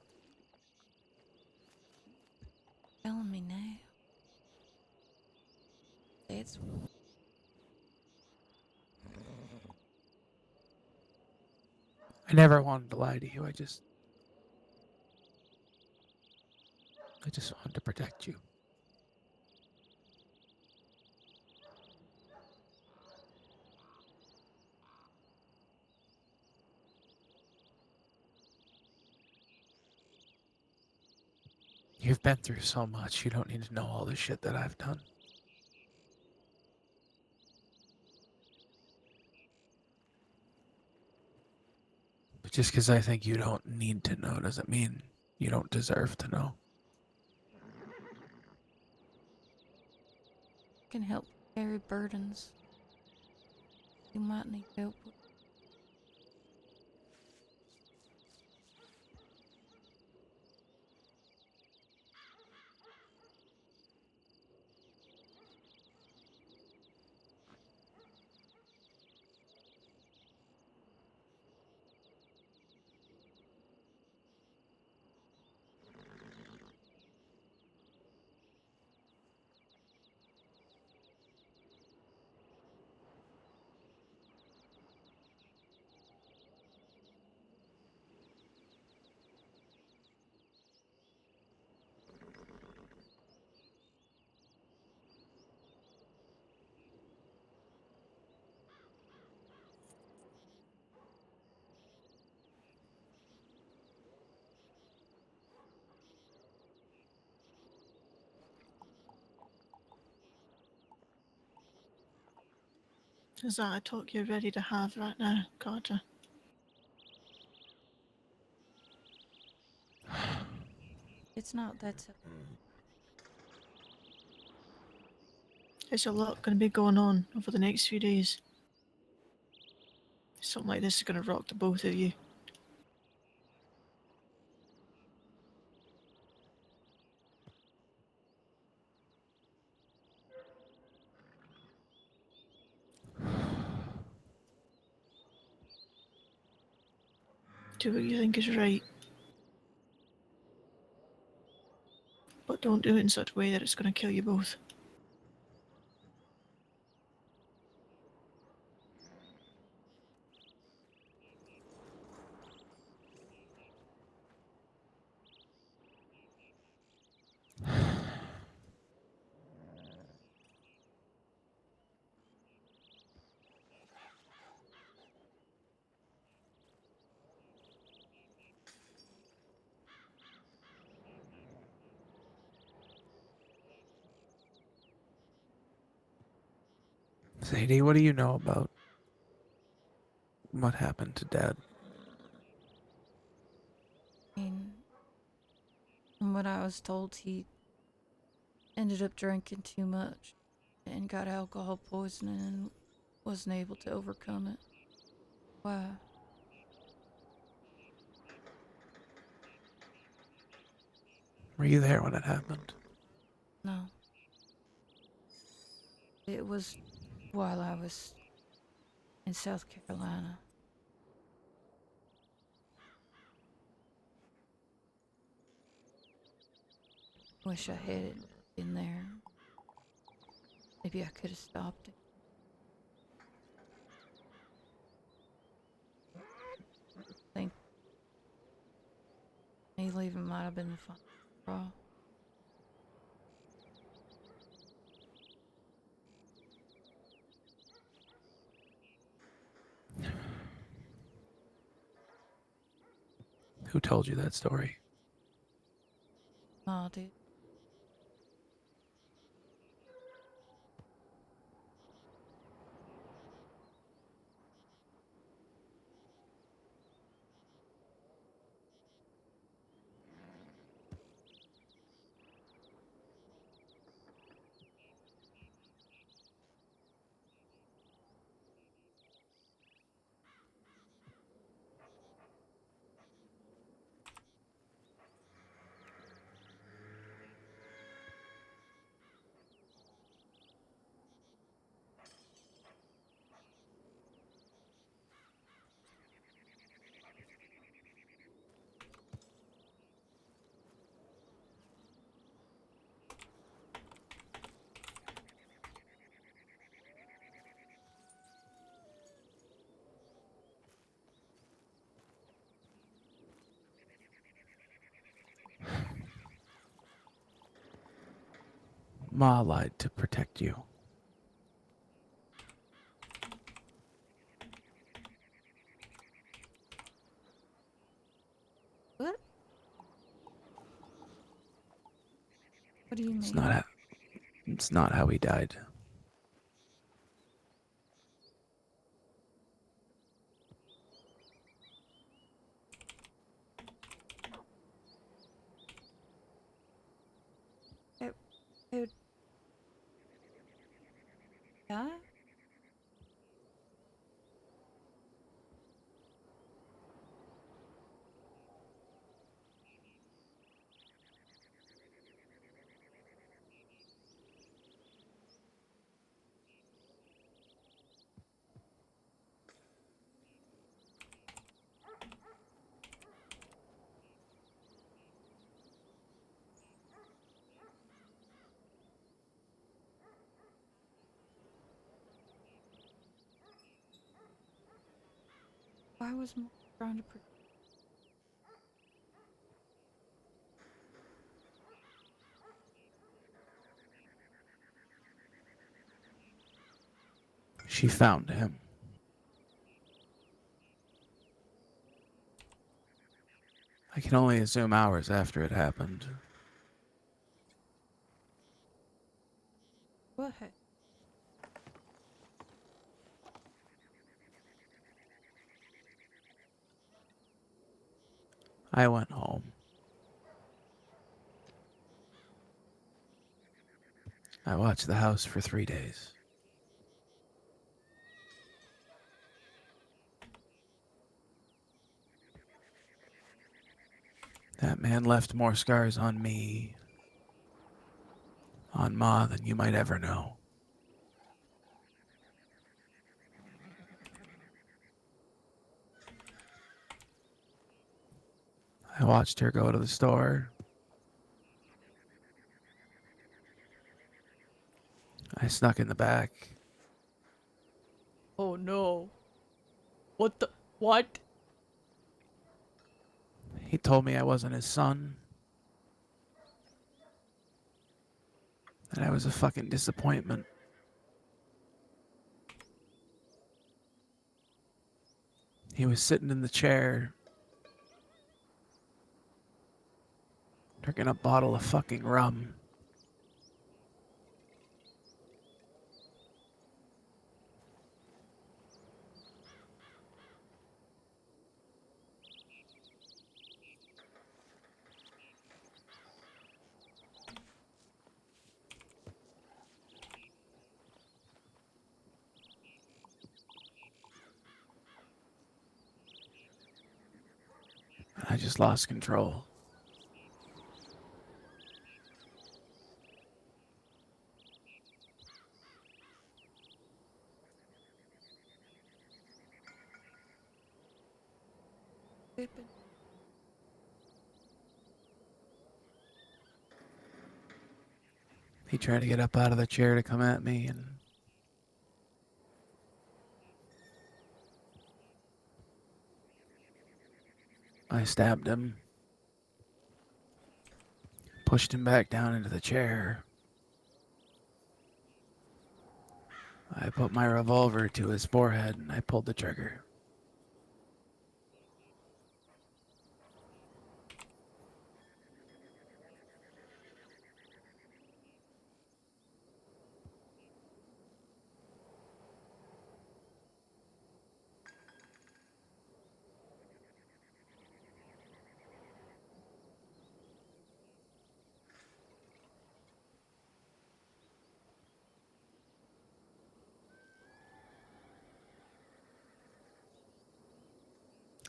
telling me now. It's I never wanted to lie to you. I just wanted to protect you. You've been through so much. You don't need to know all the shit that I've done. But just because I think you don't need to know doesn't mean you don't deserve to know. can help carry burdens. You might need help with. Is that a talk you're ready to have right now, Carter? It's not that. There's a lot going to be going on over the next few days. Something like this is going to rock the both of you. Do what you think is right. But don't do it in such a way that it's going to kill you both. Sadie, what do you know about what happened to Dad? I mean, from what I was told, he ended up drinking too much and got alcohol poisoning and wasn't able to overcome it. Why? Were you there when it happened? No. It was while I was in South Carolina. Wish I had been there. Maybe I could have stopped it. I think me leaving might have been the final straw. Who told you that story? Oh, dude. Ma lied to protect you. What? What do you mean? It's not how he died. Who died? Why was Mom trying to protect? She found him. I can only assume hours after it happened. What? I went home. I watched the house for 3 days. That man left more scars on me, on Ma, than you might ever know. I watched her go to the store. I snuck in the back. Oh no. What the? What? He told me I wasn't his son. That I was a fucking disappointment. He was sitting in the chair, drinking a bottle of fucking rum. I just lost control. He tried to get up out of the chair to come at me, and I stabbed him, pushed him back down into the chair. I put my revolver to his forehead and I pulled the trigger.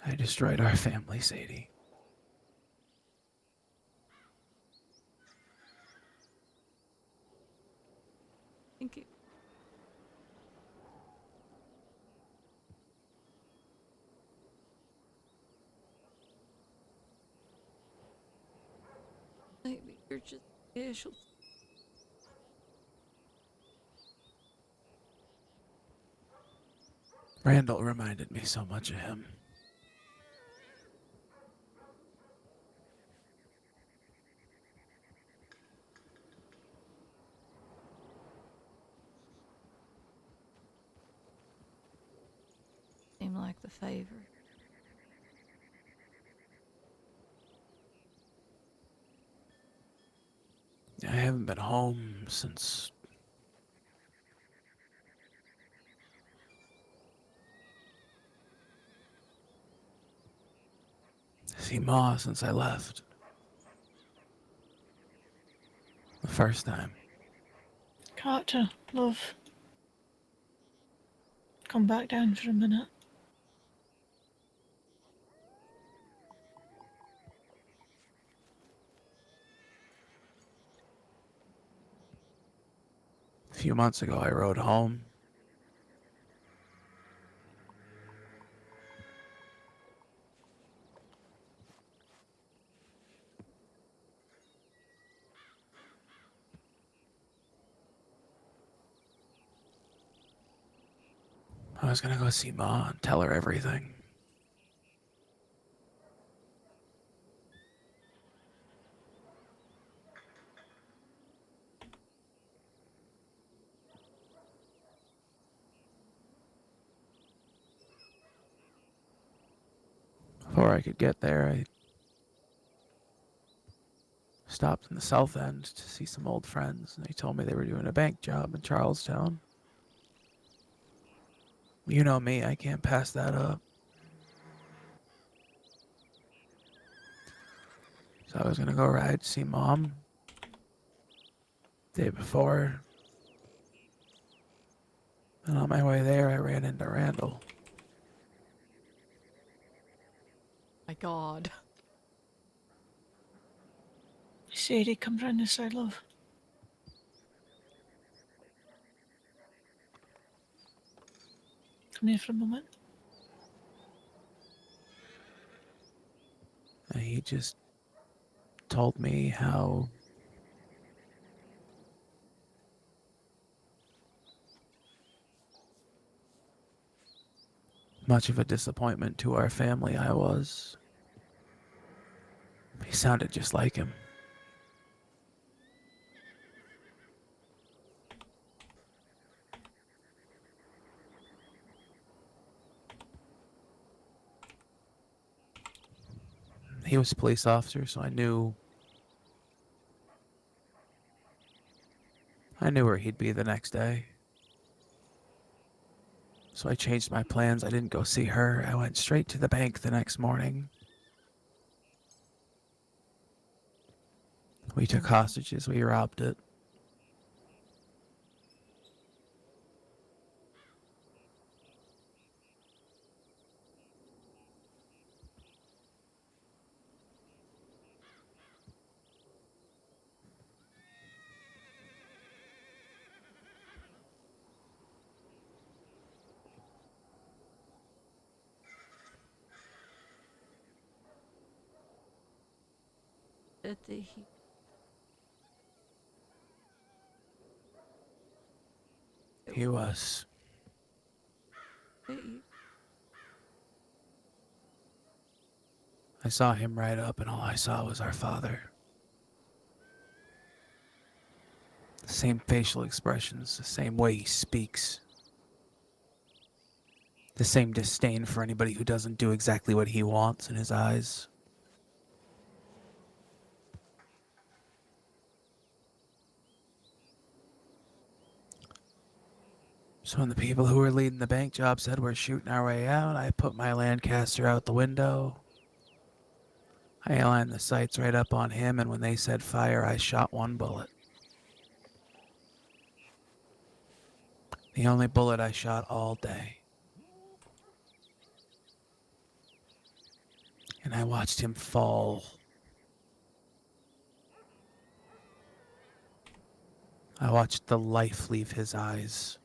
I destroyed our family, Sadie. Thank you. Maybe you're just special. Randall reminded me so much of him. Seem like the favorite. I haven't been home since... see Ma since I left. The first time. Carter, love. Come back down for a minute. A few months ago, I rode home. I was gonna go see Ma and tell her everything. Before I could get there, I stopped in the South End to see some old friends, and they told me they were doing a bank job in Charlestown. You know me, I can't pass that up. So I was gonna go ride to see Mom. Day before. And on my way there, I ran into Randall. My God. Sadie, come round this side, love. Come here for a moment. And he just told me how much of a disappointment to our family I was. He sounded just like him. He was a police officer, so I knew where he'd be the next day. So I changed my plans. I didn't go see her. I went straight to the bank the next morning. We took hostages. We robbed it. That He was. I saw him ride up, and all I saw was our father. The same facial expressions, the same way he speaks. The same disdain for anybody who doesn't do exactly what he wants in his eyes. So when the people who were leading the bank job said we're shooting our way out, I put my Lancaster out the window. I aligned the sights right up on him, and when they said fire, I shot one bullet. The only bullet I shot all day. And I watched him fall. I watched the life leave his eyes.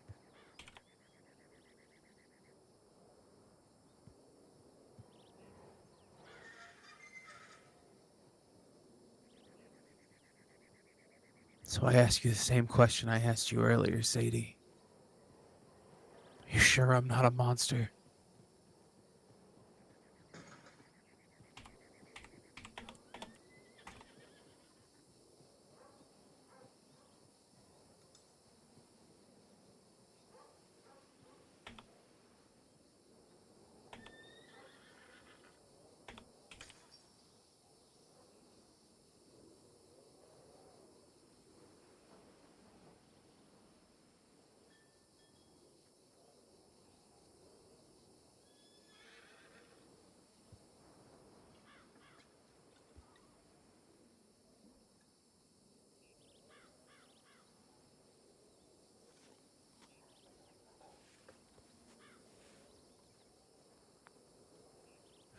So I ask you the same question I asked you earlier, Sadie. You sure I'm not a monster?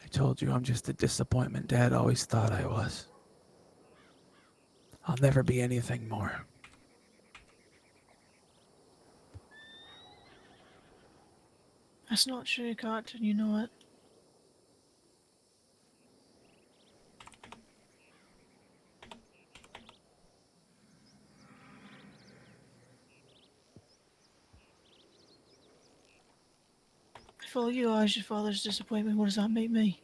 I told you I'm just the disappointment Dad always thought I was. I'll never be anything more. That's not true, Captain, you know it. If all you are is your father's disappointment, what does that make me?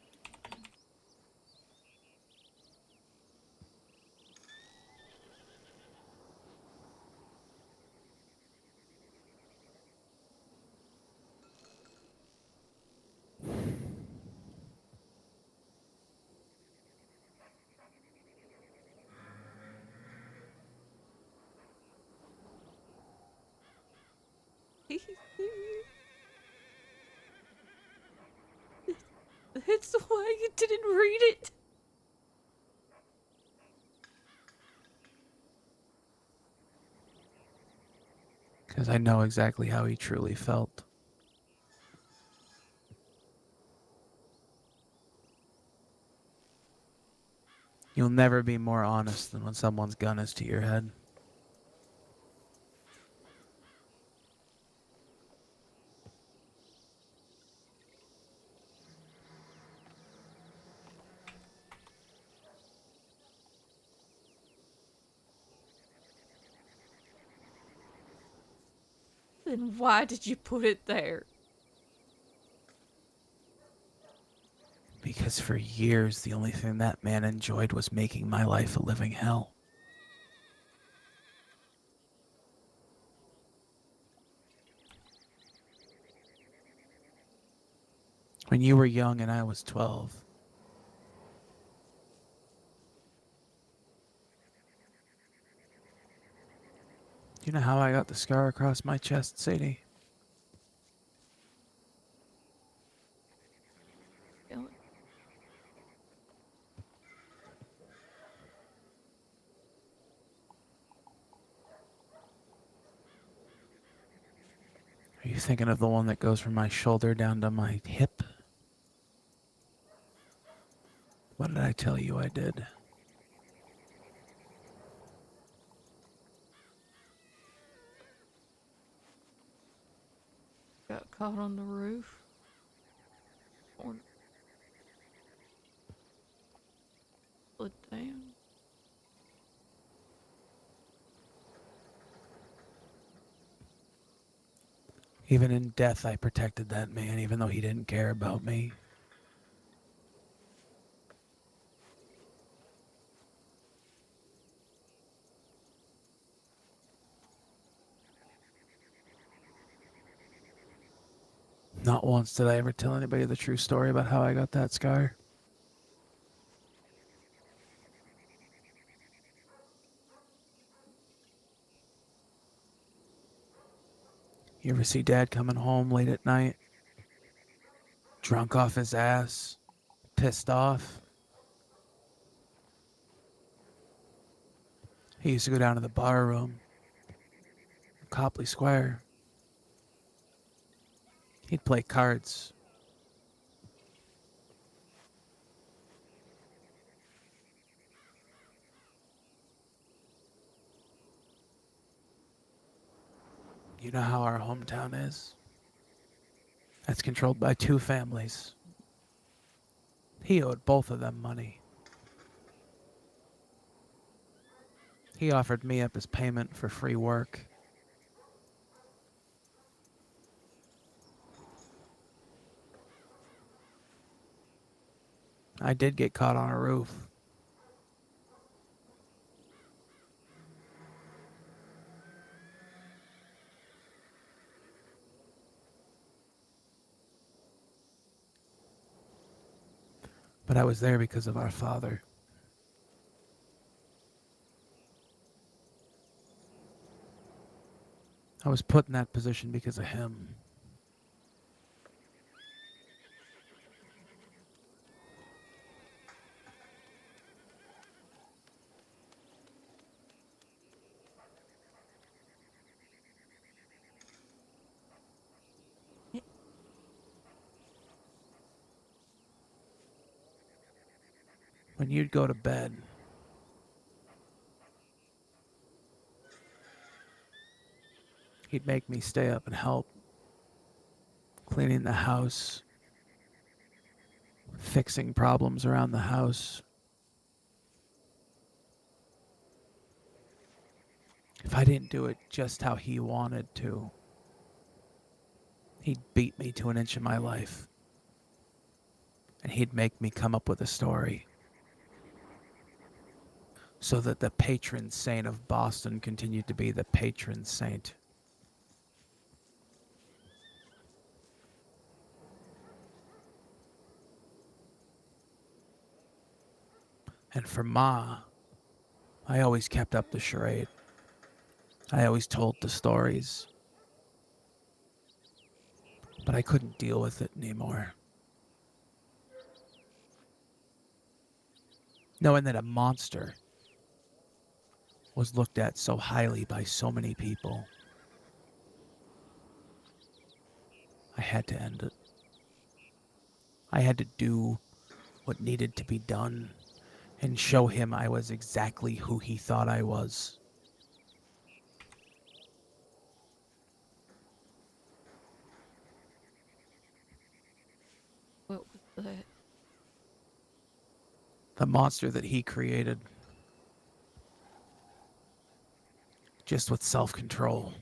That's why you didn't read it. 'Cause I know exactly how he truly felt. You'll never be more honest than when someone's gun is to your head. Then why did you put it there? Because for years, the only thing that man enjoyed was making my life a living hell. When you were young and I was 12, do you know how I got the scar across my chest, Sadie? Are you thinking of the one that goes from my shoulder down to my hip? What did I tell you I did? Got caught on the roof. Or split down. Even in death, I protected that man, even though he didn't care about me. Not once did I ever tell anybody the true story about how I got that scar. You ever see Dad coming home late at night, drunk off his ass, pissed off? He used to go down to the bar room, Copley Square. He'd play cards. You know how our hometown is? That's controlled by two families. He owed both of them money. He offered me up as payment for free work. I did get caught on a roof. But I was there because of our father. I was put in that position because of him. When you'd go to bed, he'd make me stay up and help, cleaning the house, fixing problems around the house. If I didn't do it just how he wanted to, he'd beat me to an inch of my life. And he'd make me come up with a story so that the patron saint of Boston continued to be the patron saint. And for Ma, I always kept up the charade. I always told the stories. But I couldn't deal with it anymore. Knowing that a monster was looked at so highly by so many people. had to end it. I had to do what needed to be done and show him I was exactly who he thought I was. What was that? The monster that he created. Just with self-control.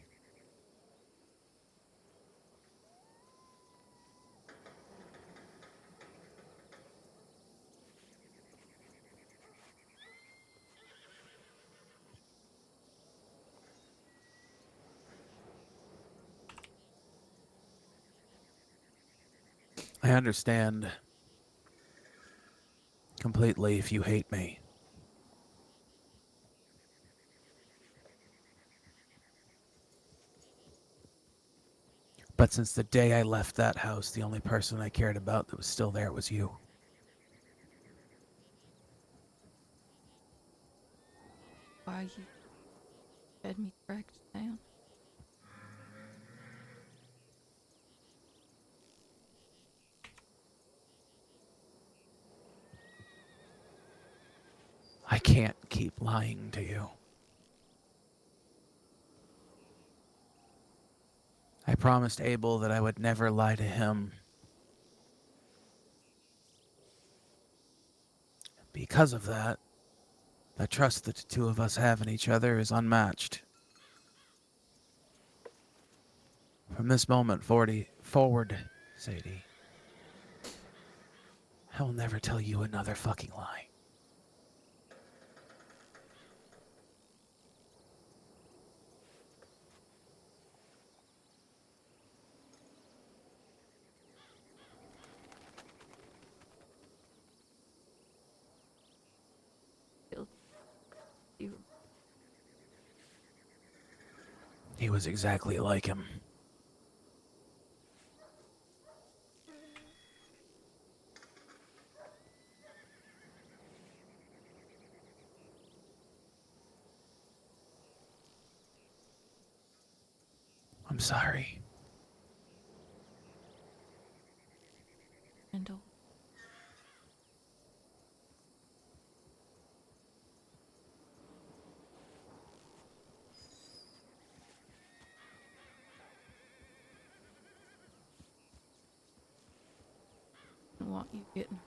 I understand completely if you hate me. But since the day I left that house, the only person I cared about that was still there was you. Why you had me tracked down? I can't keep lying to you. I promised Abel that I would never lie to him. Because of that, the trust that the two of us have in each other is unmatched. From this moment forward, Sadie, I will never tell you another fucking lie. You He was exactly like him. I'm sorry. handle. I want you getting.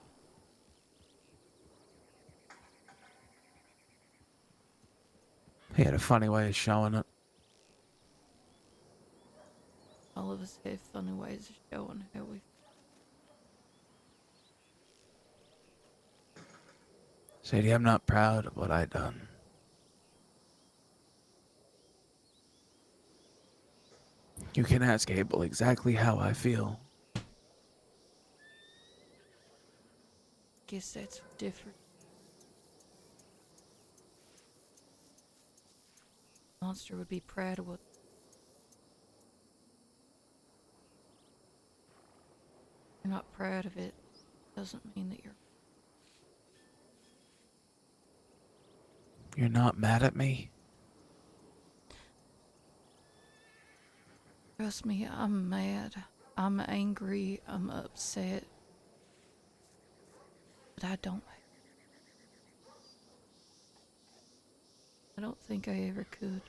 He had a funny way of showing it. All of us have funny ways of showing how we. Sadie, I'm not proud of what I done. You can ask Abel exactly how I feel. Guess that's different. Monster would be proud of what. You're not proud of it. Doesn't mean that you're. You're not mad at me? Trust me, I'm mad. I'm angry. I'm upset. But I don't think I ever could.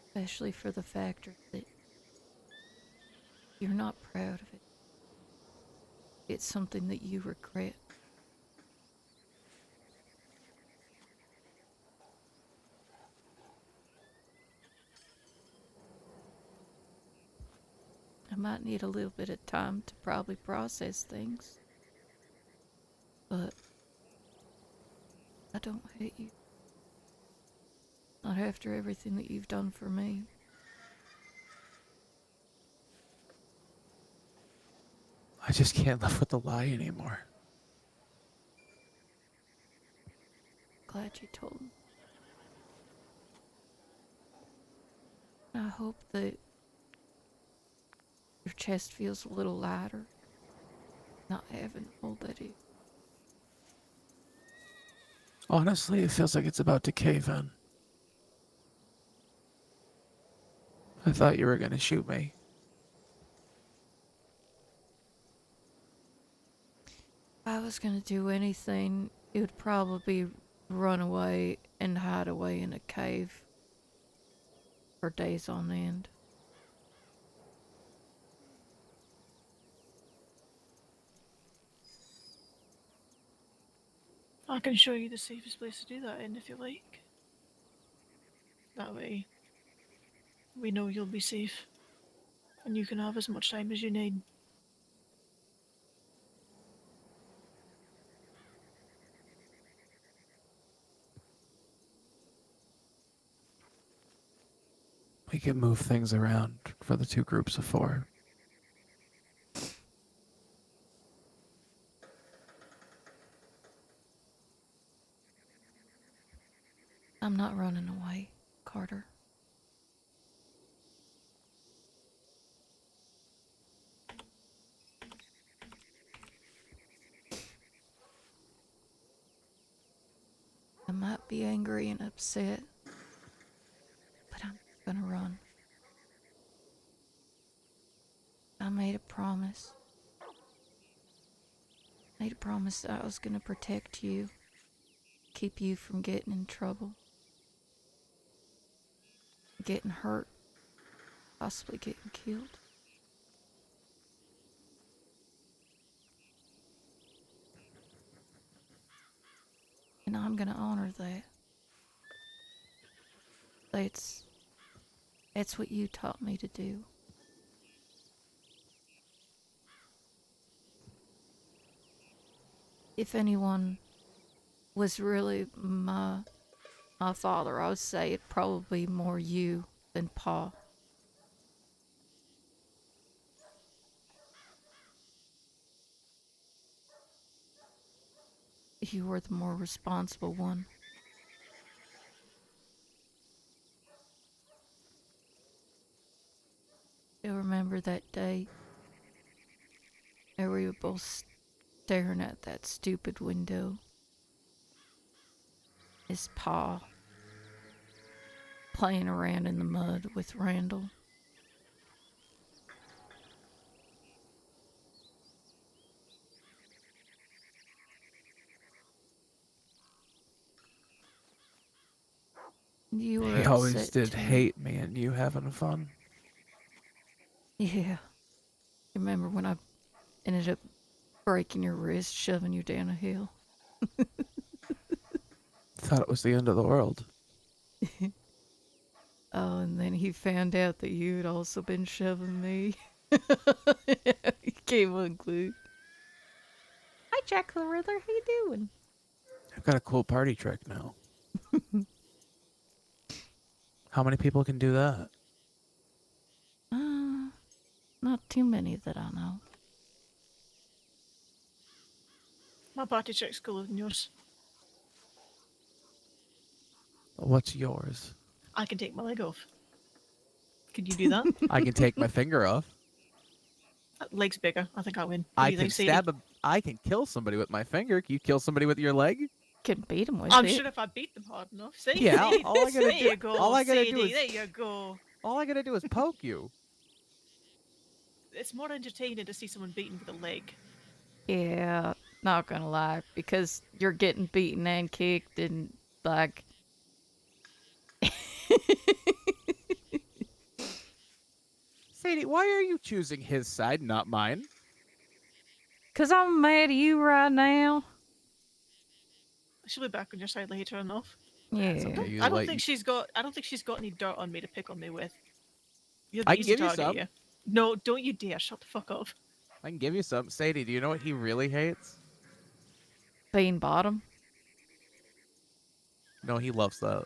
Especially for the factor that you're not proud of it. It's something that you regret. I might need a little bit of time to probably process things. But I don't hate you. Not after everything that you've done for me. I just can't live with the lie anymore. Glad you told me. I hope that your chest feels a little lighter. Not having all that is. Honestly, it feels like it's about to cave in. I thought you were going to shoot me. I was gonna do anything, it would probably be run away and hide away in a cave for days on end. I can show you the safest place to do that in if you like. That way, we know you'll be safe, and you can have as much time as you need. We can move things around for the 2 groups of 4. I'm not running away, Carter. I might be angry and upset, but I'm gonna run. I made a promise. Made a promise that I was gonna protect you, keep you from getting in trouble, getting hurt, possibly getting killed. And I'm gonna honor that. That's what you taught me to do. If anyone was really my father, I would say it'd probably be more you than Pa. You were the more responsible one. Still remember that day where we were both staring at that stupid window. His Pa playing around in the mud with Randall. You were He always upset did too. hate me and you having fun. Yeah. Remember when I ended up breaking your wrist, shoving you down a hill? Thought it was the end of the world. Oh, and then he found out that you had also been shoving me. He came unglued. Hi, Jack the Riddler. How you doing? I've got a cool party trick now. How many people can do that? Not too many that I know. My party trick's cooler than yours. What's yours? I can take my leg off. Could you do that? I can take my finger off. Leg's bigger. I think I win. I can stab a. I can kill somebody with my finger. Can you kill somebody with your leg? Can beat him with I'm it. sure if I beat them hard enough. See? Yeah, See? all I gotta there do. you go. All I gotta do CD, is. there you go. All I gotta do is poke you. It's more entertaining to see someone beaten with a leg. Yeah, not gonna lie, because you're getting beaten and kicked and like. Sadie, why are you choosing his side, not mine? Cause I'm mad at you right now. She'll be back on your side later enough. Yeah. Okay, I don't think she's got any dirt on me to pick on me with. You're the I can easy give you target some. here. No, don't you dare! Shut the fuck up. I can give you some. Sadie, do you know what he really hates? Being bottom. No, he loves that.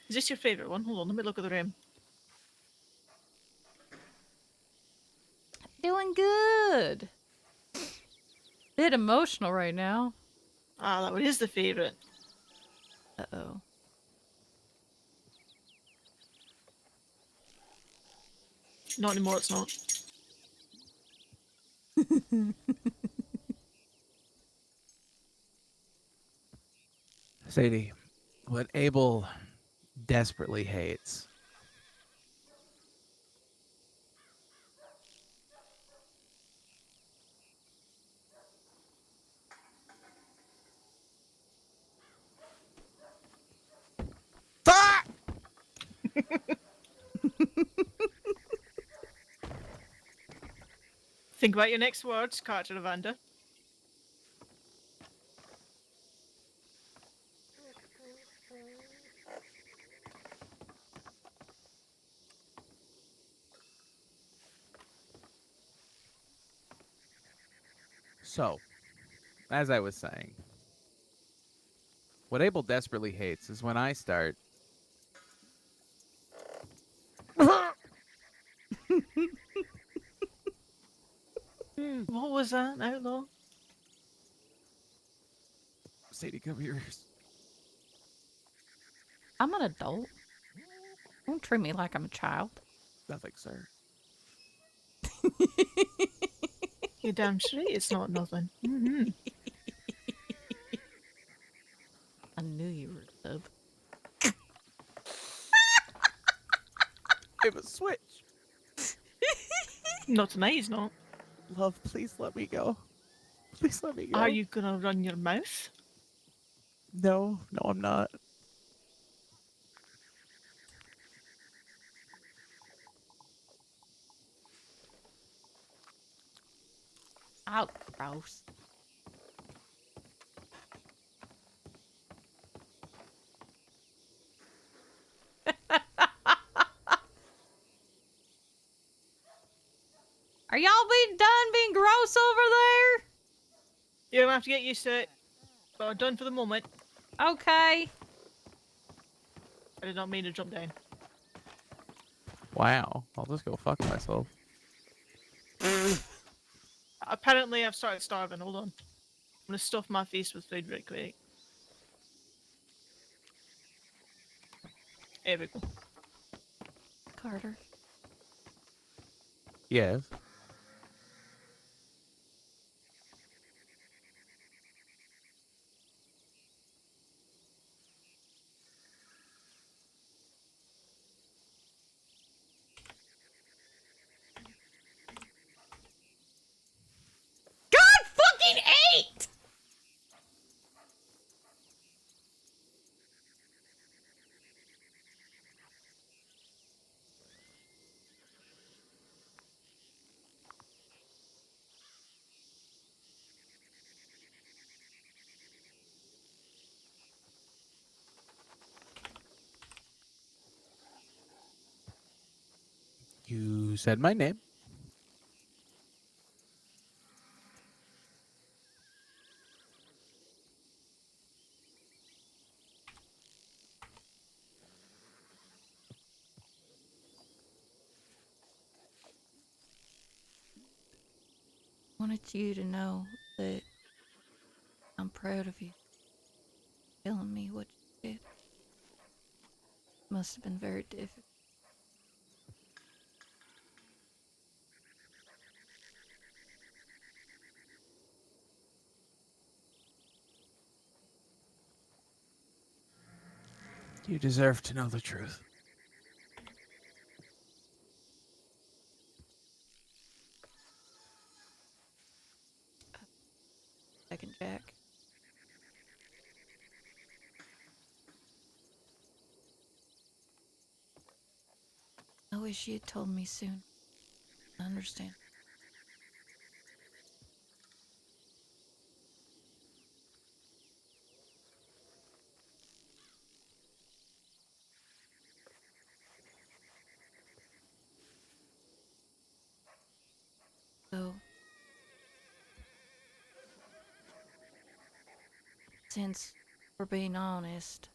Is this your favorite one? Hold on, let me look at the rim. Doing good. Bit emotional right now. Ah, that one is the favorite. Uh-oh. Not anymore. It's not. Sadie, what Abel desperately hates Think about your next words, Carter Lavanda. So, as I was saying, what Abel desperately hates is when I start. What was that, Outlaw? Sadie, cover your ears. I'm an adult. Don't treat me like I'm a child. Nothing, sir. You're damn straight it's not nothing. Mm-hmm. I knew you were a sub. I have a switch. Not tonight, he's not. Love, please let me go. Please let me go. Are you gonna run your mouth? No, I'm not. Oh, gross. Are y'all being gross over there? You're gonna have to get used to it. But I'm done for the moment. Okay. I did not mean to jump down. Wow. I'll just go fuck myself. Apparently I've started starving. Hold on. I'm gonna stuff my face with food right quick. There we go. Carter. Yes. God fucking 8! You said my name. Wanted you to know that I'm proud of you. Telling me what you did. Must have been very difficult. You deserve to know the truth. Second Jack. I wish you had told me soon. I understand. So, since we're being honest,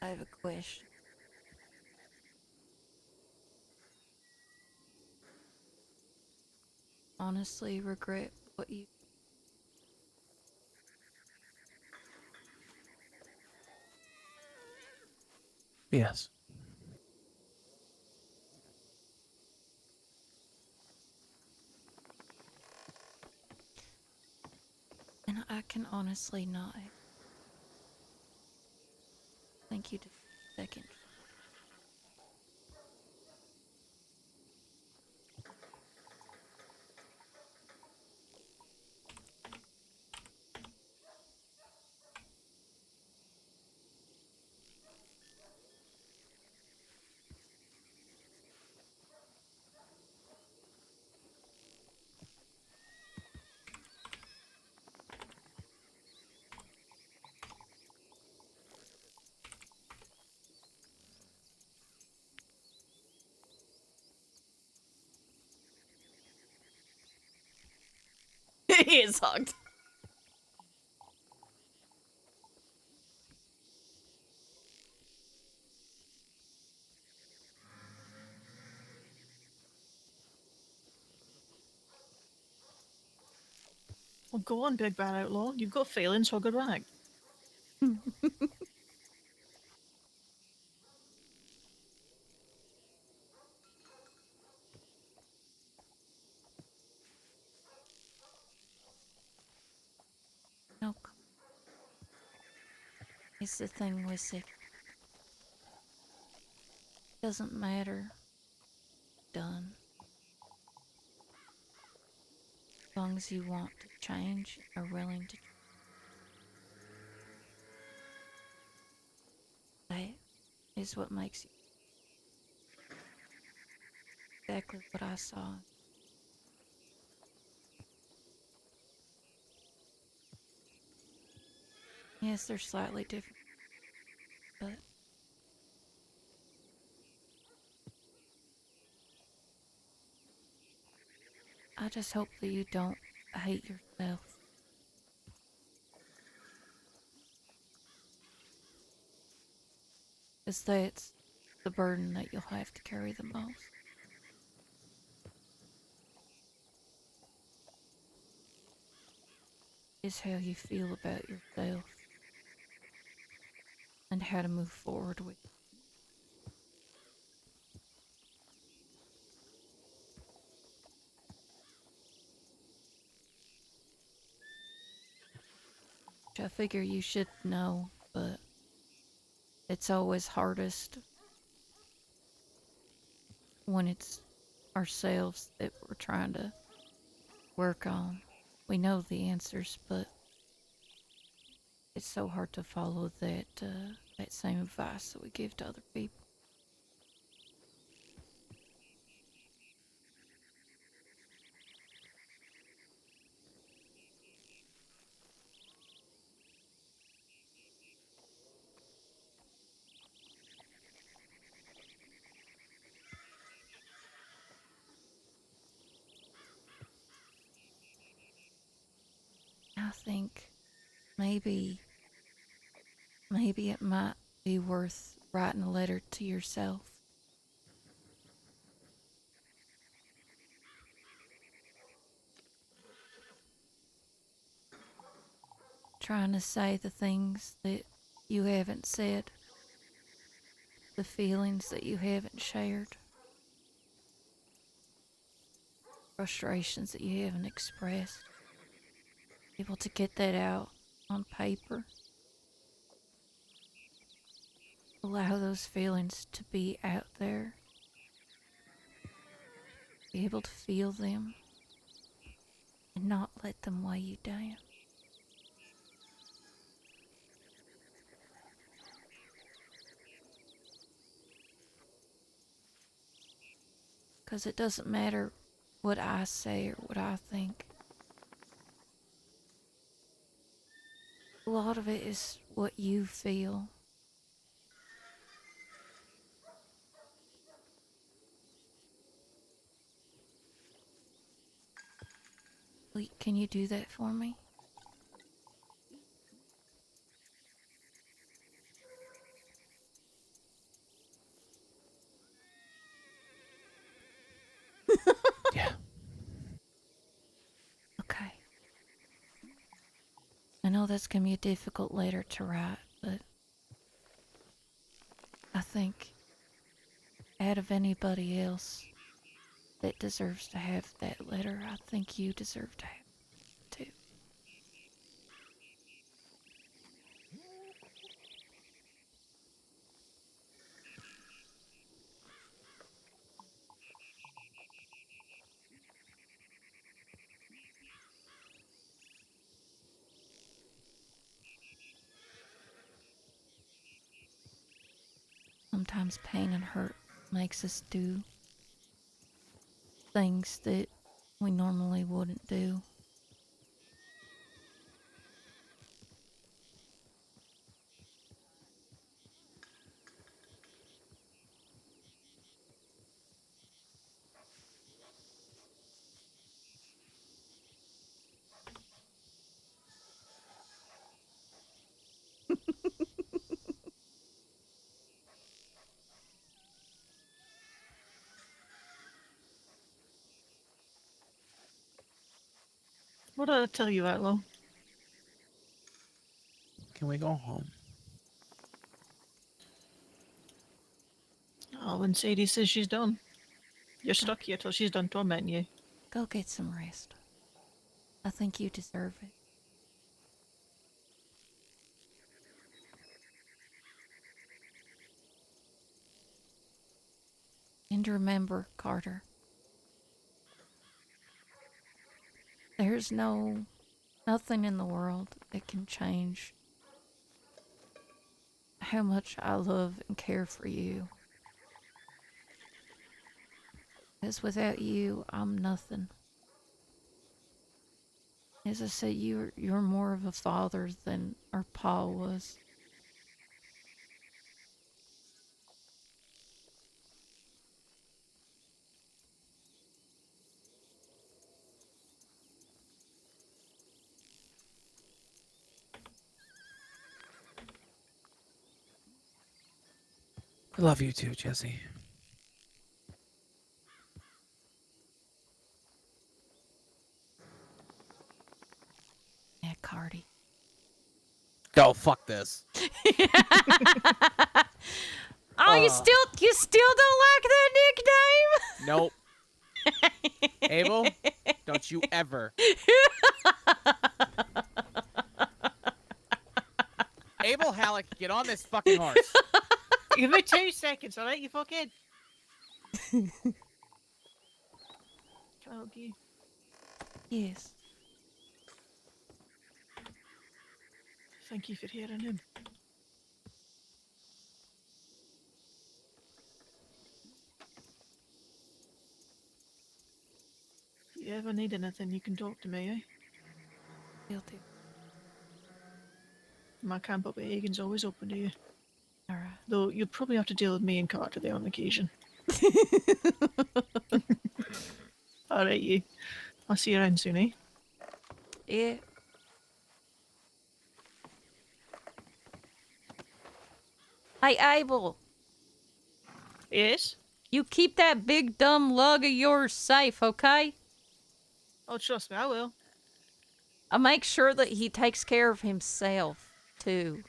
I have a question. Honestly regret what you... Yes. And I can honestly not thank you to second. He is hugged. Well, go on, big bad outlaw. You've got feelings, so good back. No. It's the thing with it. Doesn't matter. Done. As long as you want to change, are willing to. That is what makes you exactly what I saw. Yes, they're slightly different, but I just hope that you don't hate yourself. Because that's the burden that you'll have to carry the most. Is how you feel about yourself and how to move forward with it. Which I figure you should know, but it's always hardest when it's ourselves that we're trying to work on. We know the answers, but it's so hard to follow that same advice that we give to other people. I think maybe it might be worth writing a letter to yourself. Trying to say the things that you haven't said, the feelings that you haven't shared, frustrations that you haven't expressed. Able to get that out on paper. Allow those feelings to be out there. Be able to feel them and not let them weigh you down. Because it doesn't matter what I say or what I think. A lot of it is what you feel. Wait, can you do that for me? Yeah. Okay. I know that's going to be a difficult letter to write, but I think out of anybody else that deserves to have that letter, I think you deserve to have it too. Sometimes pain and hurt makes us do things that we normally wouldn't do. What did I tell you, Outlaw? Can we go home? Oh, when Sadie says she's done. You're stuck here till she's done tormenting you. Go get some rest. I think you deserve it. And remember, Carter, there's nothing in the world that can change how much I love and care for you. Because without you, I'm nothing. As I said, you're more of a father than our pa was. I love you too, Jesse. Yeah, Cardi. Go fuck this. Oh, you still don't like that nickname? Nope. Abel, don't you ever. Abel Halleck, get on this fucking horse. Give me 2 seconds, alright, you fuckhead? Can I hug you? Yes. Thank you for hearing him. If you ever need anything, you can talk to me, eh? Guilty. My camp up at Hagen's always open to you. Alright. Though you'll probably have to deal with me and Carter there on occasion. Alright, you. I'll see you around soon, eh? Yeah. Hey, Abel. Yes? You keep that big dumb lug of yours safe, okay? Oh, trust me, I will. I'll make sure that he takes care of himself, too.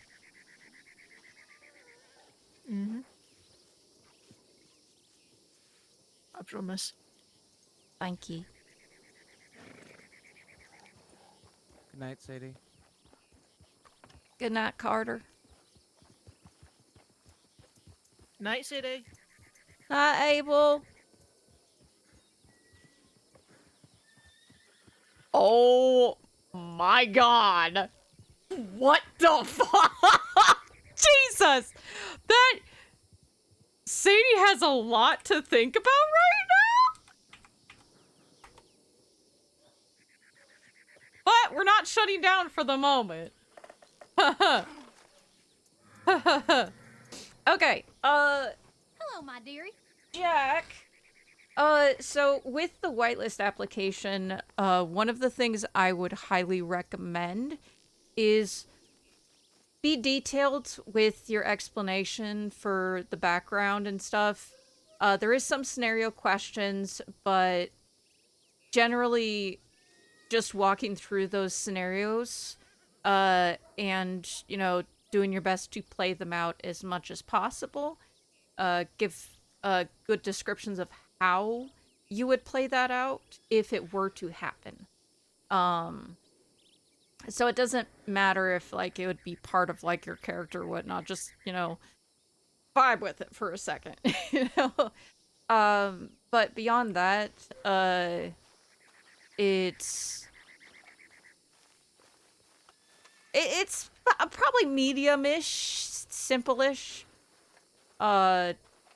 Mm-hmm. I promise. Thank you. Good night, Sadie. Good night, Carter. Night, Sadie. Hi, Abel. Oh my god. What the fuck? Jesus! That... Sadie has a lot to think about right now? But we're not shutting down for the moment. Okay, Hello, my dearie. Jack. So with the whitelist application, one of the things I would highly recommend is be detailed with your explanation for the background and stuff. There is some scenario questions, but generally just walking through those scenarios, and, you know, doing your best to play them out as much as possible. Give good descriptions of how you would play that out if it were to happen. So it doesn't matter if, like, it would be part of, like, your character or whatnot. Just, you know, vibe with it for a second, you know? But beyond that, it's probably medium-ish, simple-ish.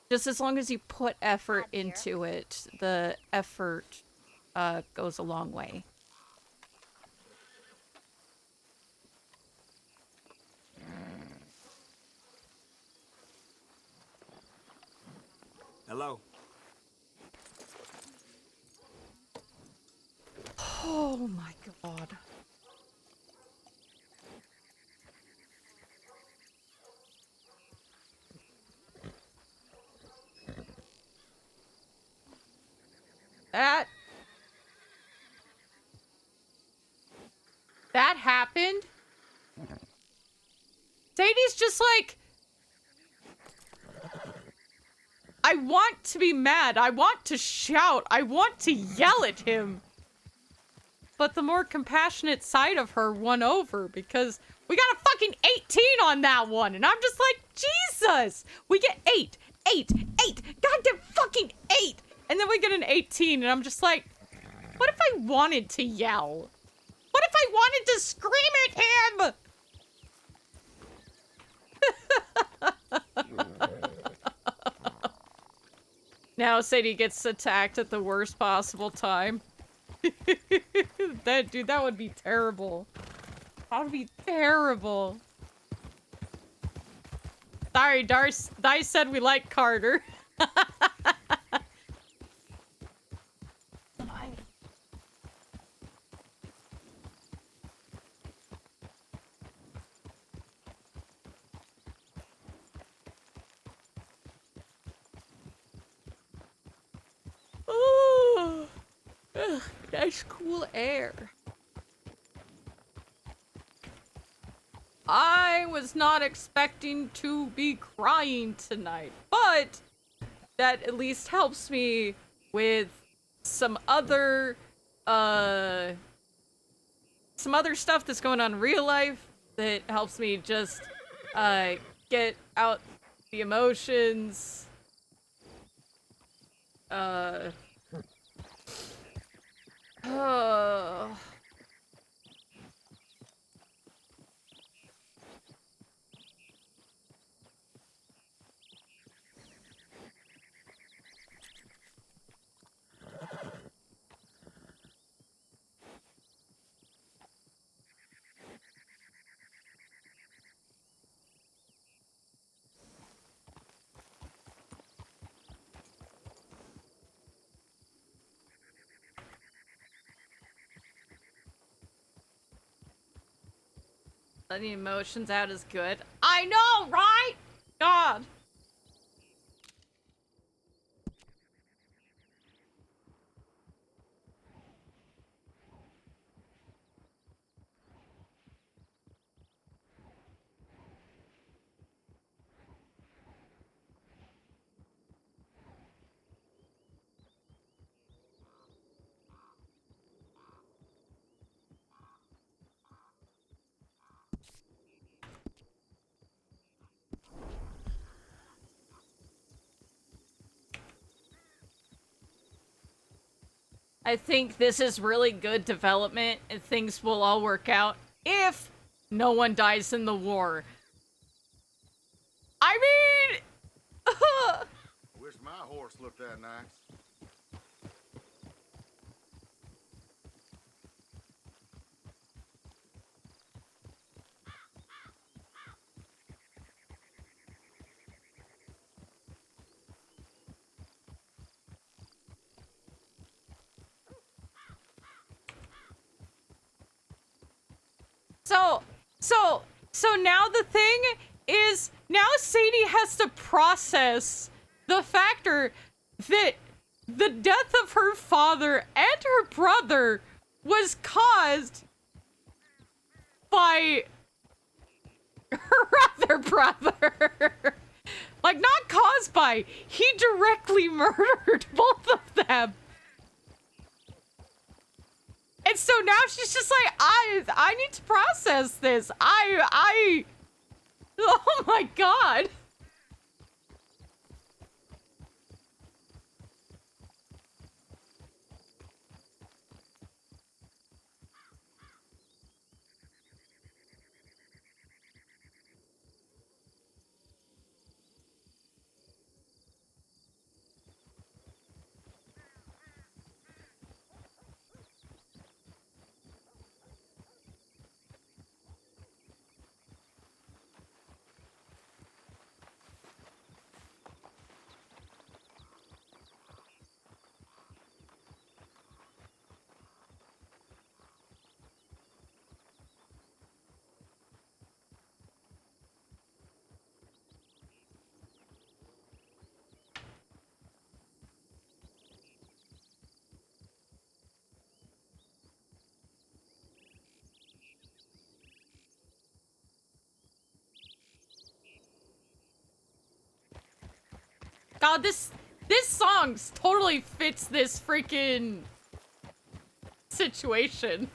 Just as long as you put effort into it, the effort goes a long way. Hello. Oh my god. That happened. Sadie's just like, I want to be mad. I want to shout. I want to yell at him. But the more compassionate side of her won over because we got a fucking 18 on that one. And I'm just like, Jesus! We get 8, 8, 8. Goddamn fucking 8! And then we get an 18 and I'm just like, what if I wanted to yell? What if I wanted to scream at him? Now Sadie gets attacked at the worst possible time. That would be terrible. That would be terrible. Sorry, Dice said we like Carter. Ooh. Ugh, nice cool air. I was not expecting to be crying tonight, but that at least helps me with some other stuff that's going on in real life that helps me just get out the emotions. Letting emotions out is good. I know, right? God. I think this is really good development and things will all work out if no one dies in the war. I mean... Wish my horse looked that nice. So now the thing is, now Sadie has to process the factor that the death of her father and her brother was caused by her other brother. Like, not caused by, he directly murdered both of them. And so now she's just like, I need to process this. Oh my god. God, this song totally fits this freaking situation.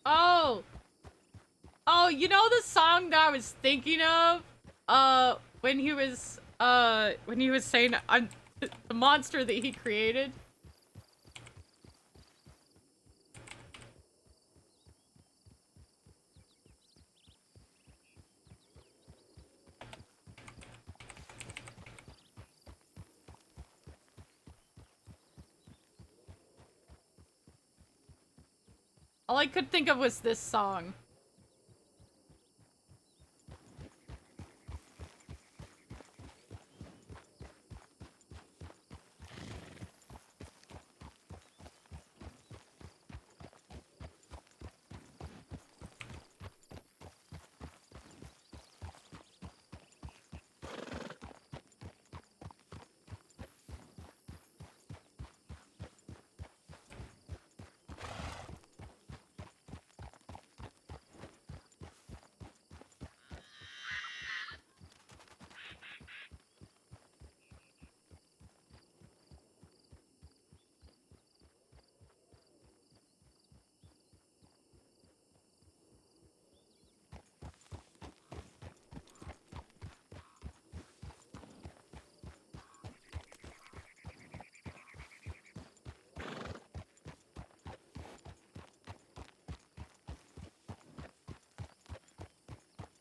Oh! Oh, you know the song that I was thinking of? When he was saying, I'm the monster that he created? All I could think of was this song.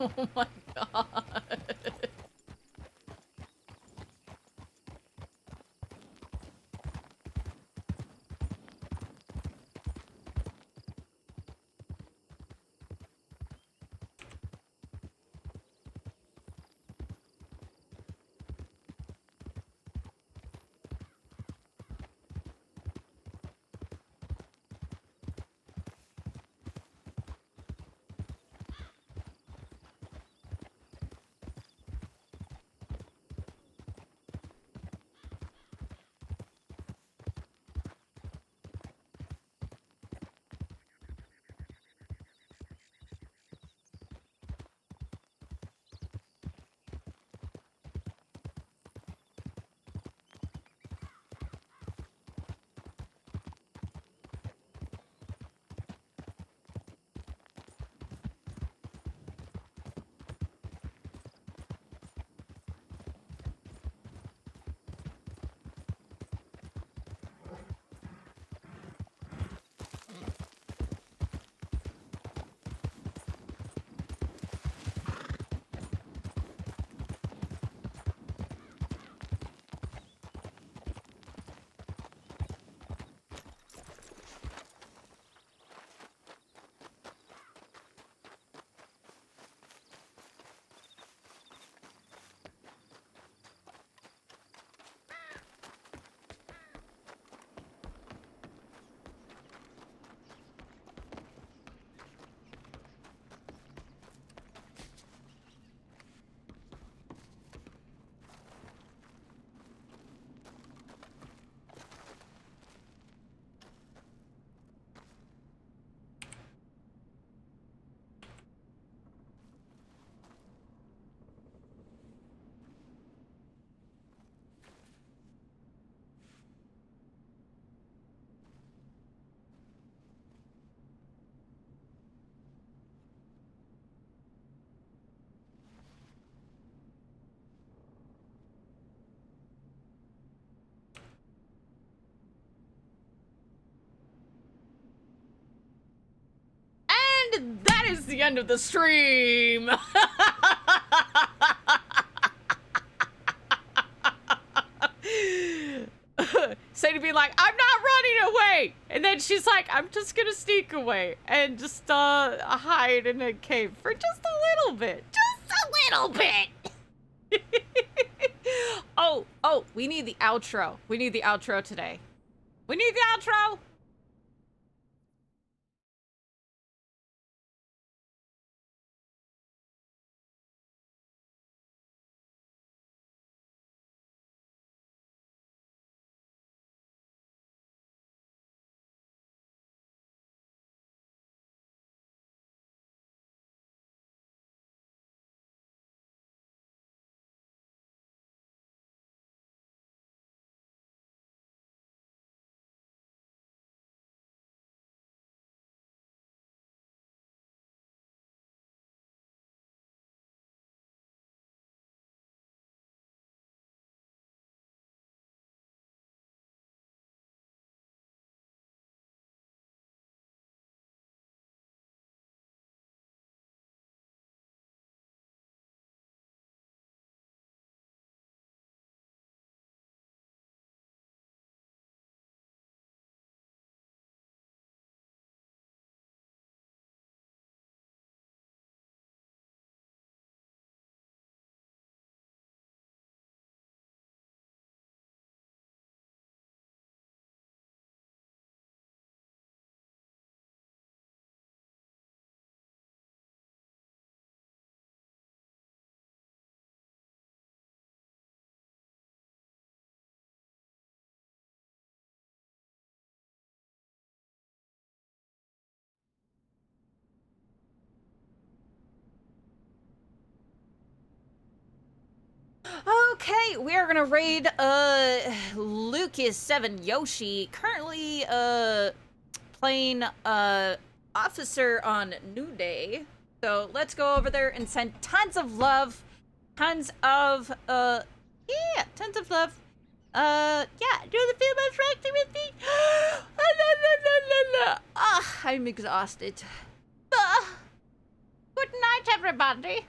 Oh my god. And that is the end of the stream. Sadie being like, I'm not running away. And then she's like, I'm just gonna sneak away and just hide in a cave for just a little bit. Just a little bit. Oh, we need the outro. We need the outro today. We need the outro. Okay, we are gonna raid Lucas 7 Yoshi, currently playing officer on New Day. So let's go over there and send tons of love, tons of tons of love. Yeah, do the feel interacting with me? I'm exhausted. Good night, everybody.